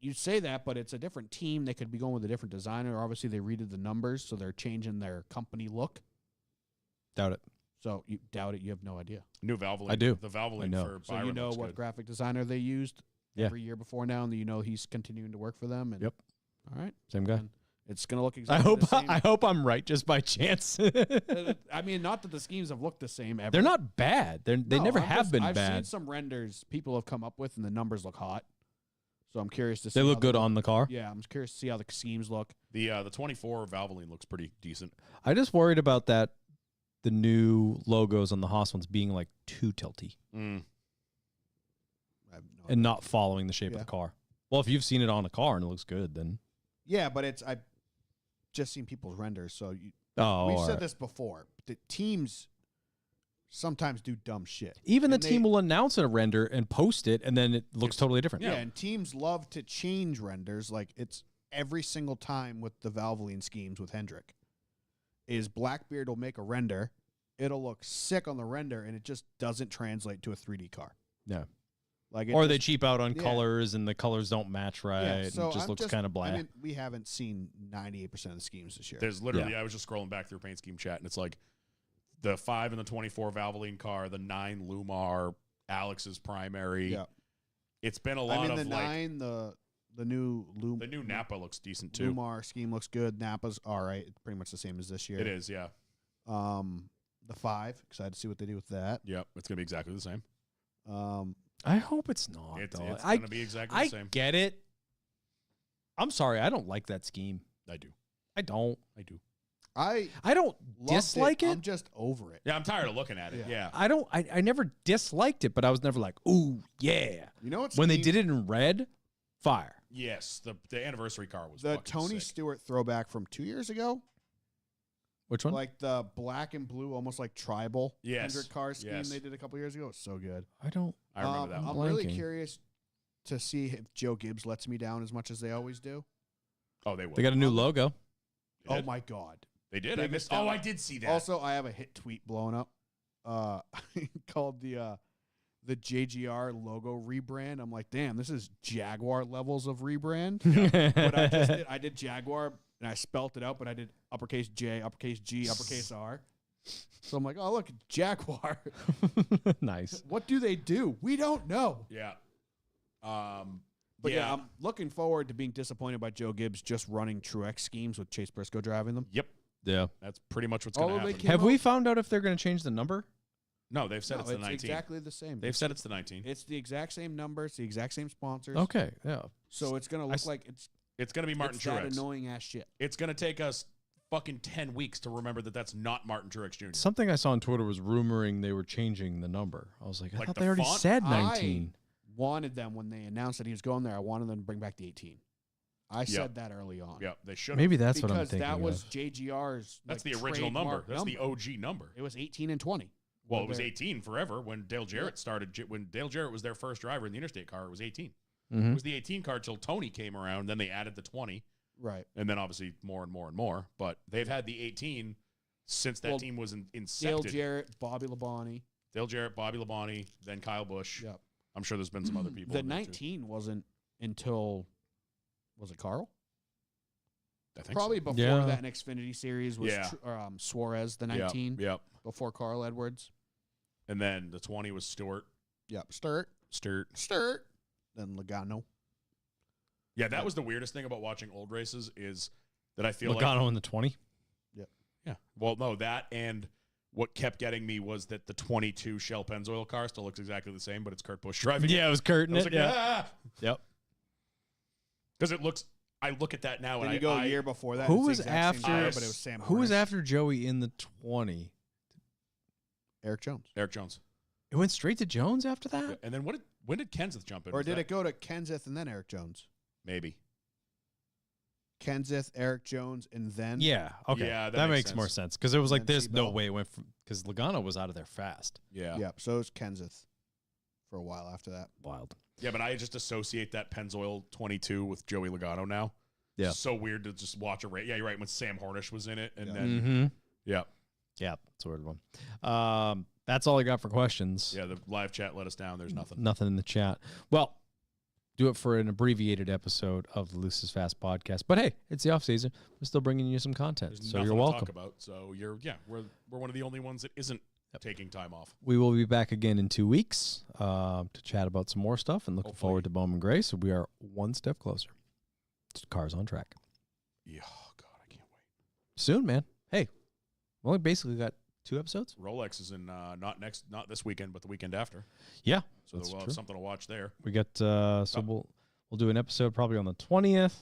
You say that, but it's a different team. They could be going with a different designer. Obviously, they redid the numbers, so they're changing their company look. Doubt it. So you doubt it. You have no idea. New Valvoline. I do. The Valvoline I know. for So Byron you know looks what good. graphic designer they used Yeah. every year before now, and you know he's continuing to work for them. And Yep. All right. Same guy. And it's going to look I exactly hope the same. I hope I'm right just by chance. I mean, not that the schemes have looked the same ever. They're not bad. They No, never I'm have just- been I've seen bad. some renders people have come up with, and the numbers look hot. So I'm curious to see. They how look good on the car. Yeah, I'm curious to see how the schemes look. The 24 Valvoline looks pretty decent. I just worried about that. The new logos on the Haas ones being like too tilty Mm. I have no and not following the shape Yeah. of the car. Well, if you've seen it on a car and it looks good, then Yeah, but I've just seen people's renders. So we've all said right. this before. The teams sometimes do dumb shit. Even the And team will announce a render and post it, and then it looks totally different. Yeah, and teams love to change renders. Like it's every single time with the Valvoline schemes with Hendrick. Is Blackbeard will make a render, it'll look sick on the render, and it just doesn't translate to a 3D car. Yeah. Like Or it they just, cheap out on yeah. colors, and the colors don't match right, yeah, and so it just I'm looks kind of bland. I mean, we haven't seen 98% of the schemes this year. There's literally, I was just scrolling back through Paint Scheme Chat, and it's like the 5 and the 24 Valvoline car, the 9 Lumar, Alex's primary. Yeah. It's been a lot I mean, of the like 9, the new the new Napa looks decent too. Lumar scheme looks good. Napa's all right. It's pretty much the same as this year. It is, yeah. The 5, excited to see what they do with that. Yep, it's gonna be exactly the same. I hope it's not. It's though. gonna be exactly I the same. get it. I'm sorry, I don't like that scheme. I do. I don't. I don't loved dislike it. I'm just over it. Yeah, I'm tired of looking at it. Yeah. Yeah. I never disliked it, but I was never like, ooh, yeah. You know what's When they did it in red, fire. Yes, the anniversary car was the fucking Tony sick. Stewart throwback from 2 years ago, Which one? like the black and blue, almost like tribal Yes. Hendrick car scheme Yes. they did a couple years ago. It's so good. I don't. I remember that I'm one. really blanking. curious to see if Joe Gibbs lets me down as much as they always do. Oh, they will. They got a new logo. Oh my god! They did. I biggest missed. Oh, down- I did see that. Also, I have a hit tweet blowing up, called the JGR logo rebrand. I'm like, damn, this is Jaguar levels of rebrand. But I did Jaguar and I spelt it out, but I did uppercase J, uppercase G, uppercase R. So I'm like, oh look, Jaguar. Nice. What do they do? We don't know. yeah. But yeah, I'm looking forward to being disappointed by Joe Gibbs just running Truex schemes with Chase Briscoe driving them. Yep. Yeah. That's pretty much what's going to Although they happen. came Have out- we found out if they're going to change the number? No, they've said No, it's the 19. exactly the same. They've said it's the 19. It's the exact same number. It's the exact same sponsors. Okay. Yeah. So it's gonna look like It's going to be Martin it's that Truex. annoying ass shit. It's going to take us fucking 10 weeks to remember that that's not Martin Truex Jr. Something I saw on Twitter was rumoring they were changing the number. I was like, I Like thought the they already font? said 19. Wanted them when they announced that he was going there. I wanted them to bring back the 18. I said that early on. Yeah, they should. Maybe that's because what I'm thinking that was of. JGR's. That's like, the original number. trademark That's the OG number. It was 18 and 20. Well, Were it was there- 18 forever when Dale Jarrett started. When Dale Jarrett was their first driver in the interstate car, it was 18. Mhm. It was the 18 car till Tony came around. Then they added the 20, Right. and then obviously more and more and more. But they've had the 18 since that Well, team was Dale incepted. Jarrett, Bobby Labonte. Dale Jarrett, Bobby Labonte, then Kyle Busch. Yep. I'm sure there's been some other people. The in there, too. 19 wasn't until, was it Carl? I think Probably so. before Yeah. that in Xfinity series was Yeah. Suarez, the Yep, 19, Yep. before Carl Edwards. And then the 20 was Stewart. Yep. Sturt. Then Logano. Yeah, that was the weirdest thing about watching old races is that I feel Logano in the 20. Yeah. Well, no, that and what kept getting me was that the 22 Shell Pennzoil car still looks exactly the same, but it's Kurt Busch driving. Yeah, it was Kurt I in was it. like, Yeah. Yep. Because it looks. I look at that now Then and you go I a year before that. Who it's the was exact same after- car, but it was Sam Who was Hornish. after Joey in the 20? Eric Jones? Eric Jones. It went straight to Jones after that? And then when did Kenseth jump in? Or Was did that- it go to Kenseth and then Eric Jones? Maybe. Kenseth, Eric Jones, and then Yeah. Okay. Yeah, that that makes makes more sense. sense because it was like, then there's no Seatbelt. way it went from, because Logano was out of there fast. Yeah. Yep. So it was Kenseth for a while after that. Wild. Yeah, but I just associate that Pennzoil 22 with Joey Logano now. Yeah. So weird to just watch a race. Yeah, you're right. When Sam Hornish was in it, and Yeah. then Mm-hmm. yeah, Yeah. It's a weird one. That's all I got for questions. yeah, the live chat let us down. There's nothing. Nothing in the chat. Well, do it for an abbreviated episode of the Loose is Fast podcast. But hey, it's the off season. We're still bringing you some content, There's so nothing you're to welcome. talk about. So we're one of the only ones that isn't taking time off. We will be back again in 2 weeks to chat about some more stuff and looking Hopefully. forward to Bowman Gray. So we are one step closer. Cars on Track. Yeah, oh God, I can't wait. Soon, man. Hey, we only basically got 2 episodes. Rolex is in not this weekend, but the weekend after. Yeah, So that's we'll have true. something to watch there. We got we'll do an episode probably on the 20th.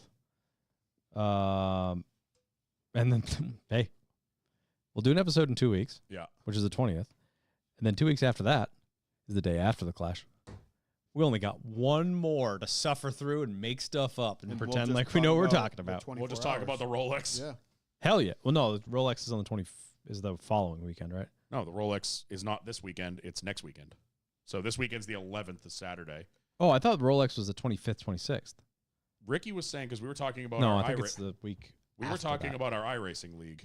And then hey, we'll do an episode in 2 weeks. Yeah. Which is the 20th. And then 2 weeks after that is the day after the Clash. We only got one more to suffer through and make stuff up and we'll pretend just like we talk know what we're about talking the about. 24 We'll just talk about the Rolex. Yeah. Hell yeah. Well, no, Rolex is on the is the following weekend, right? No, the Rolex is not this weekend. It's next weekend. So this weekend's the 11th, is Saturday. Oh, I thought Rolex was the 25th, 26th. Ricky was saying, because we were talking about No, our I think it's the week. we were after talking that. about our iRacing league.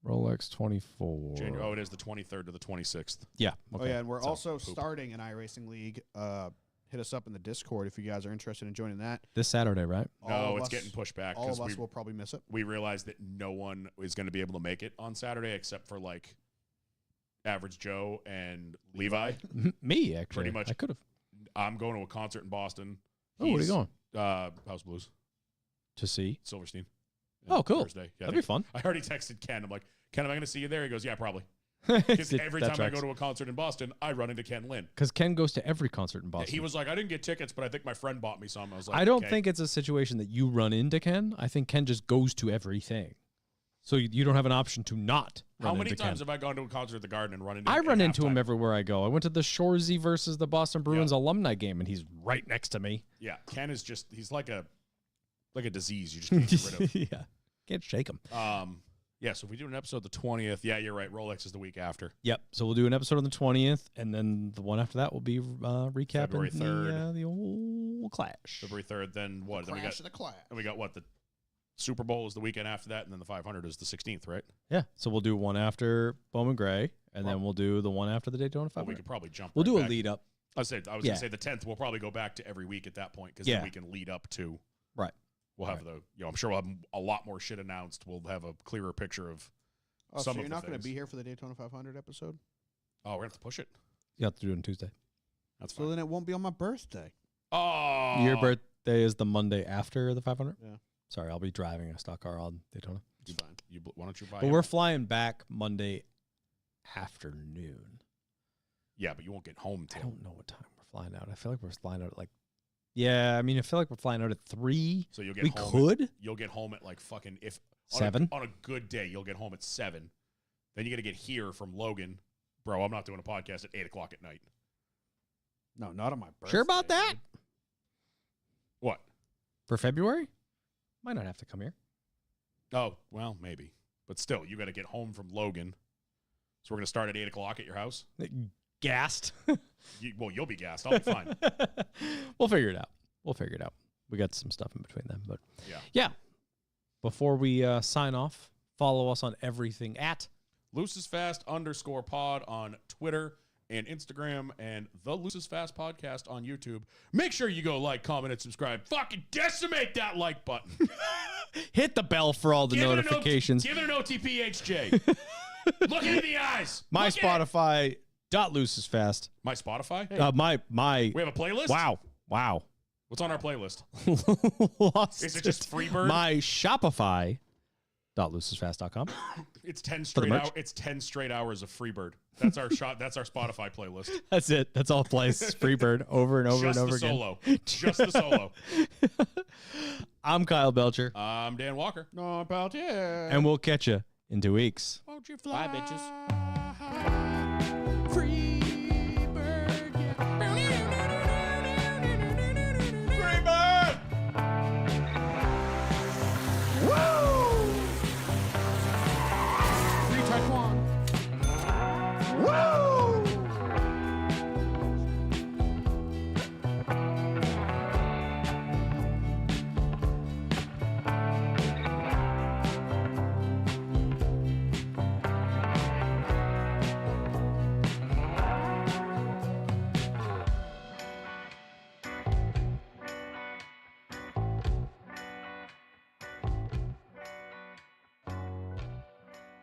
Rolex 24. Oh, it is the 23rd to the 26th. Yeah. Okay. Oh yeah, and we're So, also poop. starting an iRacing league. Hit us up in the Discord if you guys are interested in joining that. This Saturday, right? All No, of it's us- getting pushed back All because of us will probably miss it. we realized that no one is going to be able to make it on Saturday except for like Average Joe and Levi. Me, actually. Pretty much. I could have. I'm going to a concert in Boston. Oh, where are you He's, going? House Blues, To see? Silverstein. Oh, cool. Thursday. Yeah, That'd be fun. I already texted Ken. I'm like, Ken, am I going to see you there? He goes, yeah, probably. Because every time I go to a concert in Boston, I run into Ken Lynn. Because Ken goes to every concert in Boston. He was like, I didn't get tickets, but I think my friend bought me some. I was like, I don't okay. think it's a situation that you run into Ken. I think Ken just goes to everything. So you don't have an option to not run How many into times Ken. have I gone to a concert at the Garden and run into I him run at into him halftime? everywhere I go. I went to the Shoresy versus the Boston Bruins alumni game, and he's right next to me. Yeah, Ken is just, he's like a disease you just can't get rid of. Yeah. Can't shake him. Yeah, so if we do an episode the 20th, yeah, you're right. Rolex is the week after. Yep. So we'll do an episode on the 20th, and then the one after that will be recapping February 3rd. the old Clash. February 3rd, then what? Then we got, Crash of the Clash. and we got what? The Super Bowl is the weekend after that, and then the 500 is the 16th, right? Yeah. So we'll do one after Bowman Gray, and then Well- we'll do the one after the Daytona Well, 500. we could probably jump. We'll right do a back. lead up. I was going to Yeah. say the 10th. We'll probably go back to every week at that point because Yeah. then we can lead up to. Right. We'll have I'm sure we'll have a lot more shit announced. We'll have a clearer picture of. Oh, Some so of you're the not going to things. be here for the Daytona 500 episode? Oh, we're gonna have to push it. You have to do it on Tuesday. That's So fine. then it won't be on my birthday. Oh, Your birthday is the Monday after the 500? Yeah. Sorry, I'll be driving a stock car on Daytona. Why don't you buy? But him- we're flying back Monday afternoon. Yeah, but you won't get home I till. don't know what time we're flying out. I feel like we're flying out at like, yeah, I mean, I feel like we're flying out at 3. So you'll get We home. could. You'll get home at like fucking if 7. on a good day. You'll get home at 7. Then you got to get here from Logan, bro. I'm not doing a podcast at 8:00 at night. No, not on my birthday. Sure about that? dude. What? For February? Might not have to come here. Oh, well, maybe, but still, you got to get home from Logan. So we're gonna start at 8:00 at your house. Gassed. You'll be gassed. I'll be fine. We'll figure it out. We got some stuff in between them, but Yeah. yeah. Before we sign off, follow us on everything at LoosesFast_pod on Twitter and Instagram, and the Looses Fast podcast on YouTube. Make sure you go like, comment, and subscribe. Fucking decimate that like button. hit the bell for all the notifications. Give it an OTPHJ. Look it in the eyes. My Look at it. Spotify .loosesfast. My Spotify. My We have a playlist. wow. What's on our playlist? Lost Is it just Freebird? My Shopify .loosesfast.com. It's 10 the straight merch? hours. It's 10 straight hours of Freebird. That's our shot. That's our Spotify playlist. That's it. That's all it plays. Freebird over and over Just and over the again. solo. Just the solo. I'm Kyle Belcher, I'm Dan Walker. No, about it. and we'll catch you in 2 weeks. Won't you fly, Bye, bitches. Free.